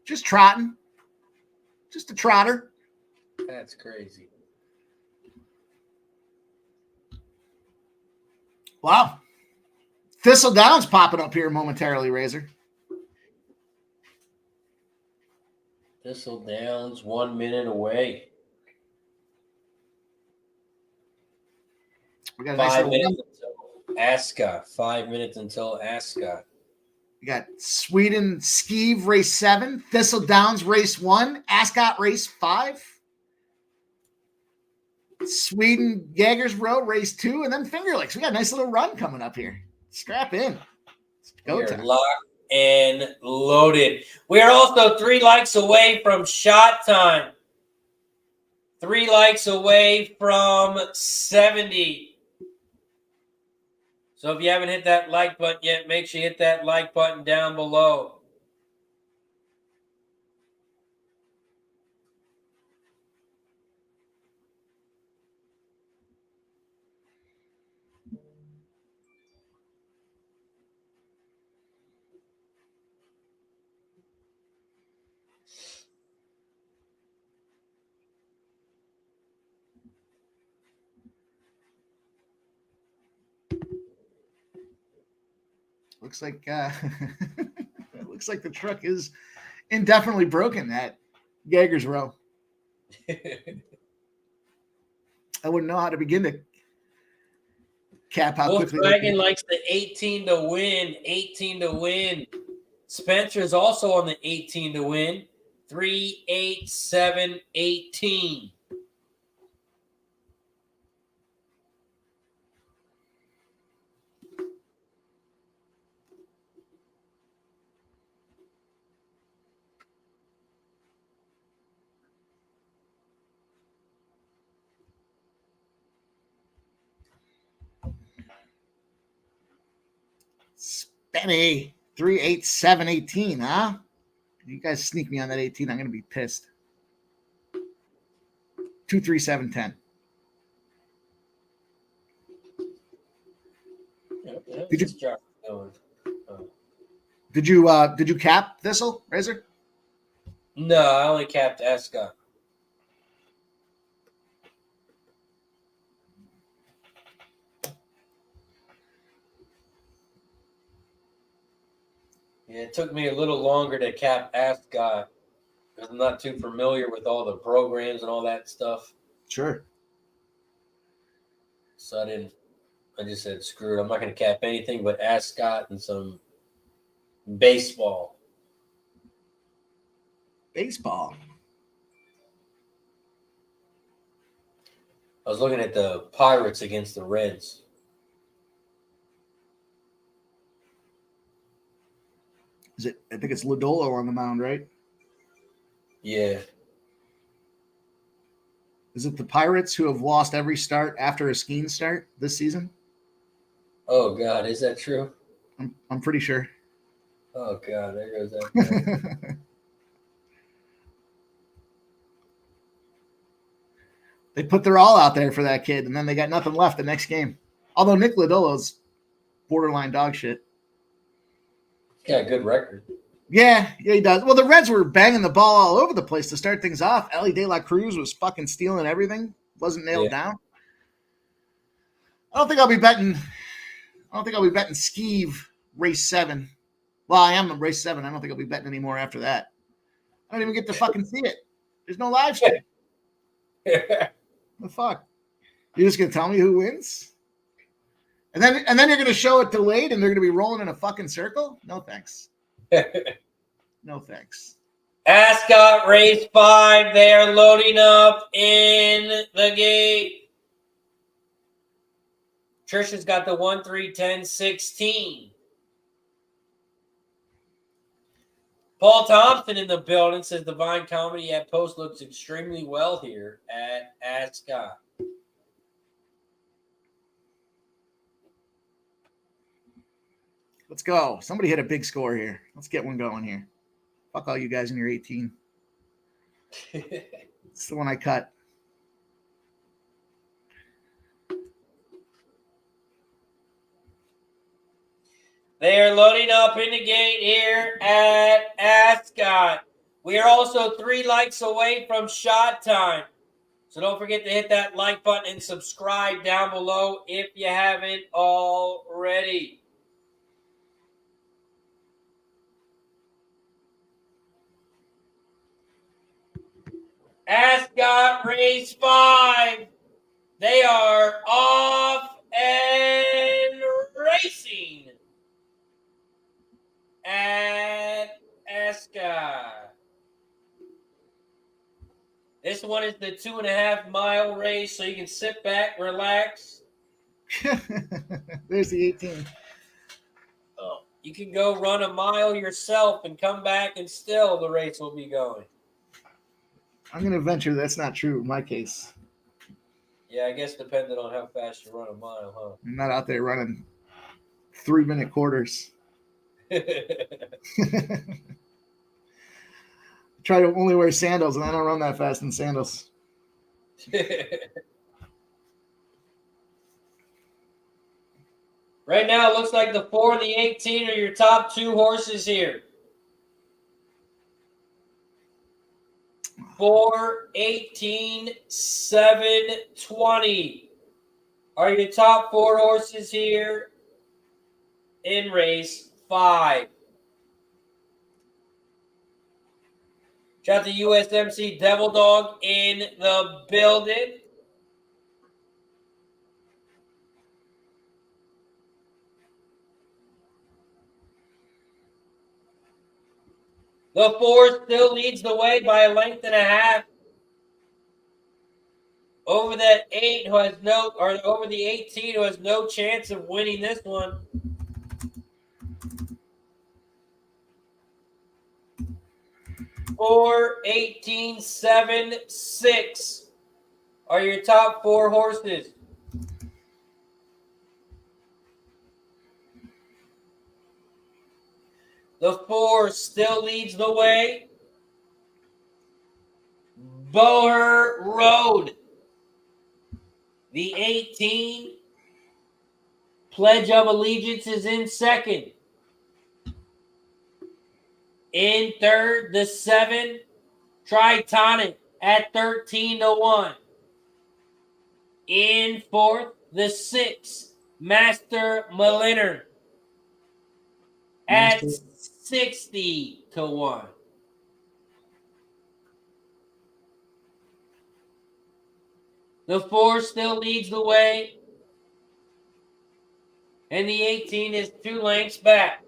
E: Just trotting. Just a trotter.
B: That's crazy.
E: Wow. Thistle Down's popping up here momentarily, Razor.
B: Thistle Downs 1 minute away.
E: We got a nice
B: 5
E: little
B: minutes until Ascot. 5 minutes until Ascot.
E: We got Sweden Skeeve race 7, Thistle Downs race 1, Ascot race 5, Sweden Jägersro race 2, and then Finger Lakes. We got a nice little run coming up here. Strap in. It's go
B: We are
E: time.
B: locked and loaded. We are also 3 likes away from shot time. 3 likes away from 70. So if you haven't hit that like button yet, make sure you hit that like button down below.
E: Looks like it looks like the truck is indefinitely broken at Jägersro. I wouldn't know how to begin to cap how quickly.
B: Volkswagen likes the 18 to win. 18 to win. Spencer's also on the 18 to win. 3, 8, 7, 18.
E: Spenny 3, 8, 7, 18, huh? You guys sneak me on that 18, I'm gonna be pissed. 2, 3, 7, 10. Did you cap Thistle, Razor?
B: No, I only capped Ascot. Yeah, it took me a little longer to cap Ascot because I'm not too familiar with all the programs and all that stuff.
E: Sure.
B: So I just said, screw it. I'm not going to cap anything but Ascot and some baseball.
E: Baseball.
B: I was looking at the Pirates against the Reds.
E: Is it? I think it's Lodolo on the mound, right?
B: Yeah.
E: Is it the Pirates who have lost every start after a skiing start this season?
B: Oh, God. Is that true?
E: I'm pretty sure.
B: Oh, God. There goes that.
E: They put their all out there for that kid, and then they got nothing left the next game. Although Nick Lodolo's borderline dog shit.
B: He's got a good record.
E: Yeah, he does. Well, the Reds were banging the ball all over the place to start things off. Ellie De La Cruz was fucking stealing everything. Wasn't nailed down. I don't think I'll be betting Skeeve race 7. Well, I am race 7. I don't think I'll be betting anymore after that. I don't even get to fucking see it. There's no live stream. The fuck? You're just gonna tell me who wins? And then you're gonna show it delayed and they're gonna be rolling in a fucking circle? No thanks. No thanks.
B: Ascot race 5. They are loading up in the gate. Trisha's got the 1, 3, 10, 16. Paul Thompson in the building says Divine Comedy at Post looks extremely well here at Ascot.
E: Let's go. Somebody hit a big score here. Let's get one going here. Fuck all you guys in your 18. It's the one I cut.
B: They are loading up in the gate here at Ascot. We are also 3 likes away from shot time. So don't forget to hit that like button and subscribe down below if you haven't already. Ascot Race 5. They are off and racing at Ascot. This one is the 2.5 mile race, so you can sit back, relax.
E: There's the 18.
B: Oh, you can go run a mile yourself and come back, and still the race will be going.
E: I'm going to venture that's not true in my case.
B: Yeah, I guess depending on how fast you run a mile, huh?
E: I'm not out there running 3-minute quarters. Try to only wear sandals, and I don't run that fast in sandals.
B: Right now, it looks like the 4 and the 18 are your top 2 horses here. 4, 18, 7, 20 are your top 4 horses here in race 5. Got the USMC Devil Dog in the building. The 4 still leads the way by a length and a half over that 8 who has no, or over the 18 who has no chance of winning this one. Four, 18, 7, 6 are your top 4 horses. The 4 still leads the way. Boher Road. The 18, Pledge of Allegiance, is in second. In third, the 7, Tritonic at 13-1. In fourth, the 6, Master Milliner at 60-1. The 4 still leads the way, and the 18 is 2 lengths back.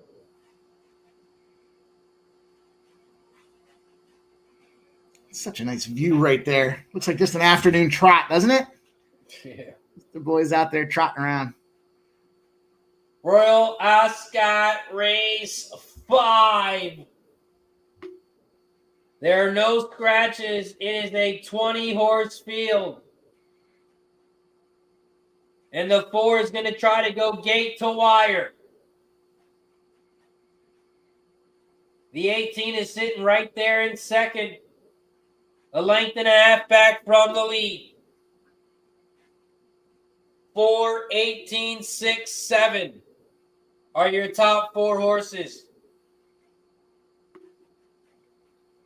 E: Such a nice view right there. Looks like just an afternoon trot, doesn't it?
B: Yeah.
E: The boys out there trotting around.
B: Royal Ascot Race 5. There are no scratches. It is a 20-horse field. And the 4 is going to try to go gate to wire. The 18 is sitting right there in second. A length and a half back from the lead. 4, 18, 6, 7 are your top 4 horses.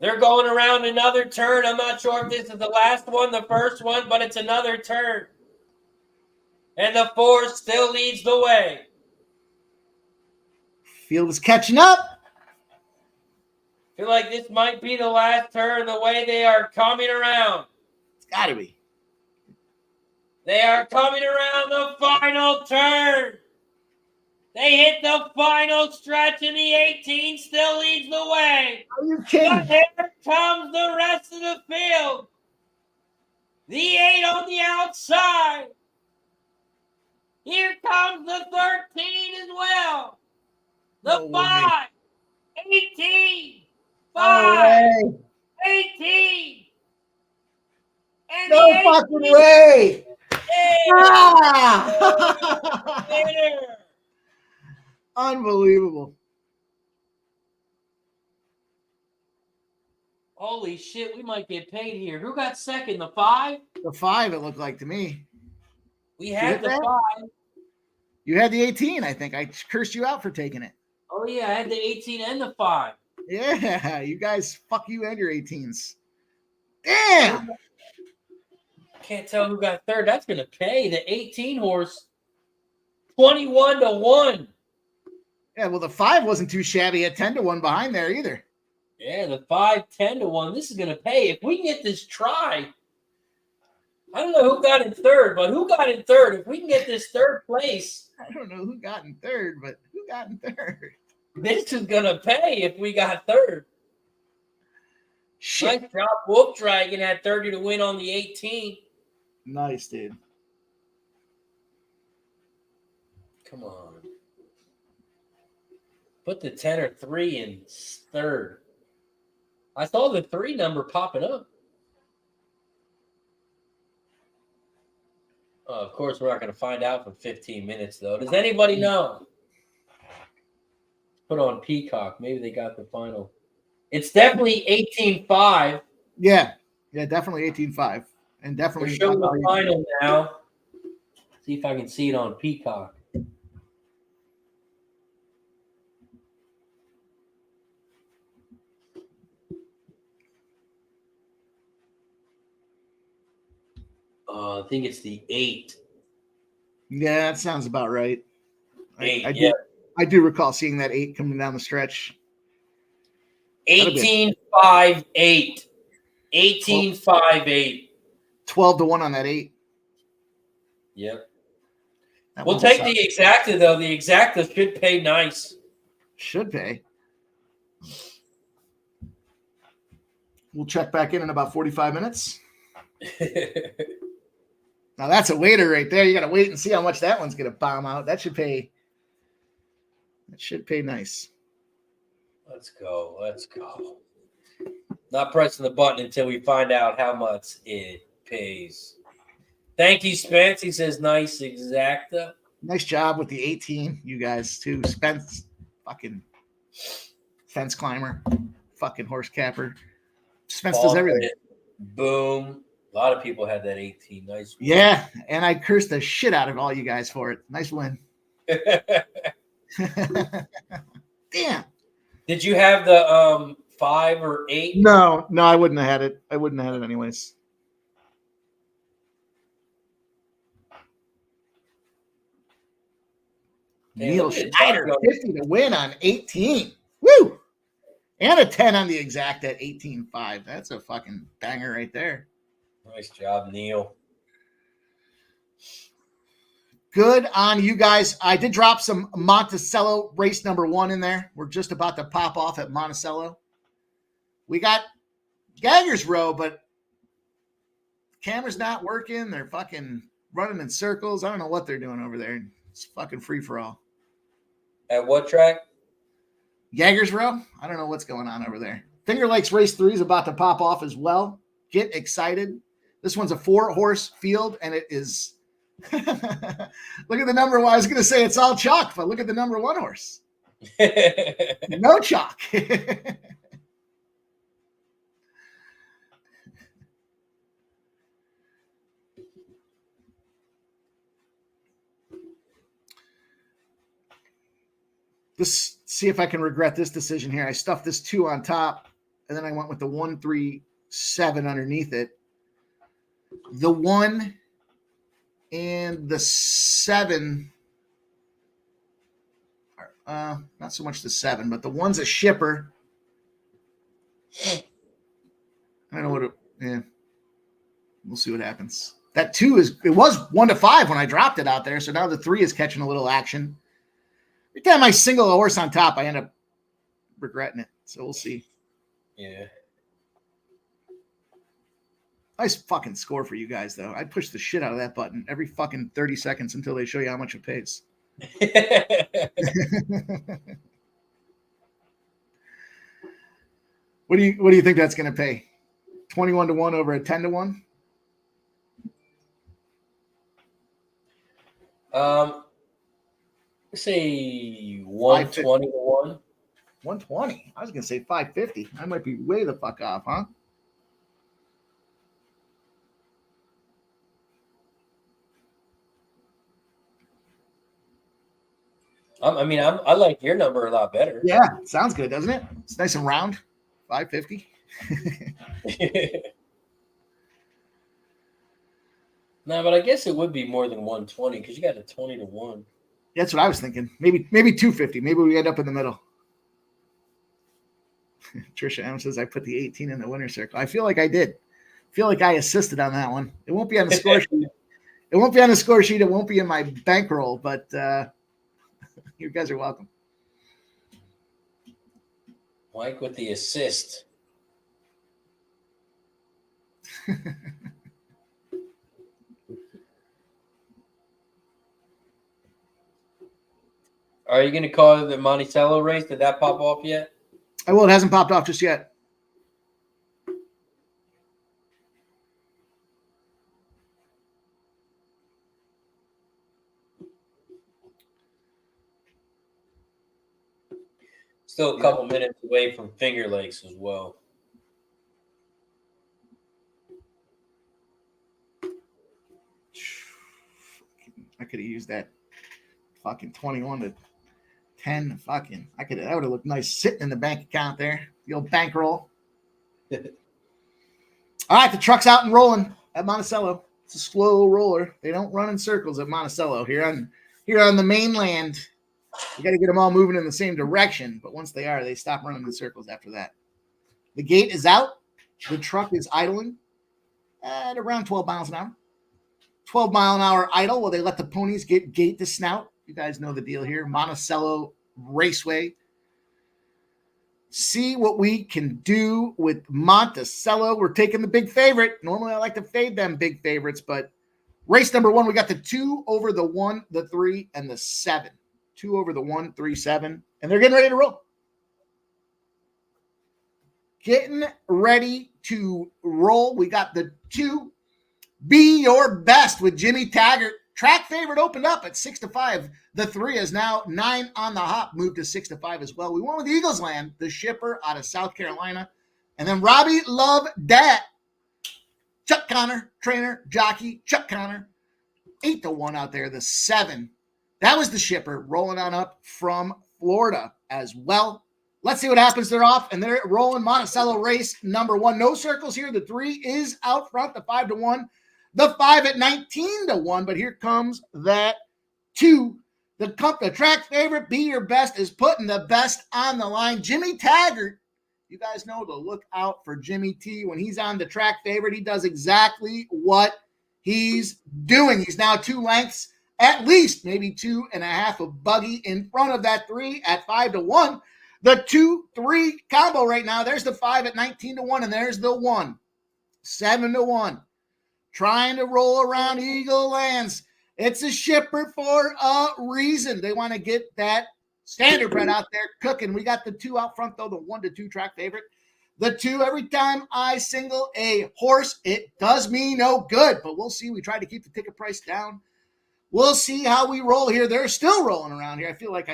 B: They're going around another turn. I'm not sure if this is the last one, the first one, but it's another turn. And the 4 still leads the way.
E: Field is catching up.
B: I feel like this might be the last turn, the way they are coming around.
E: It's got to be.
B: They are coming around the final turn. They hit the final stretch, and the 18 still leads the way.
E: Are you kidding?
B: But here comes the rest of the field. The 8 on the outside. Here comes the 13 as well. The
E: No
B: 5, 18, 5,
E: No way.
B: 18. And
E: No
B: the
E: fucking
B: 18
E: way.
B: is
E: Ah!
B: winner.
E: Unbelievable.
B: Holy shit, we might get paid here. Who got second? The 5?
E: The 5, it looked like to me.
B: We had the
E: that?
B: 5.
E: You had the 18, I think. I cursed you out for taking it.
B: Oh, yeah, I had the 18 and the 5.
E: Yeah, you guys, fuck you and your 18s. Damn.
B: can't tell who got third. That's going to pay. The 18 horse, 21-1.
E: Yeah, well, the 5 wasn't too shabby at 10-1 behind there either.
B: Yeah, the 5, 10-1. This is going to pay. If we can get this try, I don't know who got in third, but who got in third? If we can get this third place,
E: I don't know who got in third, but who got in third?
B: this is going to pay if we got third.
E: Shit.
B: Nice job. Wolf Dragon had 30 to win on the 18.
E: Nice, dude.
B: Come on. Put the 10 or 3 in third. I saw the 3 number popping up. Of course, we're not going to find out for 15 minutes, though. Does anybody know? Put on Peacock. Maybe they got the final. It's definitely 18-5.
E: Yeah, definitely 18-5. And definitely
B: We're showing the final now. See if I can see it on Peacock. I think it's the 8.
E: Yeah, that sounds about right.
B: 8,
E: I do recall seeing that 8 coming down the stretch.
B: 18-5-8. 18-5-8.
E: 12-1 on that 8.
B: Yep.
E: That
B: We'll
E: one
B: take
E: sucks.
B: the exacta, though. The exacta should pay nice.
E: Should pay. We'll check back in about 45 minutes. Now that's a waiter right there. You got to wait and see how much that one's going to bomb out. That should pay. That should pay nice.
B: Let's go. Let's go. Not pressing the button until we find out how much it pays. Thank you, Spence. He says nice exacta.
E: Nice job with the 18, you guys too. Spence, fucking fence climber, fucking horse capper. Spence does everything.
B: Boom. A lot of people had that 18. Nice.
E: Yeah, and I cursed the shit out of all you guys for it. Nice win. Damn.
B: Did you have the 5 or 8?
E: No, I wouldn't have had it. I wouldn't have had it anyways.
B: Damn,
E: Neil
B: look at
E: Schneider,
B: Taco.
E: 50 to win on 18. Woo! And a 10 on the exact at 18.5. That's a fucking banger right there.
B: Nice job, Neil.
E: Good on you guys. I did drop some Monticello race number 1 in there. We're just about to pop off at Monticello. We got Gagger's Row, but camera's not working. They're fucking running in circles. I don't know what they're doing over there. It's fucking free for all.
B: At what track?
E: Gagger's Row? I don't know what's going on over there. Finger Lakes Race 3 is about to pop off as well. Get excited. This one's a 4-horse field, and it is... look at the number. Well, I was going to say it's all chalk, but look at the number 1 horse. No chalk. See if I can regret this decision here. I stuffed this 2 on top, and then I went with the 1, 3, 7 underneath it. The 1 and the 7, not so much the 7, but the 1's a shipper. I don't know what we'll see what happens. That 2 it was 1 to 5 when I dropped it out there. So now the 3 is catching a little action. Every time I single a horse on top, I end up regretting it. So we'll see.
B: Yeah.
E: Nice fucking score for you guys, though. I push the shit out of that button every fucking 30 seconds until they show you how much it pays. What do you think that's going to pay? 21-1 over a 10-1?
B: Say 120-1.
E: 120. I was going to say 550. I might be way the fuck off, huh?
B: I like your number a lot better.
E: Yeah, sounds good, doesn't it? It's nice and round. 550.
B: No, but I guess it would be more than 120 because you got a 20 to 1.
E: That's what I was thinking. Maybe 250. Maybe we end up in the middle. Trisha M says I put the 18 in the winner circle. I feel like I did. I feel like I assisted on that one. It won't be on the score sheet. It won't be on the score sheet. It won't be in my bankroll, but you guys are welcome.
B: Mike with the assist. Are you going to call it the Monticello race? Did that pop off yet?
E: Well, it hasn't popped off just yet.
B: Still a couple minutes away from Finger Lakes as well.
E: I could have used that fucking 21 to 10. That would have looked nice sitting in the bank account there. The old bankroll. All right, the truck's out and rolling at Monticello. It's a slow roller. They don't run in circles at Monticello here on the mainland. You got to get them all moving in the same direction, but once they are, they stop running in circles after that. The gate is out. The truck is idling at around 12 miles an hour. 12 mile an hour idle while they let the ponies get gate to snout. You guys know the deal here. Monticello Raceway. See what we can do with Monticello. We're taking the big favorite. Normally, I like to fade them big favorites, but race number 1, we got the 2 over the 1, the 3, and the 7. 2 over the 1, 3, 7. And they're getting ready to roll. Getting ready to roll. We got the 2. Be Your Best with Jimmy Taggart. Track favorite opened up at 6-5. The 3 is now 9 on the hop, moved to 6-5 as well. We went with Eagles Land, the shipper out of South Carolina. And then Robbie Love Dat. Chuck Connor, trainer, jockey, Chuck Connor. 8-1 out there, the 7. That was the shipper rolling on up from Florida as well. Let's see what happens. They're off, and they're rolling Monticello race number 1. No circles here. The 3 is out front, the 5-1. The 5 at 19-1, but here comes that 2. The track favorite, Be Your Best, is putting the best on the line. Jimmy Taggart, you guys know to look out for Jimmy T. When he's on the track favorite, he does exactly what he's doing. He's now 2 lengths, at least maybe 2.5 of buggy in front of that 3 at 5-1. The 2-3 combo right now. There's the 5 at 19-1, and there's the 1, 7-1. Trying to roll around Eagle Lands. It's a shipper for a reason. They want to get that standard bred out there cooking. We got the 2 out front, though, the 1-2 track favorite. The 2, every time I single a horse, it does me no good. But we'll see. We tried to keep the ticket price down. We'll see how we roll here. They're still rolling around here. I feel like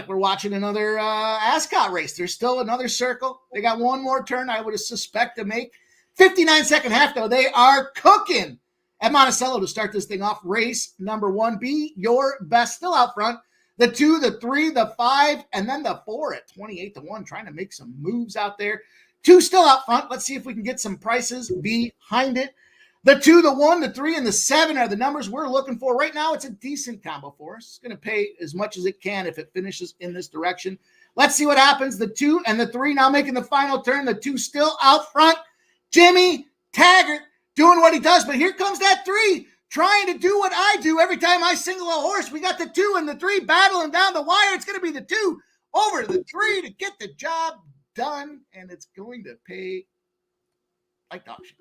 E: we're watching another Ascot race. There's still another circle. They got one more turn, I would suspect, to make. 59-second half, though. They are cooking at Monticello to start this thing off. Race number 1, Be Your Best, still out front. The 2, the 3, the 5, and then the 4 at 28-1, trying to make some moves out there. 2 still out front. Let's see if we can get some prices behind it. The 2, the 1, the 3, and the 7 are the numbers we're looking for. Right now, it's a decent combo for us. It's going to pay as much as it can if it finishes in this direction. Let's see what happens. The 2 and the 3 now making the final turn. The 2 still out front. Jimmy Taggart doing what he does, but here comes that 3 trying to do what I do every time I single a horse. We got the 2 and the 3 battling down the wire. It's going to be the 2 over the 3 to get the job done, and it's going to pay like dog shit.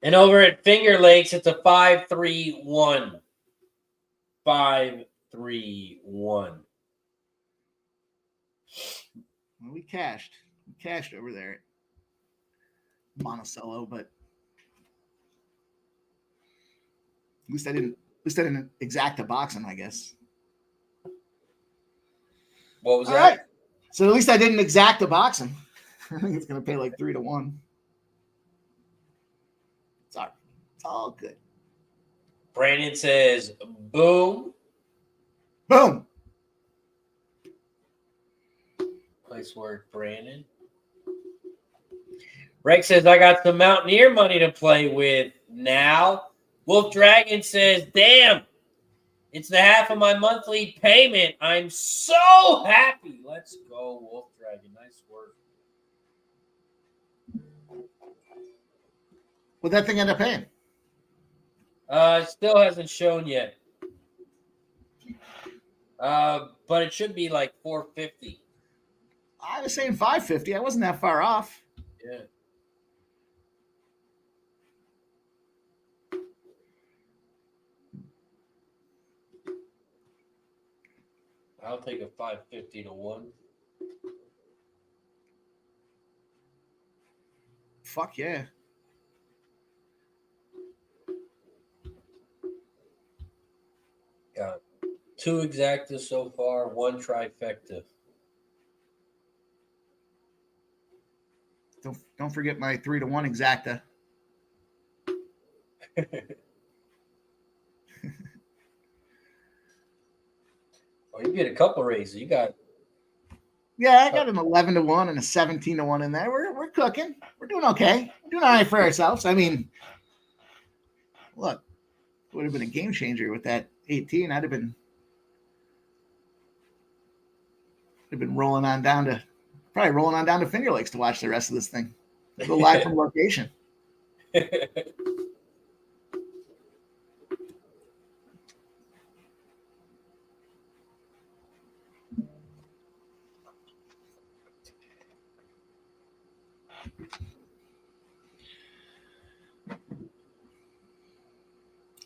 B: And over at Finger Lakes, it's a 5-3-1. 5-3-1.
E: Well, we cashed. Over there at Monticello, but at least I didn't exact a box him, I guess.
B: What was
E: All
B: that?
E: Right. So at least I didn't exact a box him. I think it's going to pay like 3-1. It's all good.
B: Brandon says, boom.
E: Boom.
B: Nice work, Brandon. Rex says, I got some Mountaineer money to play with now. Wolf Dragon says, damn, it's the half of my monthly payment. I'm so happy. Let's go, Wolf Dragon. Nice work.
E: What'd that thing end up paying?
B: It still hasn't shown yet. But it should be like $450.
E: I was saying $550. I wasn't that far off.
B: Yeah. I'll take a 550 to 1.
E: Fuck yeah.
B: Got 2 exactas so far, 1 trifecta.
E: Don't forget my 3-to-1 exacta.
B: Oh, you get a couple raises. You got.
E: Yeah, I got an 11-to-1 and a 17-to-1 in there. We're cooking. We're doing okay. We're doing all right for ourselves. I mean, look, it would have been a game changer with that 18. I'd have been rolling on down to Finger Lakes to watch the rest of this thing. Go live from location.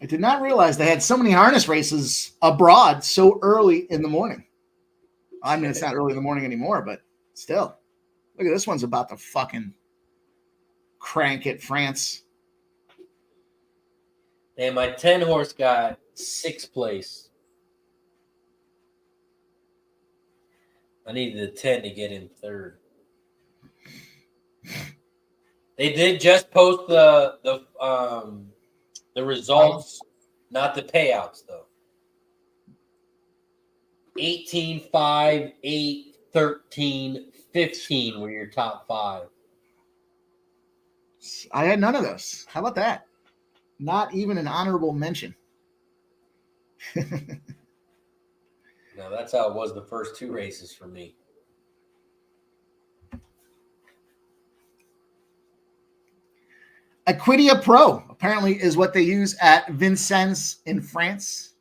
E: I did not realize they had so many harness races abroad so early in the morning. I mean, it's not early in the morning anymore, but still. Look at this one's about to fucking crank at France.
B: And my 10 horse got 6th place. I needed a 10 to get in 3rd. They did just post the results, not the payouts though. 18, 5, 8, 13, 15 were your top 5.
E: I had none of those. How about that? Not even an honorable mention.
B: No, that's how it was the first 2 races for me.
E: Equidia Pro apparently is what they use at Vincennes in France.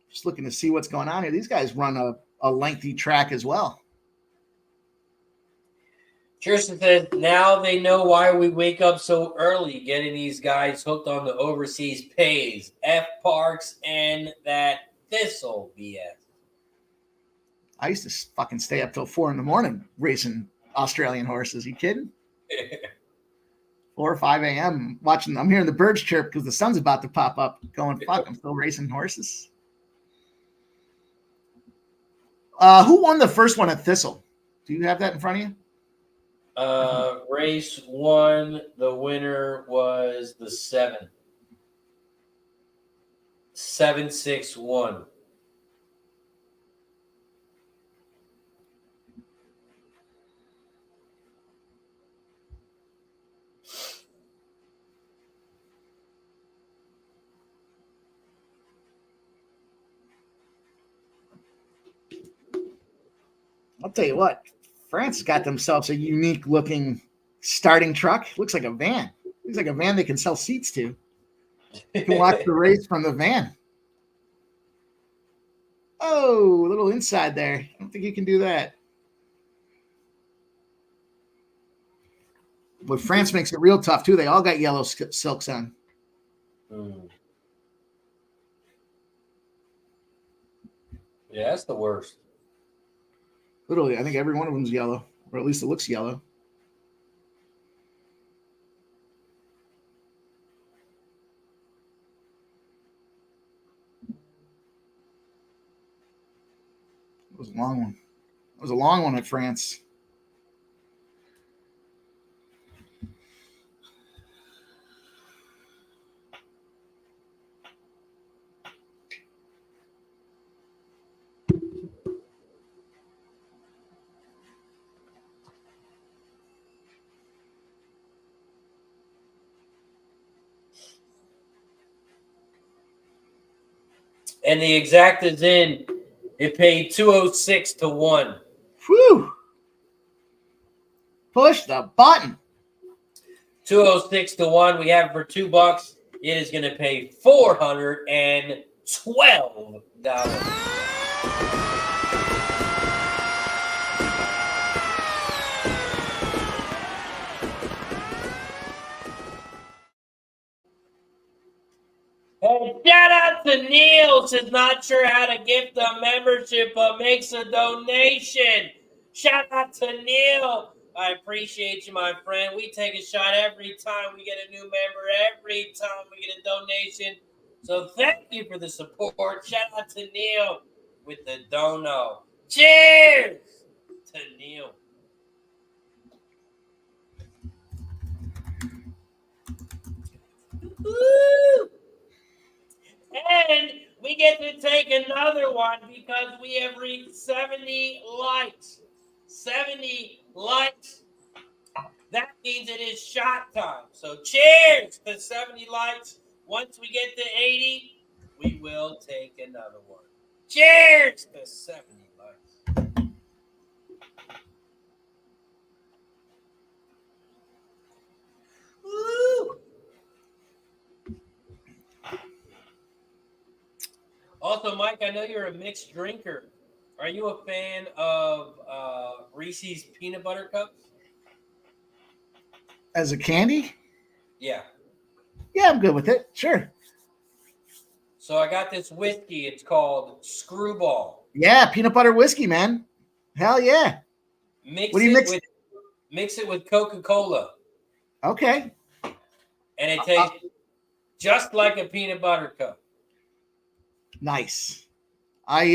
E: Just looking to see what's going on here. These guys run a lengthy track as well.
B: Tristan says, now they know why we wake up so early, getting these guys hooked on the overseas pays, F Parks, and that Thistle BS.
E: I used to fucking stay up till 4 a.m. racing Australian horses. You kidding? 4 or 5 a.m. watching. I'm hearing the birds chirp because the sun's about to pop up. Going, fuck, I'm still racing horses. Who won the first one at Thistle? Do you have that in front of you?
B: Race 1, the winner was the 7. 761.
E: I'll tell you what, France got themselves a unique looking starting truck. Looks like a van. Looks like a van they can sell seats to. You can watch the race from the van. Oh, a little inside there. I don't think you can do that. But France makes it real tough, too. They all got yellow silks on.
B: Yeah, that's the worst.
E: Literally, I think every one of them is yellow, or at least it looks yellow. It was a long one. It was a long one at France.
B: And the exact is in. It paid 206 to 1.
E: Whew. Push the button.
B: 206 to 1. We have it for $2. It is going to pay $412. Hey, shout out to Neil. Says not sure how to gift a membership, but makes a donation. Shout out to Neil. I appreciate you, my friend. We take a shot every time we get a new member, every time we get a donation. So thank you for the support. Shout out to Neil with the dono. Cheers to Neil. Woo! And we get to take another one because we have reached 70 likes. 70 likes. That means it is shot time. So cheers to 70 likes. Once we get to 80, we will take another one. Cheers to 70 likes. Woo! Also, Mike, I know you're a mixed drinker. Are you a fan of Reese's peanut butter cups?
E: As a candy?
B: Yeah.
E: Yeah, I'm good with it. Sure.
B: So I got this whiskey. It's called Screwball.
E: Yeah, peanut butter whiskey, man. Hell yeah.
B: Mix it with Coca-Cola.
E: Okay.
B: And it tastes just like a peanut butter cup.
E: Nice. I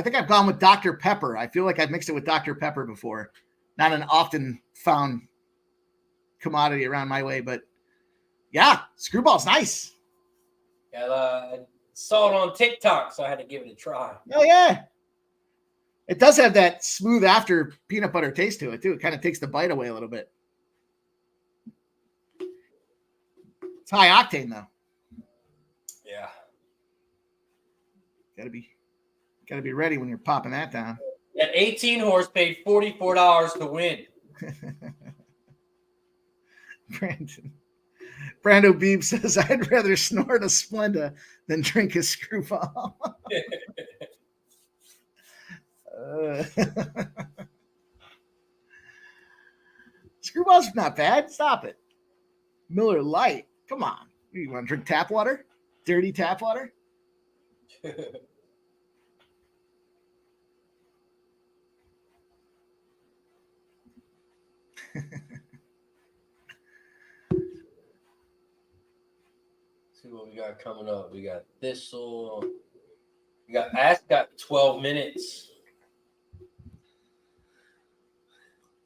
E: think I've gone with Dr. Pepper. I feel like I've mixed it with Dr. Pepper before. Not an often found commodity around my way, but yeah, Screwball's nice.
B: Yeah, I saw it on TikTok, so I had to give it a try.
E: Oh yeah. It does have that smooth after peanut butter taste to it too. It kind of takes the bite away a little bit. It's high octane though.
B: Yeah.
E: Gotta be ready when you're popping that down.
B: At 18 horse paid $44 to win.
E: Brando Beeb says, I'd rather snort a Splenda than drink a Screwball. Screwball's not bad. Stop it. Miller Lite. Come on. You want to drink tap water? Dirty tap water?
B: See what we got coming up. We got Thistle. We got Ascot 12 minutes.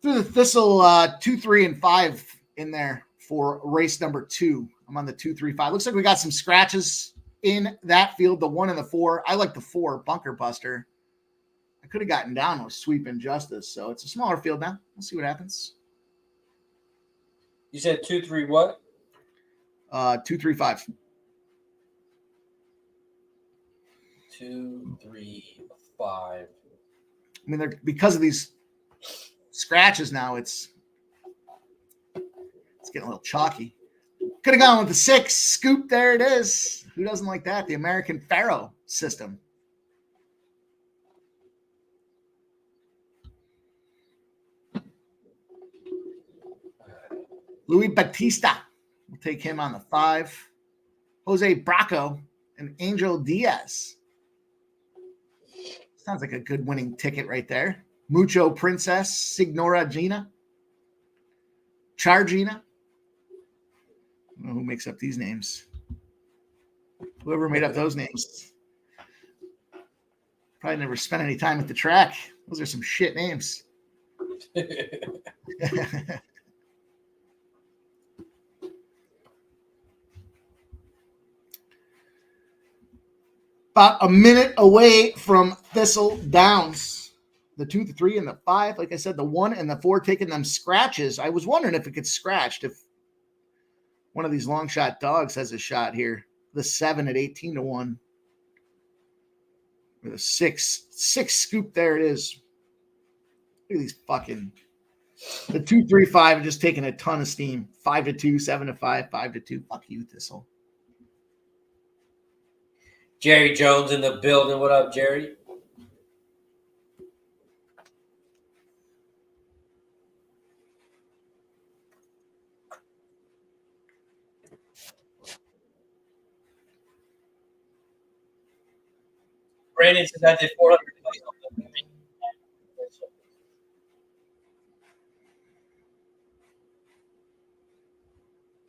E: Through the Thistle 2, 3, and 5 in there for race number 2. I'm on the 2, 3, 5. Looks like we got some scratches in that field. The 1 and the 4. I like the 4 Bunker Buster. I could have gotten down with Sweep Injustice. So it's a smaller field now. We'll see what happens.
B: You said 2, 3, what?
E: 2, 3, 5.
B: 2, 3, 5.
E: I mean, they're because of these scratches now, it's getting a little chalky. Could have gone with the 6 Scoop. There it is. Who doesn't like that? The American Pharaoh system. Louis Batista. We'll take him on the 5. Jose Bracco and Angel Diaz. Sounds like a good winning ticket right there. Mucho Princess, Signora Gina, Chargina. I don't know who makes up these names. Whoever made up those names probably never spent any time at the track. Those are some shit names. About a minute away from Thistle Downs. The 2, the 3, and the 5. Like I said, the 1 and the 4 taking them scratches. I was wondering if it gets scratched, if one of these long shot dogs has a shot here. The 7 at 18 to 1. with a 6 scoop. There it is. Look at these fucking the 2-3-5 just taking a ton of steam. 5-2, 7-5, 5-2. Fuck you, Thistle.
B: Jerry Jones in the building. What up, Jerry? Brandon says I did 400 plays on the movie.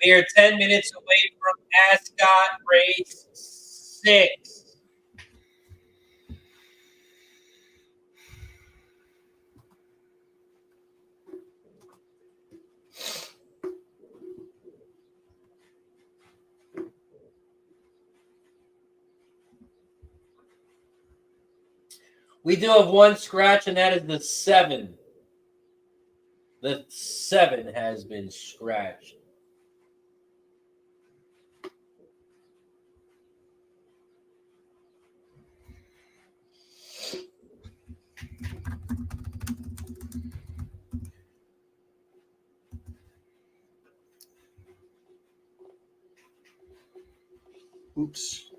B: We are 10 minutes away from Ascot Race 6. We do have one scratch, and that is the 7. The 7 has been scratched.
E: Oops.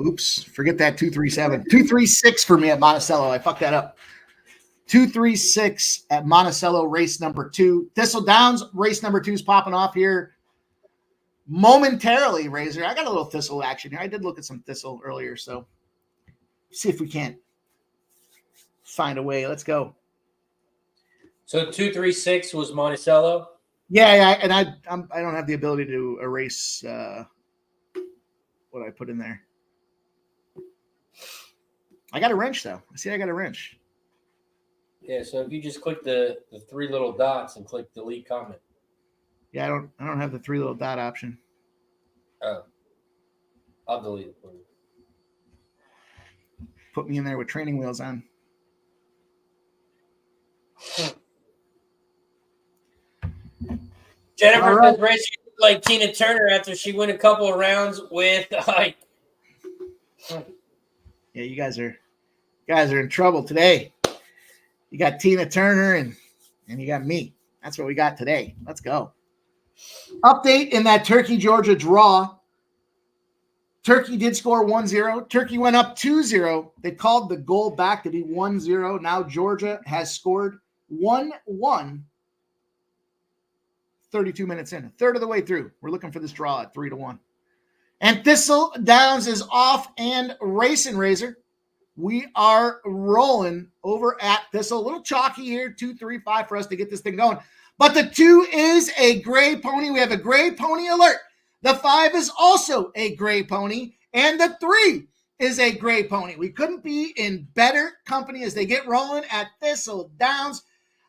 E: Oops. Forget that 237. 236 for me at Monticello. I fucked that up. 236 at Monticello, race number 2. Thistle Downs, race number 2 is popping off here momentarily, Razor. I got a little Thistle action here. I did look at some Thistle earlier, so see if we can't find a way. Let's go.
B: So 236 was Monticello?
E: Yeah, and I don't have the ability to erase what I put in there. I got a wrench, though. I see I got a wrench.
B: Yeah, so if you just click the 3 little dots and click delete comment.
E: Yeah, I don't have the 3 little dot option.
B: Oh. I'll delete it for you.
E: Put me in there with training wheels on.
B: Jennifer says Rachel like Tina Turner after she went a couple of rounds with like.
E: Yeah, you guys are in trouble today. You got Tina Turner and you got me. That's what we got today. Let's go. Update in that Turkey Georgia draw. Turkey did score 1-0. Turkey went up 2-0. They called the goal back to be 1-0. Now Georgia has scored 1-1. 32 minutes in, a third of the way through. We're looking for this draw at 3-1. And Thistle Downs is off and racing, Razor. We are rolling over at Thistle. A little chalky here, 2-3-5 for us to get this thing going. But the 2 is a gray pony. We have a gray pony alert. The 5 is also a gray pony. And the 3 is a gray pony. We couldn't be in better company as they get rolling at Thistle Downs.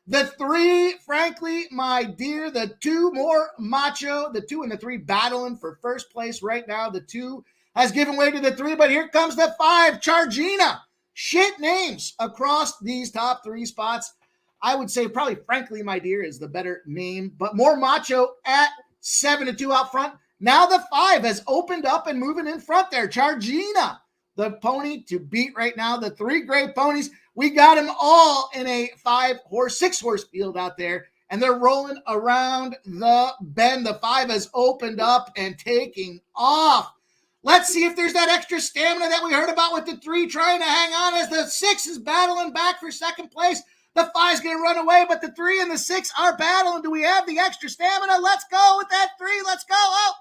E: The 3, frankly, my dear, the 2 more macho, the 2 and the 3 battling for first place right now. The 2 has given way to the 3, but here comes the 5, Chargina. Shit names across these top 3 spots. I would say probably, frankly, my dear, is the better name, but more macho at 7-2 out front. Now the 5 has opened up and moving in front there. Chargina, the pony to beat right now. The 3 great ponies. We got them all in a 6-horse field out there, and they're rolling around the bend. The 5 has opened up and taking off. Let's see if there's that extra stamina that we heard about with the 3 trying to hang on as the 6 is battling back for second place. The 5's going to run away, but the 3 and the 6 are battling. Do we have the extra stamina? Let's go with that 3. Let's go. Oh,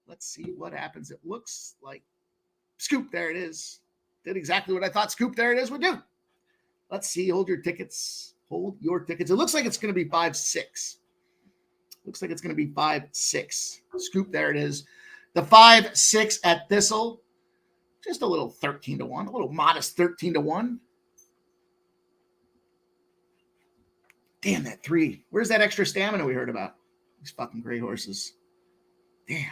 E: let's see what happens. It looks like Scoop. There it is. Did exactly what I thought Scoop. There it is would do. Let's see. Hold your tickets. Hold your tickets. It looks like it's going to be 5-6. Looks like it's going to be 5-6. Scoop. There it is. The 5-6 at Thistle. Just a little 13-1. A little modest 13-1. Damn, that 3. Where's that extra stamina we heard about? These fucking gray horses. Damn.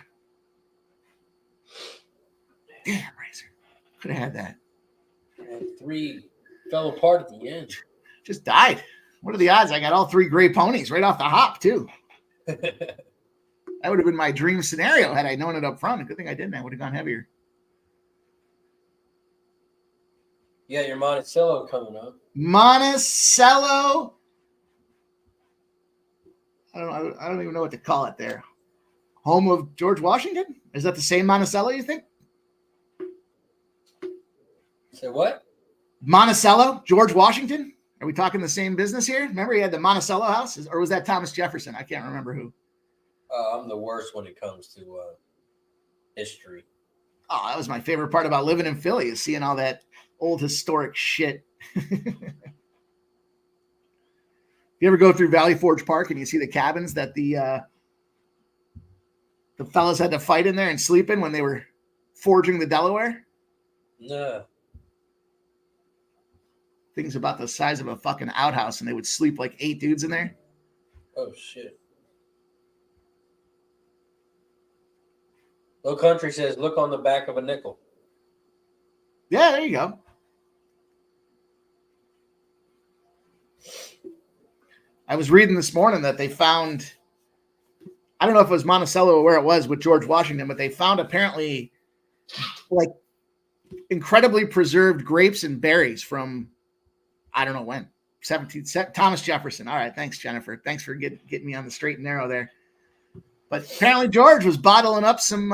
E: Damn, Razor. Could have had that.
B: And 3 fell apart at the end.
E: Just died. What are the odds? I got all 3 gray ponies right off the hop, too. That would have been my dream scenario had I known it up front. Good thing I didn't. I would have gone heavier.
B: Yeah, your Monticello coming up.
E: Monticello. I don't even know what to call it there. Home of George Washington? Is that the same Monticello, you think?
B: Say what?
E: Monticello, George Washington? Are we talking the same business here? Remember he had the Monticello house? Or was that Thomas Jefferson? I can't remember who.
B: I'm the worst when it comes to history.
E: Oh, that was my favorite part about living in Philly is seeing all that old historic shit. You ever go through Valley Forge Park and you see the cabins that the fellas had to fight in there and sleep in when they were forging the Delaware?
B: No.
E: Things about the size of a fucking outhouse, and they would sleep like 8 dudes in there.
B: Oh, shit. Low Country says, look on the back of a nickel.
E: Yeah, there you go. I was reading this morning that they found, I don't know if it was Monticello or where it was with George Washington, but they found apparently like incredibly preserved grapes and berries from, I don't know when, 17th, Thomas Jefferson. All right. Thanks, Jennifer. Thanks for getting me on the straight and narrow there. But apparently George was bottling up some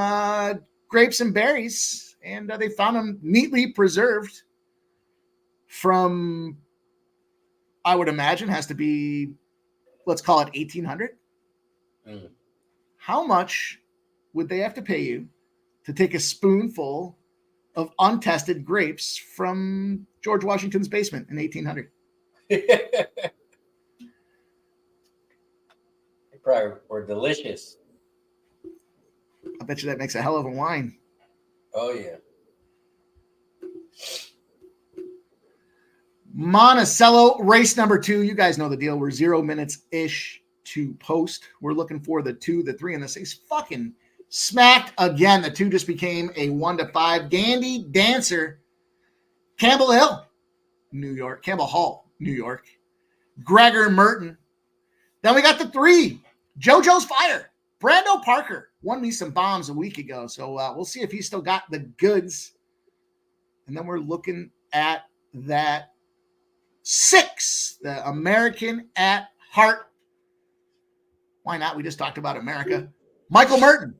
E: grapes and berries, and they found them neatly preserved from, I would imagine, has to be, let's call it 1800.
B: Mm.
E: How much would they have to pay you to take a spoonful of untested grapes from George Washington's basement in 1800?
B: They probably were delicious.
E: I bet you that makes a hell of a wine.
B: Oh, yeah.
E: Monticello race number 2. You guys know the deal. We're 0 minutes-ish to post. We're looking for the 2, the 3, and the 6. Fucking smacked again. The 2 just became a 1-5. Dandy Dancer. Campbell Hill, New York. Campbell Hall, New York. Gregor Merton. Then we got the 3. JoJo's Fire. Brando Parker won me some bombs a week ago. So we'll see if he's still got the goods. And then we're looking at that 6, the American at Heart. Why not? We just talked about America. Michael Merton.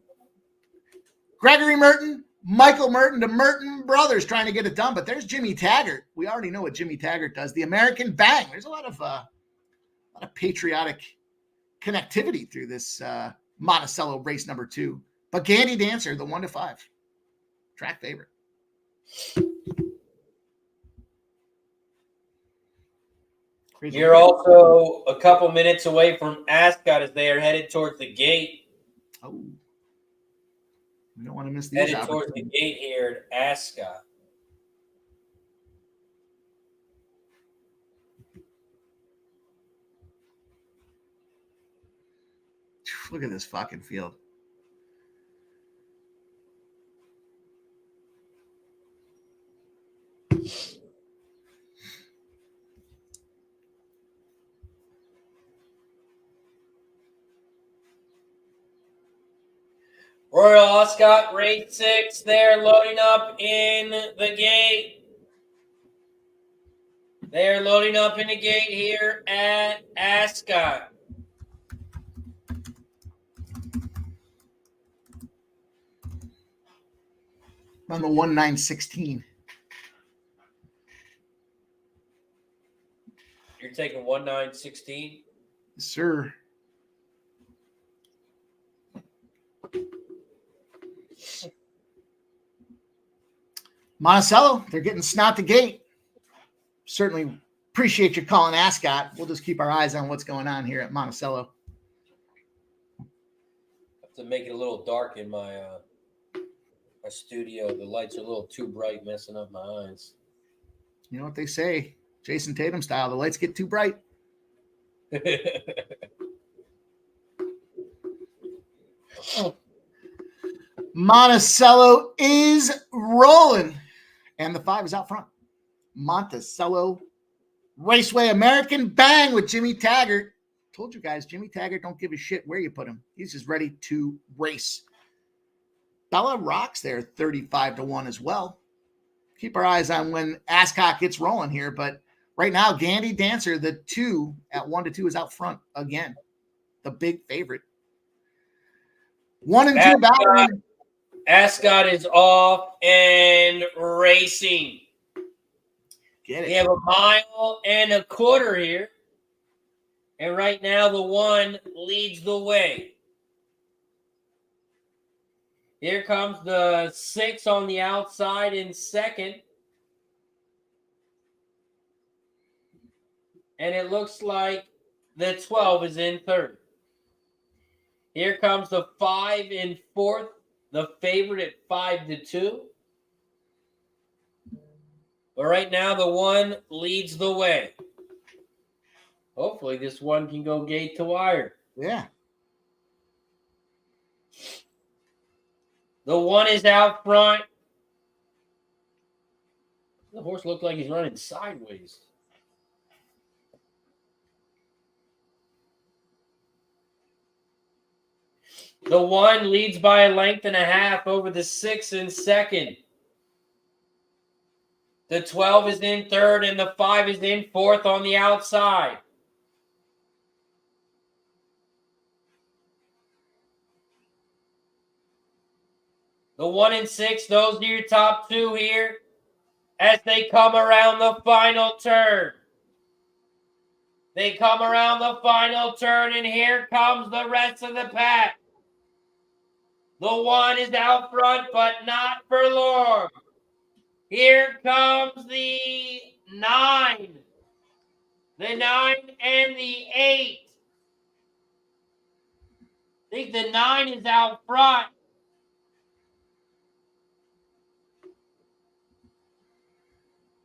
E: Gregory Merton. Michael Merton, the Merton brothers trying to get it done. But there's Jimmy Taggart. We already know what Jimmy Taggart does. The American Bang. There's a lot of patriotic connectivity through this Monticello race number 2. But Dandy Dancer, the 1-5. Track favorite.
B: You're also a couple minutes away from Ascot as they are headed towards the gate.
E: Oh, we don't want to miss these.
B: Headed towards the gate here at Ascot.
E: Look at this fucking field.
B: Royal Ascot, race 6. They're loading up in the gate. They're loading up in the gate here at Ascot.
E: On the 1916.
B: You're taking 1916?
E: Yes, sir. Monticello, they're getting snot the gate. Certainly appreciate you calling Ascot. We'll just keep our eyes on what's going on here at Monticello.
B: Have to make it a little dark in my my studio. The lights are a little too bright, messing up my eyes.
E: You know what they say, Jason Tatum style, the lights get too bright. Monticello is rolling. And the 5 is out front. Monticello Raceway American Bang with Jimmy Taggart. Told you guys, Jimmy Taggart don't give a shit where you put him. He's just ready to race. Bella rocks there 35-1 as well. Keep our eyes on when Ascot gets rolling here, but right now, Gandy Dancer, the 2 at 1-2 is out front again. The big favorite. 1 and 2 battle.
B: Ascot is off and racing.
E: Get it.
B: We have 1.25 miles here. And right now, the 1 leads the way. Here comes the 6 on the outside in second. And it looks like the 12 is in third. Here comes the 5 in fourth. The favorite at 5-2. But right now, the 1 leads the way. Hopefully, this 1 can go gate to wire.
E: Yeah.
B: The 1 is out front. The horse looked like he's running sideways. The 1 leads by a length and a half over the 6 in second. The 12 is in third, and the 5 is in fourth on the outside. The 1 and 6, those are your top 2 here as they come around the final turn. They come around the final turn, and here comes the rest of the pack. The 1 is out front, but not for long. Here comes the 9. The 9 and the 8. I think the 9 is out front.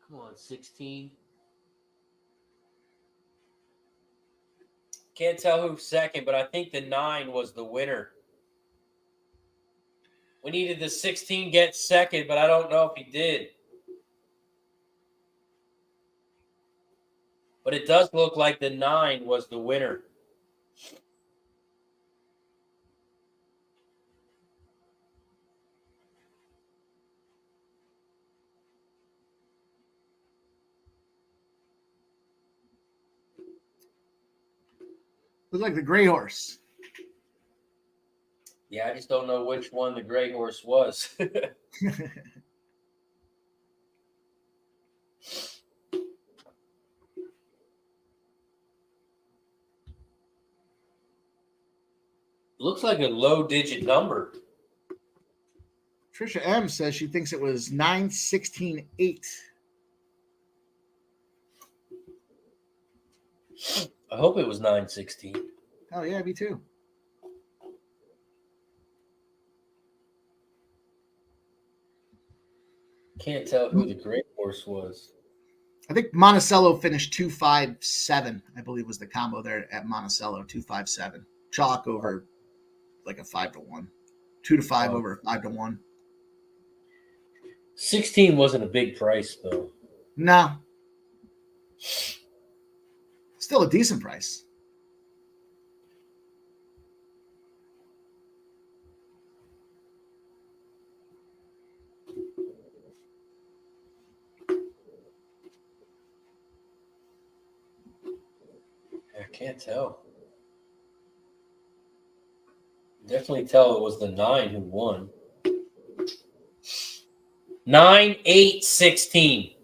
B: Come on, 16. Can't tell who's second, but I think the 9 was the winner. We needed the 16 get second, but I don't know if he did. But it does look like the 9 was the winner.
E: Looks like the gray horse.
B: Yeah, I just don't know which one the gray horse was. Looks like a low-digit number.
E: Trisha M says she thinks it was 9-16-8.
B: I hope it was 9-16.
E: Oh, yeah, me too.
B: Can't tell who the gray horse was.
E: I think Monticello finished 257, I believe was the combo there at Monticello, 257. Chalk over like a 5-1. 2-5 over a 5-1.
B: 16 wasn't a big price, though.
E: No. Still a decent price.
B: I can't tell. Definitely tell it was the 9 who won. 9-8-16.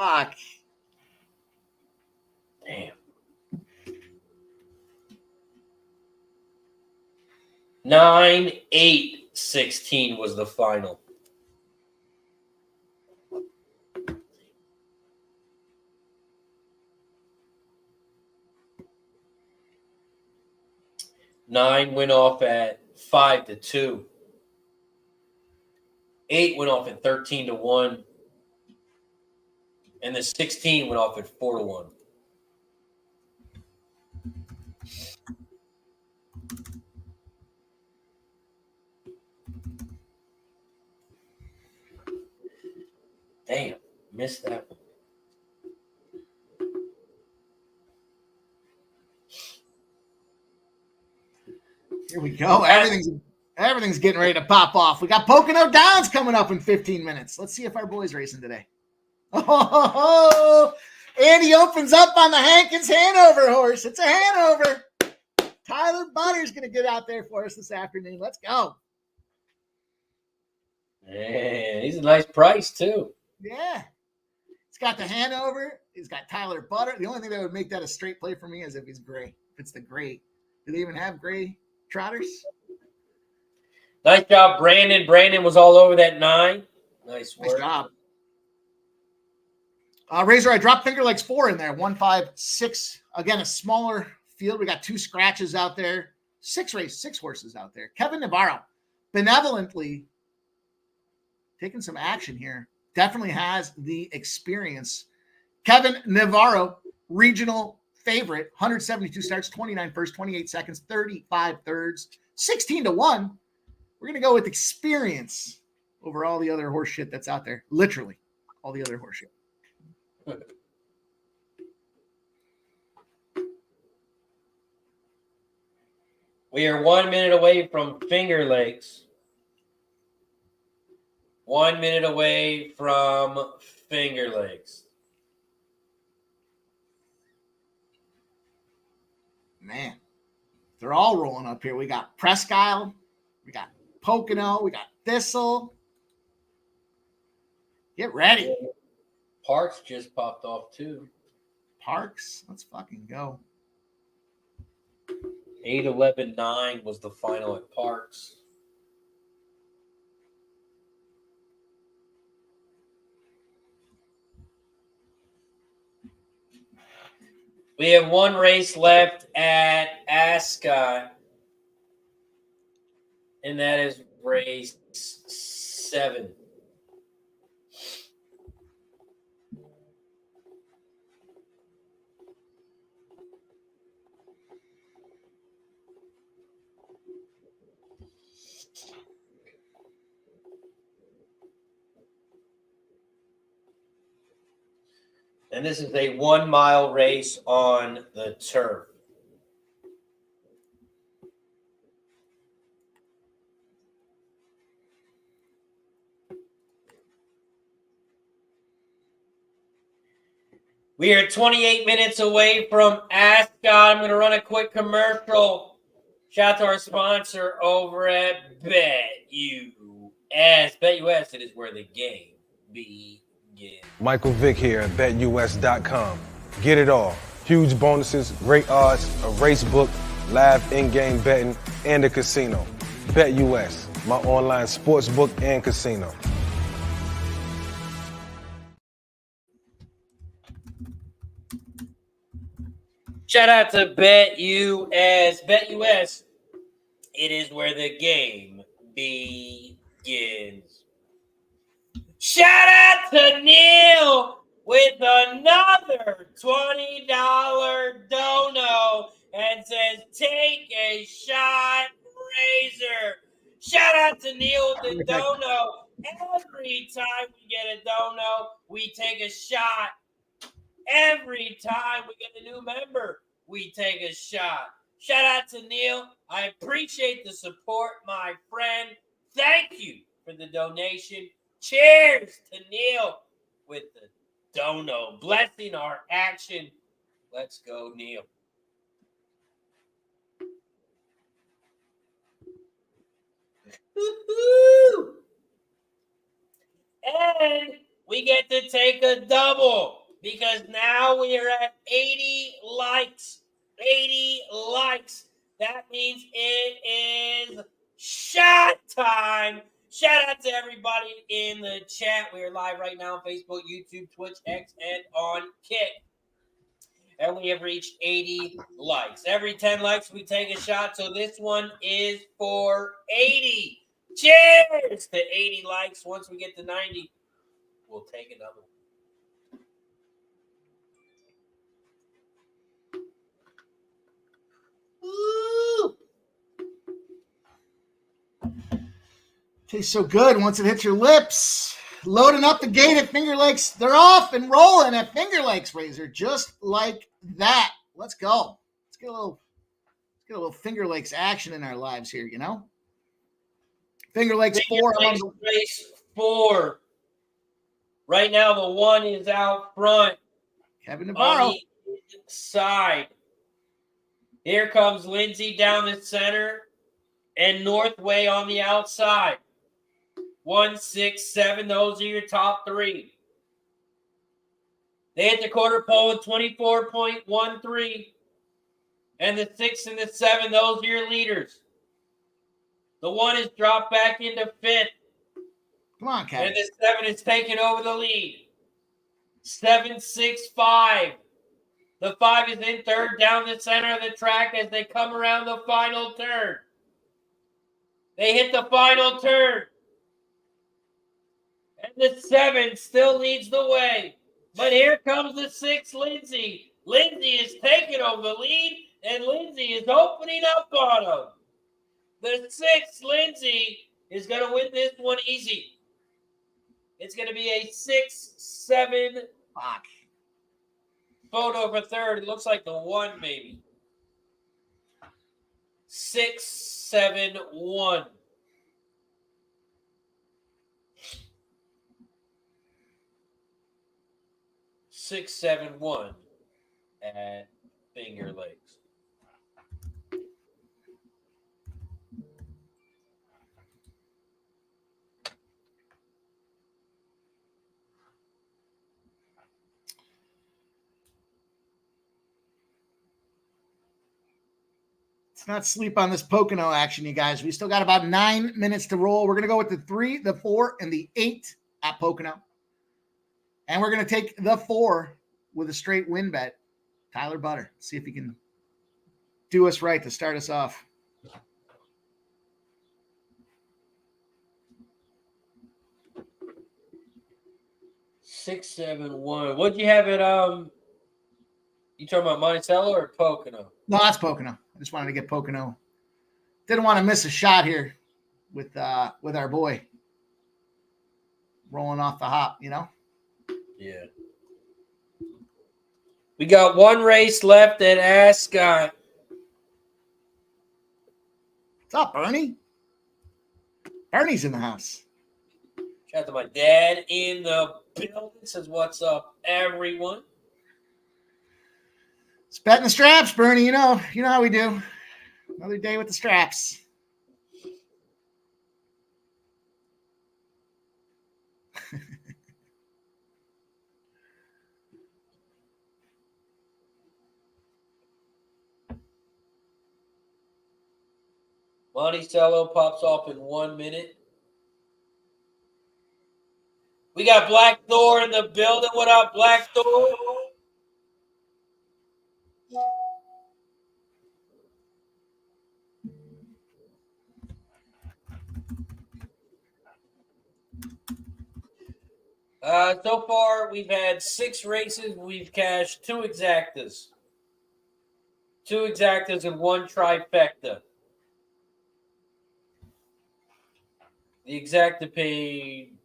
E: Fuck.
B: Damn. 9-8-16 was the final. Nine went off at 5-2. 8 went off at 13-1. And the 16 went off at 4-1. Damn, missed that one.
E: Here we go. Everything's getting ready to pop off. We got Pocono Downs coming up in 15 minutes. Let's see if our boy's racing today. Oh, Andy opens up on the Hankins Hanover horse. It's a Hanover. Tyler Butter's going to get out there for us this afternoon. Let's go.
B: Man, he's a nice price, too.
E: Yeah. He's got the Hanover. He's got Tyler Butter. The only thing that would make that a straight play for me is if he's gray. If it's the gray. Do they even have gray trotters?
B: Nice job, Brandon. Brandon was all over that 9. Nice work.
E: Nice job. Razor, I dropped Finger Lakes 4 in there. 1, 5, 6. Again, a smaller field. We got 2 scratches out there. 6 horses out there. Kevin Navarro, benevolently taking some action here. Definitely has the experience. Kevin Navarro, regional favorite. 172 starts, 29 first, 28 seconds, 35 thirds, 16-1. We're going to go with experience over all the other horse shit that's out there. Literally, all the other horse shit.
B: We are 1 minute away from Finger Lakes. 1 minute away from Finger Lakes.
E: Man, they're all rolling up here. We got Presque Isle. We got Pocono. We got Thistle. Get ready.
B: Parks just popped off, too.
E: Parks. Let's fucking go.
B: 8-11-9 was the final at Parks. We have 1 race left at Ascot, and that is race 7. And this is a 1-mile race on the turf. We are 28 minutes away from Ascot. I'm going to run a quick commercial. Shout out to our sponsor over at BetUS. BetUS, it is where the game begins.
C: Michael Vick here at BetUS.com. Get it all. Huge bonuses, great odds, a race book, live in-game betting, and a casino. BetUS, my online sports book and casino.
B: Shout out to BetUS. BetUS, it is where the game begins. Shout out to Neil with another $20 dono and says, take a shot, Razor. Shout out to Neil with the dono. Every time we get a dono, we take a shot. Every time we get a new member, we take a shot. Shout out to Neil. I appreciate the support, my friend. Thank you for the donation. Cheers to Neil with the dono. Blessing our action. Let's go, Neil. Woo-hoo! And we get to take a double because now we are at 80 likes. 80 likes. That means it is shot time. Shout out to everybody in the chat. We are live right now on Facebook, YouTube, Twitch, X, and on Kick. And we have reached 80 likes. Every 10 likes, we take a shot. So this one is for 80. Cheers to 80 likes. Once we get to 90, we'll take another one. Woo!
E: Tastes so good once it hits your lips. loading up the gate at Finger Lakes. They're off and rolling at Finger Lakes, Razor, just like that. Let's go. Let's get a little Finger Lakes action in our lives here, you know? Finger Lakes 4.
B: Race 4. Right now, the 1 is out front.
E: Kevin Navarro.
B: On the side. Here comes Lindsay down the center and Northway on the outside. 1, 6, 7. Those are your top 3. They hit the quarter pole with 24.13. And the 6 and the 7, those are your leaders. The 1 is dropped back into 5th.
E: Come on, Kevin.
B: And the 7 is taking over the lead. 7, 6, 5. The 5 is in 3rd down the center of the track as they come around the final turn. They hit the final turn. And the 7 still leads the way. But here comes the 6, Lindsay. Lindsay is taking over the lead, and Lindsay is opening up on him. The 6, Lindsay, is going to win this one easy. It's going to be a 6, 7.
E: Fuck.
B: Photo for 3rd. It looks like the 1 maybe. 6, 7, 1. 6, 7, 1 at Finger Lakes.
E: Let's not sleep on this Pocono action, you guys. We still got about 9 minutes to roll. We're going to go with the 3, the 4, and the 8 at Pocono. And we're going to take the 4 with a straight win bet. Tyler Butter. See if he can do us right to start us off.
B: Six, 7, 1. What'd you have at you talking about Monticello or Pocono?
E: No, that's Pocono. I just wanted to get Pocono. Didn't want to miss a shot here with our boy rolling off the hop, you know?
B: Yeah. We got 1 race left at Ascot.
E: What's up, Bernie? Bernie's in the house.
B: Shout out to my dad in the building. Says, what's up, everyone?
E: It's betting the straps, Bernie. You know how we do. Another day with the straps.
B: Monticello pops off in 1 minute. We got Black Thor in the building. What up, Black Thor? So far, we've had 6 races. We've cashed 2 exactas. 2 exactas and 1 trifecta. The exacta paid,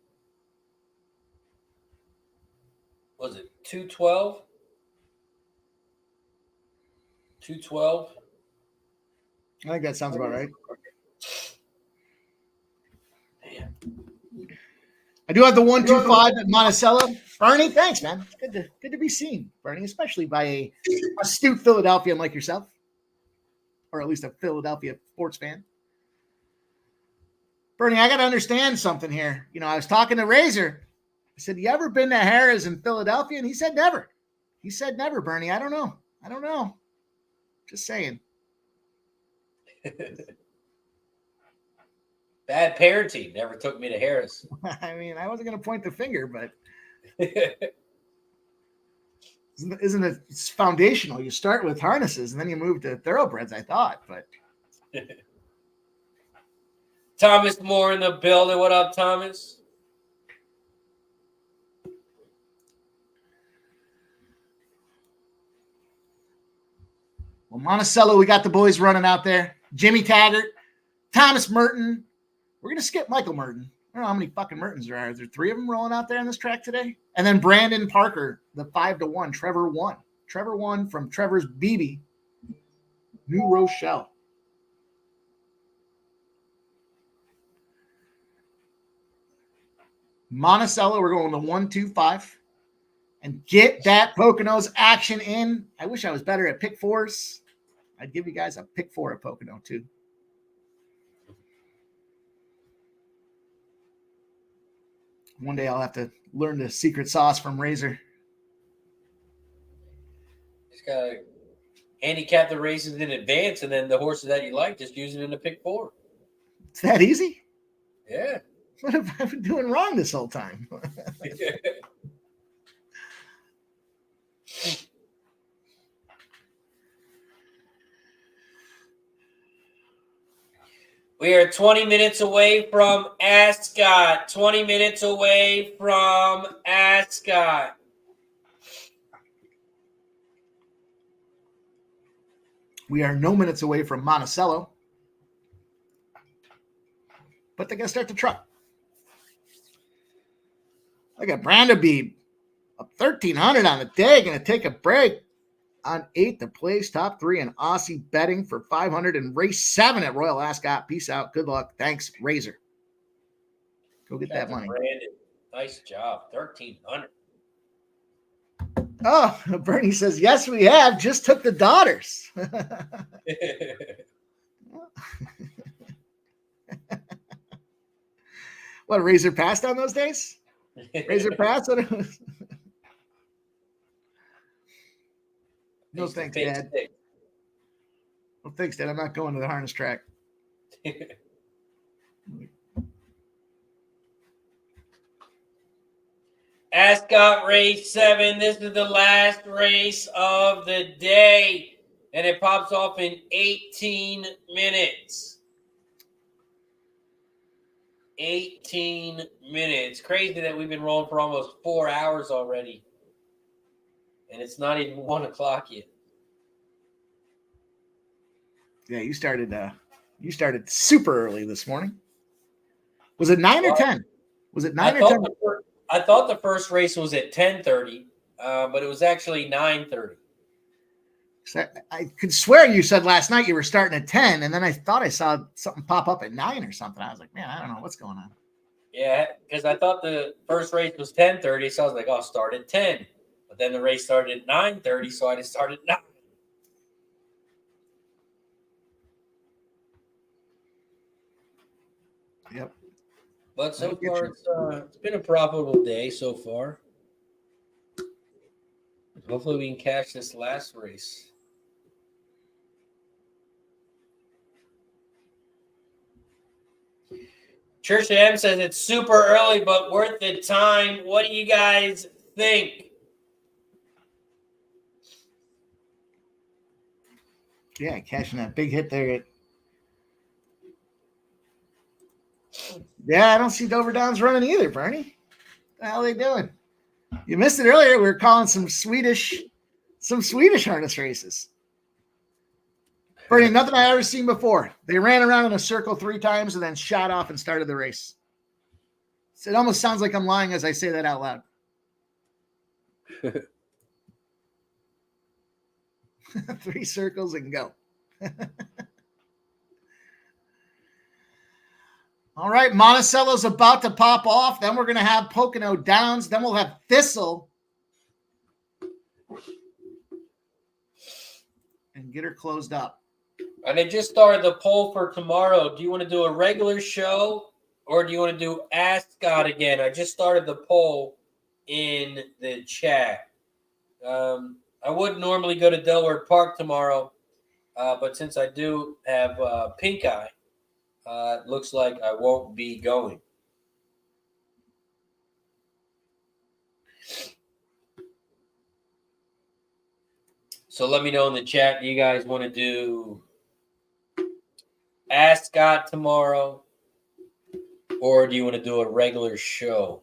B: was it $212? $212?
E: I think that sounds about right.
B: Damn.
E: I do have the 125 at Monticello. Bernie, thanks, man. Good to be seen, Bernie, especially by a astute Philadelphian like yourself, or at least a Philadelphia sports fan. Bernie, I got to understand something here. You know, I was talking to Razor. I said, "You ever been to Harrah's in Philadelphia?" And he said, "Never." He said, "Never, Bernie. I don't know. Just saying."
B: Bad parenting. Never took me to Harris.
E: I mean, I wasn't going to point the finger, but isn't it? It's foundational. You start with harnesses and then you move to thoroughbreds, I thought, but.
B: Thomas Moore in the building. What up, Thomas?
E: Well, Monticello, we got the boys running out there. Jimmy Taggart, Thomas Merton. We're going to skip Michael Merton. I don't know how many fucking Mertens there are. Is there 3 of them rolling out there on this track today? And then Brandon Parker, the 5-1. Trevor won. Trevor won from Trevor's BB, New Rochelle. Monticello, we're going to 1-2-5. And get that Poconos action in. I wish I was better at pick 4s. I'd give you guys a pick 4 at Pocono too. One day I'll have to learn the secret sauce from Razor.
B: Just gotta handicap the races in advance, and then the horses that you like, just use it in the pick 4.
E: It's that easy?
B: Yeah.
E: What have I been doing wrong this whole time?
B: We are 20 minutes away from Ascot. 20 minutes away from Ascot.
E: We are no minutes away from Monticello. But they got to start the truck. Look at Brandaby up 1,300 on the day. Going to take a break on 8th to place top 3 in Aussie betting for 500 and race 7 at Royal Ascot. Peace out. Good luck. Thanks, Razor. Go get that money.
B: Brandon. Nice job. 1,300.
E: Oh, Bernie says, yes, we have. Just took the daughters. What, Razor passed on those days? Razor passed? No thanks, Dad. No thanks, Dad. I'm not going to the harness track.
B: Ascot race 7. This is the last race of the day, and it pops off in 18 minutes. 18 minutes. Crazy that we've been rolling for almost 4 hours already, and it's not even 1 o'clock yet.
E: Yeah, you started super early this morning. Was it 9 or 10? Was it 9 or 10?
B: I thought the first race was at 10:30, but it was actually 9:30.
E: I could swear you said last night you were starting at 10, and then I thought I saw something pop up at 9 or something. I was like, man, I don't know what's going on.
B: Yeah, because I thought the first race was 10:30, so I was like, oh, I'll start at 10. But then the race started at 9:30, so I just started at 9.
E: Yep.
B: But so far, it's been a profitable day so far. Hopefully we can catch this last race. Trisha M says it's super early, but worth the time. What do you guys think?
E: Yeah, catching that big hit there. Yeah, I don't see Dover Downs running either, Bernie. What the hell are they doing? You missed it earlier. We were calling some Swedish harness races. Bernie, nothing I ever seen before. They ran around in a circle 3 times and then shot off and started the race. So it almost sounds like I'm lying as I say that out loud. 3 circles and go. All right, Monticello's about to pop off. Then we're going to have Pocono Downs. Then we'll have Thistle. And get her closed up.
B: And I just started the poll for tomorrow. Do you want to do a regular show or do you want to do Ascot again? I just started the poll in the chat. I would normally go to Delaware Park tomorrow, but since I do have pink eye, it looks like I won't be going. So let me know in the chat. Do you guys want to do Ascot tomorrow, or do you want to do a regular show?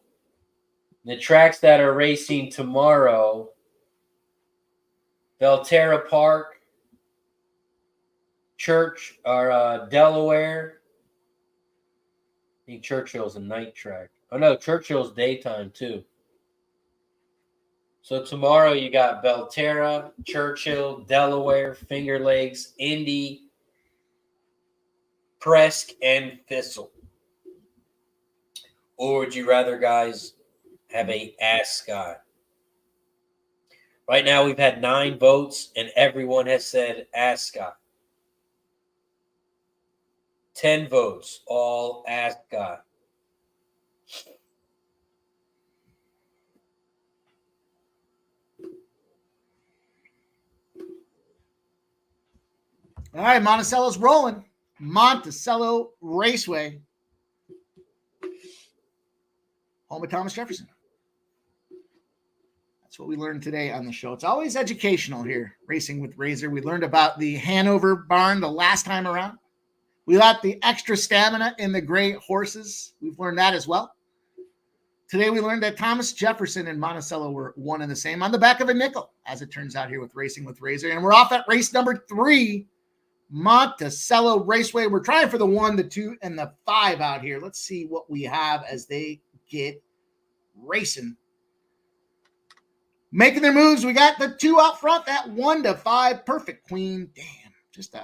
B: The tracks that are racing tomorrow: Belterra Park, Church, or Delaware, think Churchill's a night track. Oh no, Churchill's daytime too. So tomorrow you got Belterra, Churchill, Delaware, Finger Lakes, Indy, Presque, and Thistle. Or would you rather, guys, have a Ascot? Right now we've had 9 votes and everyone has said Ascot. 10 votes, all Ascot.
E: All right, Monticello's rolling. Monticello Raceway. Home of Thomas Jefferson. That's what we learned today on the show. It's always educational here, Racing with Razor. We learned about the Hanover barn the last time around. We got the extra stamina in the gray horses. We've learned that as well. Today we learned that Thomas Jefferson and Monticello were one and the same on the back of a nickel, as it turns out here with Racing with Razor. And we're off at race number 3, Monticello Raceway. We're trying for the 1, the 2, and the 5 out here. Let's see what we have as they get racing. Making their moves. We got the 2 out front, that 1 to 5. Perfect Queen. Damn. Just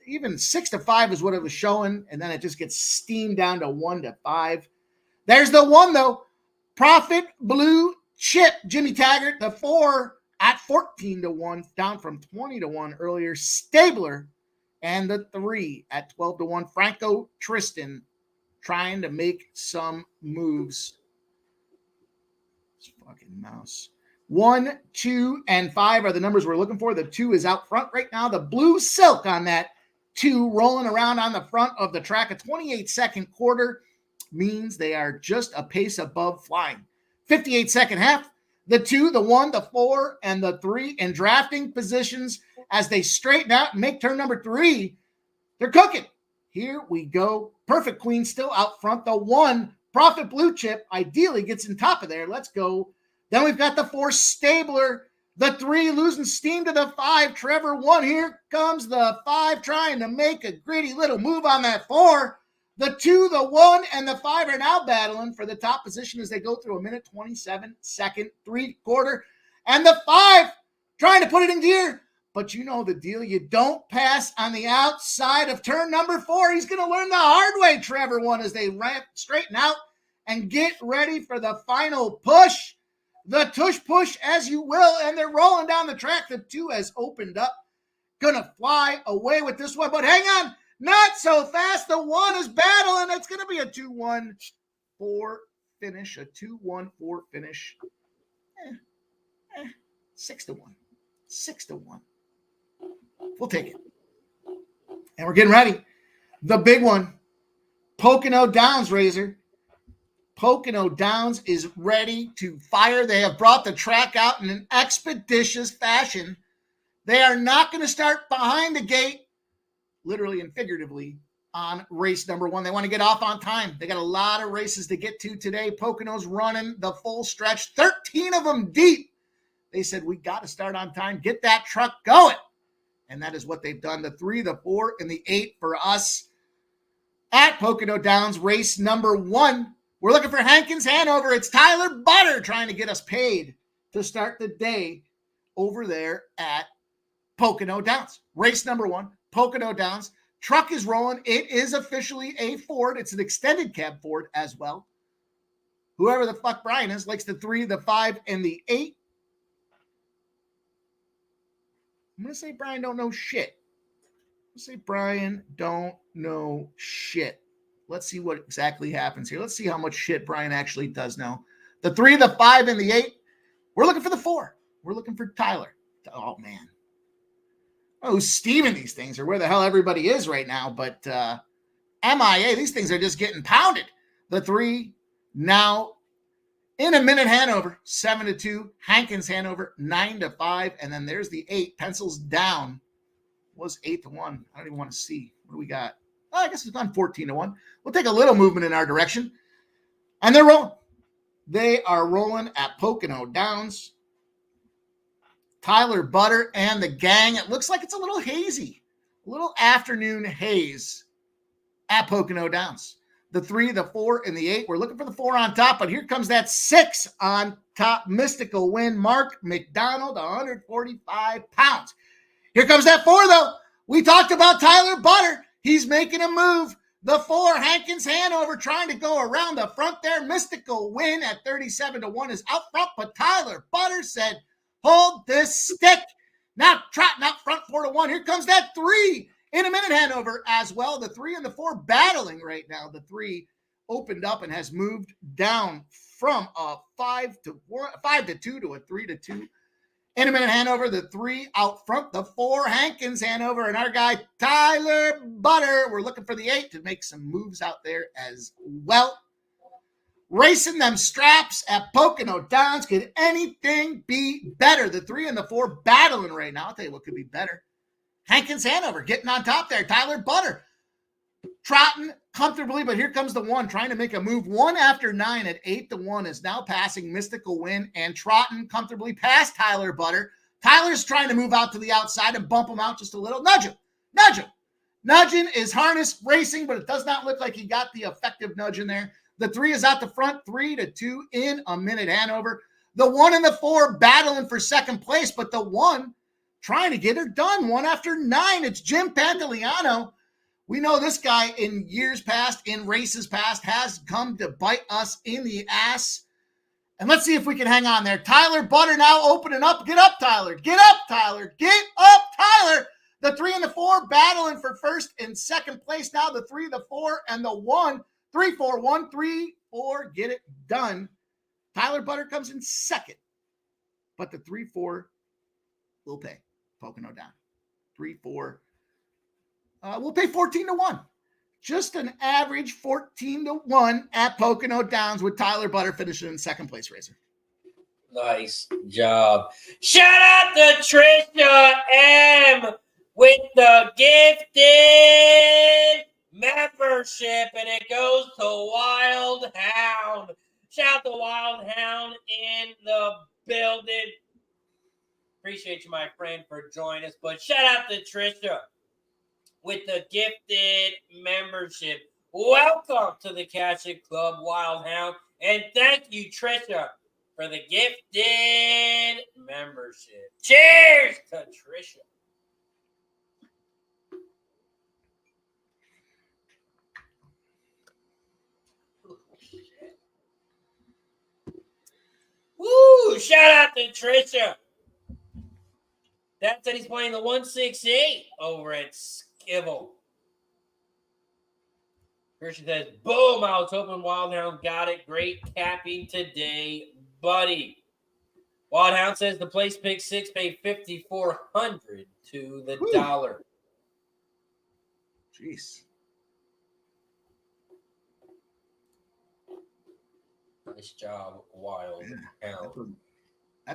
E: even 6 to 5 is what it was showing. And then it just gets steamed down to 1 to 5. There's the 1, though. Profit Blue Chip. Jimmy Taggart. The 4 at 14 to 1, down from 20 to 1 earlier. Stabler. And the 3 at 12 to 1. Franco Tristan trying to make some moves. This fucking mouse. 1, 2, and 5 are the numbers we're looking for. The 2 is out front right now. The blue silk on that 2 rolling around on the front of the track. A 28-second quarter means they are just a pace above flying. 58-second half. The 2, the 1, the 4, and the 3 in drafting positions as they straighten out and make turn number 3. They're cooking. Here we go. Perfect Queen still out front. The 1, Profit Blue Chip, ideally gets in top of there. Let's go. Then we've got the 4, Stabler. The 3 losing steam to the 5, Trevor 1. Here comes the 5 trying to make a gritty little move on that 4. The 2, the 1, and the 5 are now battling for the top position as they go through a 1:27-second 3/4. And the 5 trying to put it in gear. But you know the deal. You don't pass on the outside of turn number 4. He's going to learn the hard way, Trevor 1, as they ramp straighten out and get ready for the final push. The tush push as you will, and they're rolling down the track. The 2 has opened up. Gonna fly away with this one, but hang on. Not so fast. The 1 is battling. It's going to be a 2-1-4 finish. A 2-1-4 finish. 6 to 1. 6 to 1. We'll take it. And we're getting ready. The big one. Pocono Downs, Razor. Pocono Downs is ready to fire. They have brought the track out in an expeditious fashion. They are not going to start behind the gate, literally and figuratively, on race number 1. They want to get off on time. They got a lot of races to get to today. Pocono's running the full stretch, 13 of them deep. They said, we got to start on time, get that truck going. And that is what they've done. The 3, the 4, and the 8 for us at Pocono Downs, race number 1. We're looking for Hankins Hanover. It's Tyler Butter trying to get us paid to start the day over there at Pocono Downs. Race number 1, Pocono Downs. Truck is rolling. It is officially a Ford. It's an extended cab Ford as well. Whoever the fuck Brian is likes the 3, the 5, and the 8. I'm going to say Brian don't know shit. I'm going to say Brian don't know shit. Let's see what exactly happens here. Let's see how much shit Brian actually does know. The 3, the 5, and the 8. We're looking for the 4. We're looking for Tyler. Oh, man. Oh, who's steaming these things or where the hell everybody is right now. But MIA, these things are just getting pounded. The 3 now in a minute Hanover, 7 to 2. Hankins Hanover, 9 to 5. And then there's the 8. Pencils down. Was 8 to 1. I don't even want to see. What do we got? Oh, I guess it's gone 14 to 1. We'll take a little movement in our direction. And they're rolling. They are rolling at Pocono Downs. Tyler Butter and the gang. It looks like it's a little hazy. A little afternoon haze at Pocono Downs. the 3, the 4, and the 8. We're looking for the 4 on top, but here comes that 6 on top. Mystical win. Mark McDonald, 145 pounds. Here comes that 4, though. We talked about Tyler Butter. He's making a move. The 4, Hankins Hanover, trying to go around the front there. Mystical win at 37-1 is out front, but Tyler Butter said, hold this stick. Now trotting out front 4-1. Here comes that 3 in a minute, Hanover as well. The 3 and the 4 battling right now. The 3 opened up and has moved down from a 5-2 to a 3-2. In a minute, Hanover, the 3 out front, the 4, Hankins Hanover, and our guy Tyler Butter. We're looking for the 8 to make some moves out there as well. Racing them straps at Pocono Downs. Could anything be better? The 3 and the 4 battling right now. I'll tell you what could be better. Hankins Hanover getting on top there. Tyler Butter trotting comfortably, but here comes the 1 trying to make a move. 1 after 9 at 8-1 is now passing Mystical Win and trotting comfortably past Tyler Butter. Tyler's trying to move out to the outside and bump him out just a little. Nudge him. Nudge him. Nudging is harness racing, but it does not look like he got the effective nudge in there. The 3 is out the front, 3-2 in a minute, Hanover. The 1 and the 4 battling for second place, but the 1 trying to get her done. 1 after 9. It's Jim Pantoliano. We know this guy in years past, in races past, has come to bite us in the ass. And let's see if we can hang on there. Tyler Butter now opening up. Get up, Tyler. Get up, Tyler. Get up, Tyler. The 3 and the 4 battling for first and second place now. The 3, the 4, and the 1. 3-4, 1, 3, 4. Get it done. Tyler Butter comes in second. But the 3-4 will pay. Pocono down. 3-4. We'll pay 14-1. Just an average 14-1 at Pocono Downs with Tyler Butter finishing in second place, Razor.
B: Nice job. Shout out to Trisha M with the gifted membership, and it goes to Wild Hound. Shout out to Wild Hound in the building. Appreciate you, my friend, for joining us. But shout out to Trisha with the gifted membership. Welcome to the Cash It Club, Wild Hound. And thank you, Trisha, for the gifted membership. Cheers to Trisha. Woo! Shout out to Trisha. Dad said he's playing the 168 over at Skibble. Christian says, boom, I was hoping Wild Hound got it. Great capping today, buddy. Wild Hound says the place pick 6 paid $5,400 to the dollar.
E: Jeez.
B: Nice job, Wild Hound.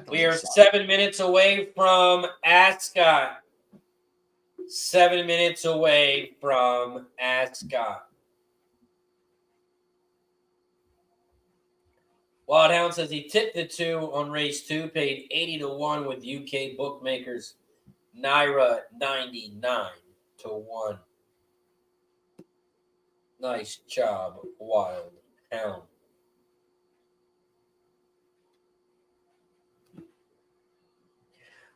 E: We
B: are 7 minutes away from Ascot. 7 minutes away from Ascot. Wild Hound says he tipped the 2 on race 2, paid 80-1 with UK bookmakers. Naira 99-1. Nice job, Wild Hound.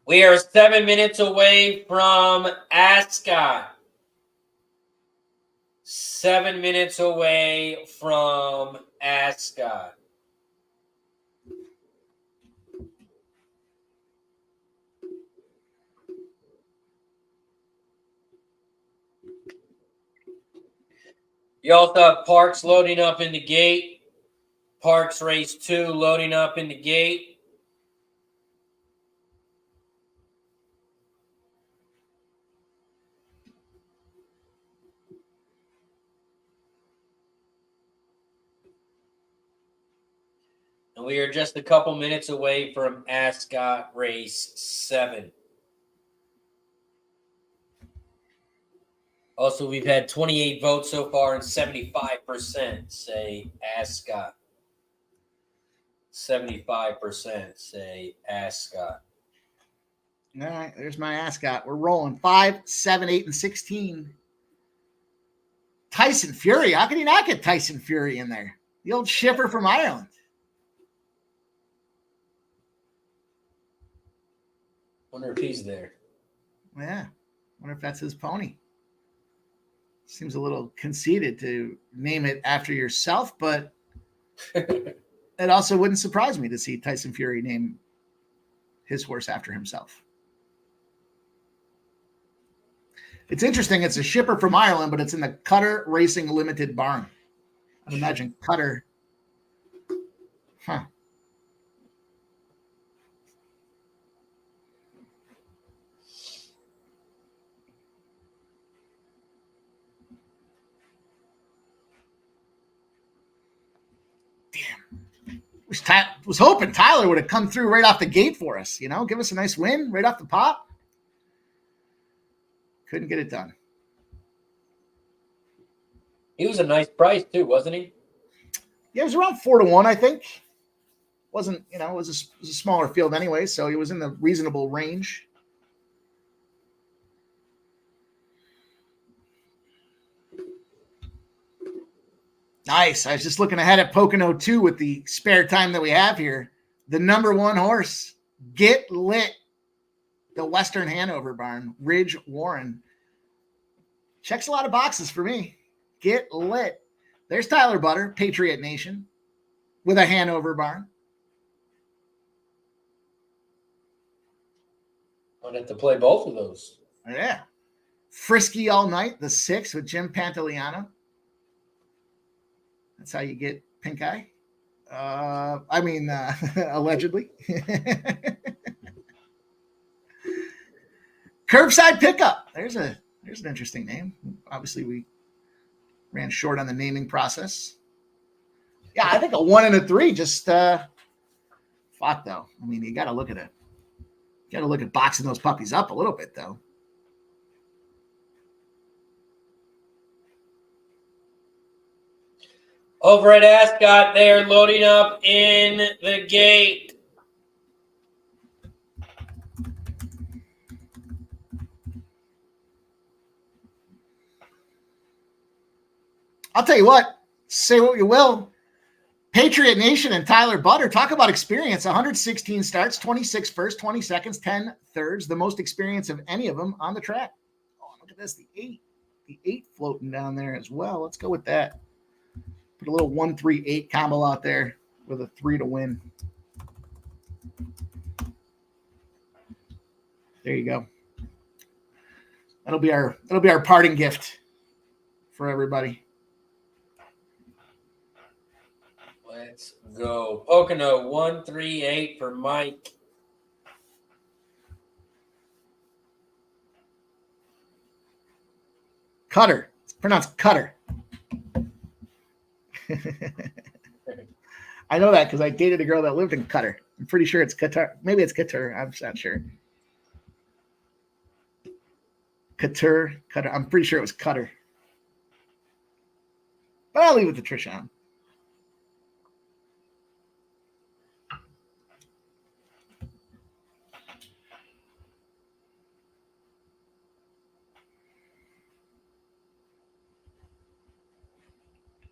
B: We are 7 minutes away from Ascot. 7 minutes away from Ascot. You also have Parks loading up in the gate. Parks race 2 loading up in the gate. And we are just a couple minutes away from Ascot race 7. Also, we've had 28 votes so far, and 75% say Ascot. 75% say Ascot.
E: All right, there's my Ascot. We're rolling 5, 7, 8, and 16. Tyson Fury. How can you not get Tyson Fury in there? The old shipper from Ireland.
B: Wonder if he's there.
E: Yeah. Wonder if that's his pony. Seems a little conceited to name it after yourself, but it also wouldn't surprise me to see Tyson Fury name his horse after himself. It's interesting. It's a shipper from Ireland, but it's in the Cutter Racing Limited barn. I'd imagine Cutter. Huh. Was hoping Tyler would have come through right off the gate for us, give us a nice win right off the pot. Couldn't get it done.
B: He was a nice price too, wasn't he?
E: Yeah, it was around 4-1, I think. Wasn't, it was a smaller field anyway, so he was in the reasonable range. Nice. I was just looking ahead at Pocono 2 with the spare time that we have here. The number one horse, Get Lit, the Western Hanover barn, Ridge Warren. Checks a lot of boxes for me. Get Lit. There's Tyler Butter, Patriot Nation, with a Hanover barn.
B: I'd have to play both of those.
E: Yeah. Frisky All Night, the 6 with Jim Pantoliano. That's how you get pink eye. Allegedly. Curbside Pickup. There's an interesting name. Obviously, we ran short on the naming process. Yeah, I think a 1 and a 3 just fuck though. You got to look at it. You got to look at boxing those puppies up a little bit though.
B: Over at Ascot, they're loading up in the gate.
E: I'll tell you what, say what you will. Patriot Nation and Tyler Butter, talk about experience. 116 starts, 26 first, 20 seconds, 10 thirds, the most experience of any of them on the track. Oh, look at this, the 8. The 8 floating down there as well. Let's go with that. Put a little 1-3-8 combo out there with a 3 to win. There you go. That'll be our parting gift for everybody.
B: Let's go. Pocono 138 for Mike.
E: Cutter. It's pronounced Cutter. I know that because I dated a girl that lived in Qatar. I'm pretty sure it's Qatar. Maybe it's Qatar. I'm not sure. Qatar. I'm pretty sure it was Qatar. But I'll leave it to Trisha.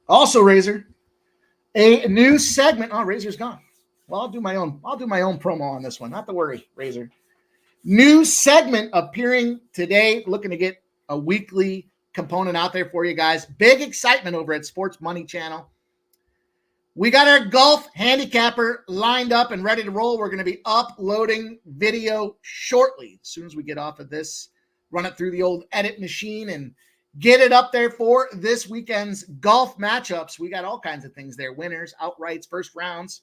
E: Also, Razor, a new segment. Oh, Razor's gone. Well, I'll do my own promo on this one. Not to worry, Razor. New segment appearing today. Looking to get a weekly component out there for you guys. Big excitement over at Sports Money Channel. We got our golf handicapper lined up and ready to roll. We're going to be uploading video shortly. As soon as we get off of this, run it through the old edit machine and get it up there for this weekend's golf matchups. We got all kinds of things there. Winners, outrights, first rounds.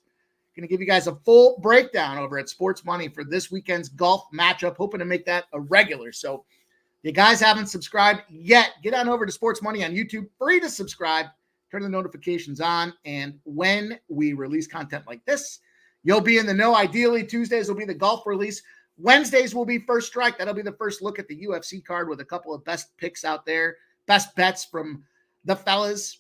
E: Going to give you guys a full breakdown over at Sports Money for this weekend's golf matchup. Hoping to make that a regular. So if you guys haven't subscribed yet, get on over to Sports Money on YouTube. Free to subscribe. Turn the notifications on. And when we release content like this, you'll be in the know. Ideally, Tuesdays will be the golf release. Wednesdays will be First Strike. That'll be the first look at the UFC card with a couple of best picks out there, best bets from the fellas.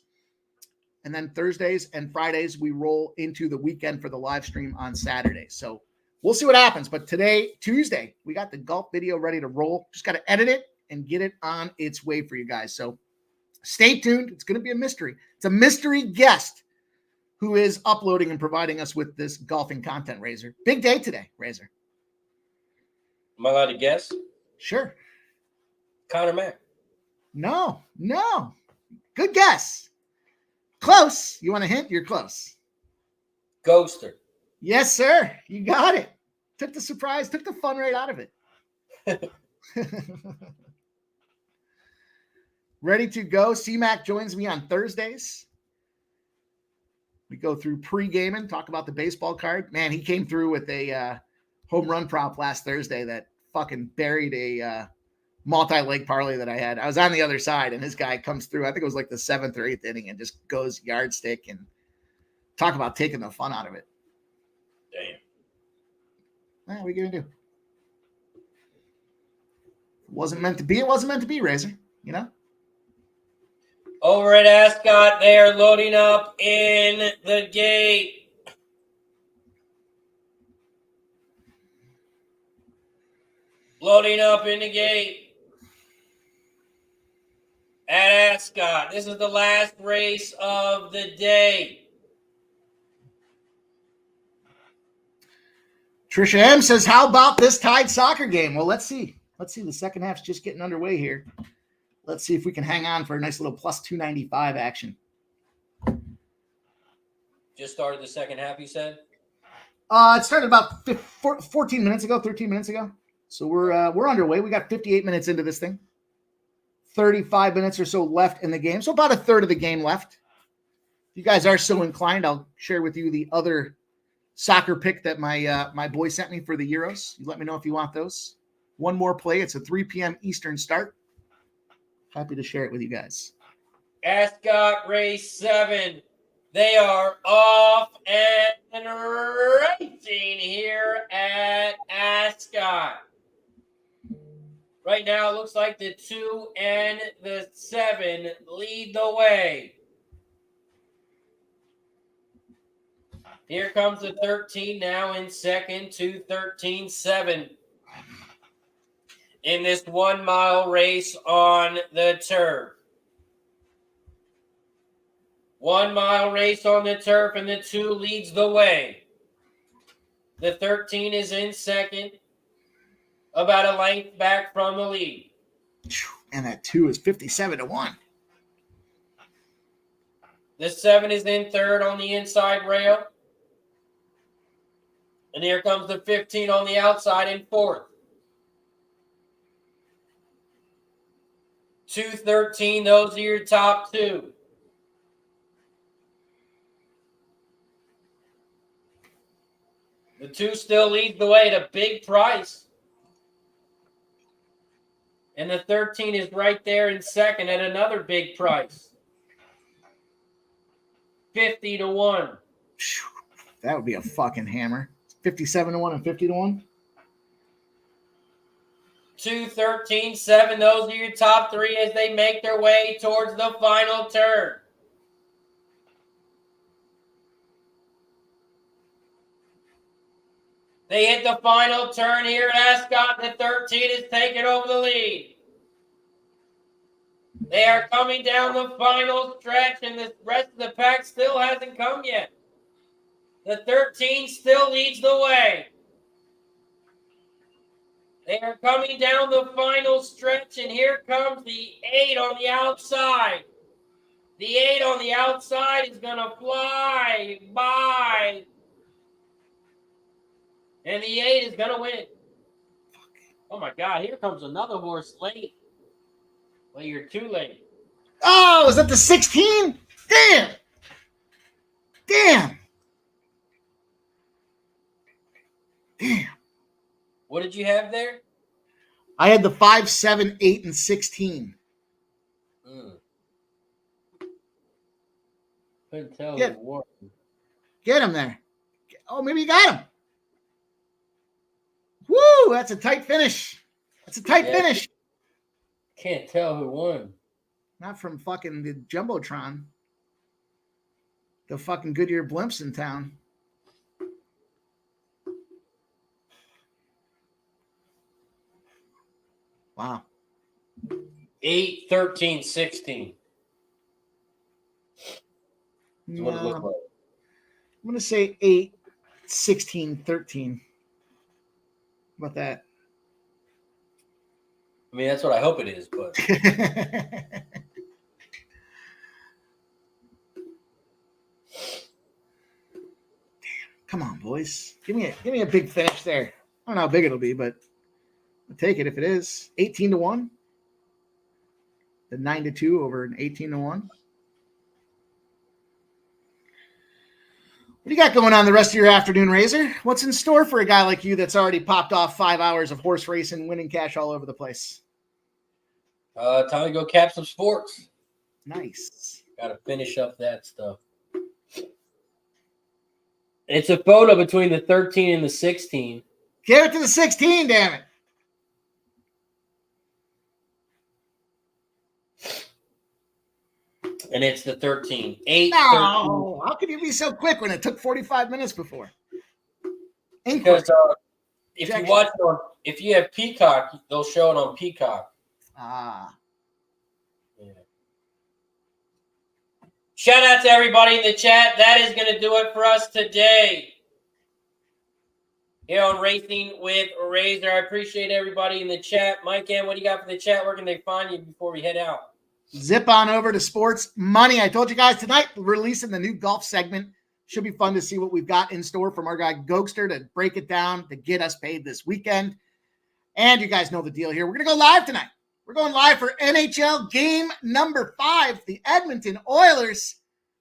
E: And then Thursdays and Fridays, we roll into the weekend for the live stream on Saturday. So we'll see what happens. But today, Tuesday, we got the golf video ready to roll. Just got to edit it and get it on its way for you guys. So Stay tuned. It's going to be a mystery. It's a mystery guest who is uploading and providing us with this golfing content, Razor. Big day today, Razor.
B: Am I allowed to guess?
E: Sure.
B: Connor Mack.
E: No. Good guess. Close. You want a hint? You're close.
B: Ghoster.
E: Yes, sir. You got it. Took the surprise, took the fun right out of it. Ready to go. C-Mac joins me on Thursdays. We go through pre-gaming, talk about the baseball card. Man, he came through with a home run prop last Thursday that fucking buried a multi-leg parlay that I had. I was on the other side, and this guy comes through. I think it was like the 7th or 8th inning and just goes yardstick, and talk about taking the fun out of it.
B: Damn.
E: What are we going to do? Wasn't meant to be. It wasn't meant to be, Razor. You know?
B: Over at Ascot, they are loading up in the gate. Loading up in the gate at Ascot. This is the last race of the day.
E: Trisha M says, how about this tied soccer game? Well, let's see. Let's see. The second half's just getting underway here. Let's see if we can hang on for a nice little plus 295 action.
B: Just started the second half, you said?
E: It started about 13 minutes ago. So we're underway. We got 58 minutes into this thing. 35 minutes or so left in the game. So about a third of the game left. If you guys are so inclined, I'll share with you the other soccer pick that my boy sent me for the Euros. You let me know if you want those. One more play. It's a 3 p.m. Eastern start. Happy to share it with you guys.
B: Ascot race 7. They are off and racing here at Ascot. Right now, it looks like the 2 and the 7 lead the way. Here comes the 13 now in second, 2:13.7. In this 1 mile race on the turf. 1 mile race on the turf, and the 2 leads the way. The 13 is in second, about a length back from the lead.
E: And that 2 is 57-1.
B: The 7 is in third on the inside rail. And here comes the 15 on the outside in fourth. 2:13, those are your top 2. The 2 still leads the way at a big price. And the 13 is right there in second at another big price. 50-1.
E: That would be a fucking hammer. 57-1 and 50-1.
B: 2:13.7. Those are your top 3 as they make their way towards the final turn. They hit the final turn here at Ascot. The 13 is taking over the lead. They are coming down the final stretch, and the rest of the pack still hasn't come yet. The 13 still leads the way. They are coming down the final stretch, and here comes the 8 on the outside. The 8 on the outside is going to fly by. And the 8 is going to win. Oh, my God. Here comes another horse late. Well, you're too late.
E: Oh, is that the 16? Damn.
B: What did you have there?
E: I had the 5, 7, 8, and 16.
B: Couldn't tell
E: Get-
B: who won.
E: Get him there. Oh, maybe you got him. Woo, that's a tight finish. Finish.
B: Can't tell who won.
E: Not from fucking the Jumbotron. The fucking Goodyear blimps in town. Wow.
B: 8, 13, 16. That's what it looked like.
E: I'm going to say 8, 16, 13. How about that?
B: I mean, that's what I hope it is, but
E: Come on, boys. Give me a big finish there. I don't know how big it'll be, but I'll take it if it is. 18-1. The 9-2 over an 18-1. What do you got going on the rest of your afternoon, Razor? What's in store for a guy like you that's already popped off 5 hours of horse racing, winning cash all over the place?
B: time to go cap some sports.
E: Nice.
B: Got to finish up that stuff. It's a photo between the 13 and the 16.
E: Give it to the 16, damn it.
B: And it's the 13. 8,
E: No, how could you be so quick when it took 45 minutes before?
B: Because if you watch it on, if you have Peacock, they'll show it on Peacock.
E: Ah.
B: Yeah. Shout out to everybody in the chat. That is going to do it for us today here on Racing with Razor. I appreciate everybody in the chat. Mike, what do you got for the chat? Where can they find you before we head out?
E: Zip on over to Sports Money. I told you guys tonight, we're releasing the new golf segment. Should be fun to see what we've got in store from our guy Gokster to break it down to get us paid this weekend. And you guys know the deal here. We're going to go live tonight. We're going live for NHL game number 5. The Edmonton Oilers,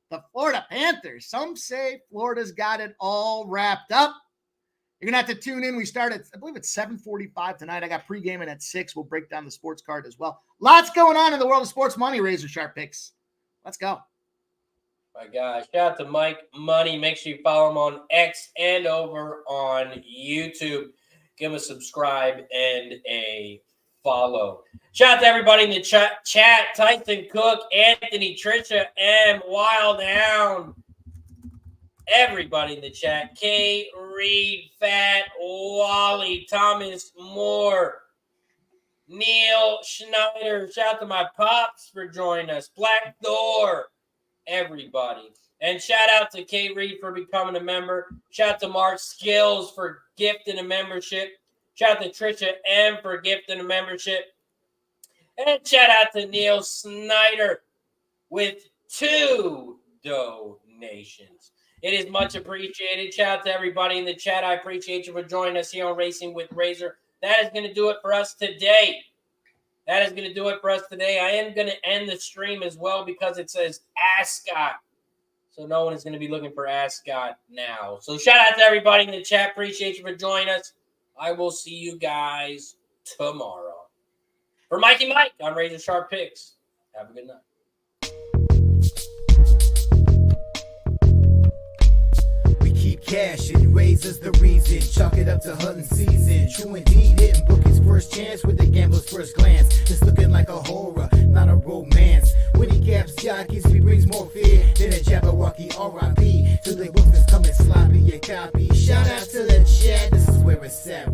E: the Florida Panthers. Some say Florida's got it all wrapped up. You're going to have to tune in. We start at, I believe it's 7:45 tonight. I got pregame at 6. We'll break down the sports card as well. Lots going on in the world of sports money, Razor Sharp Picks. Let's go.
B: My gosh. Shout out to Mike Money. Make sure you follow him on X and over on YouTube. Give him a subscribe and a follow. Shout out to everybody in the chat. Tyson Cook, Anthony, Trisha, M, Wild Hound. Everybody in the chat. Kay, Reed, Fat, Wally, Thomas Moore, Neil Schneider. Shout out to my pops for joining us. Black Door. Everybody. And shout out to Kay Reed for becoming a member. Shout out to Mark Skills for gifting a membership. Shout out to Trisha M for gifting a membership. And shout out to Neil Snyder with 2 donations. It is much appreciated. Shout out to everybody in the chat. I appreciate you for joining us here on Racing with Razor. That is going to do it for us today. I am going to end the stream as well because it says Ascot. So no one is going to be looking for Ascot now. So shout out to everybody in the chat. Appreciate you for joining us. I will see you guys tomorrow. For Mikey Mike, I'm Razor Sharp Picks. Have a good night.
A: Cash and Razor's the reason. Chalk it up to hunting season. True indeed, hitting book his first chance with the gambler's first glance. It's looking like a horror, not a romance. When he caps jockeys, he brings more fear than a Jabberwocky R.I.P. To the wolf that's coming sloppy, you copy. Shout out to the chat, this is where it's at.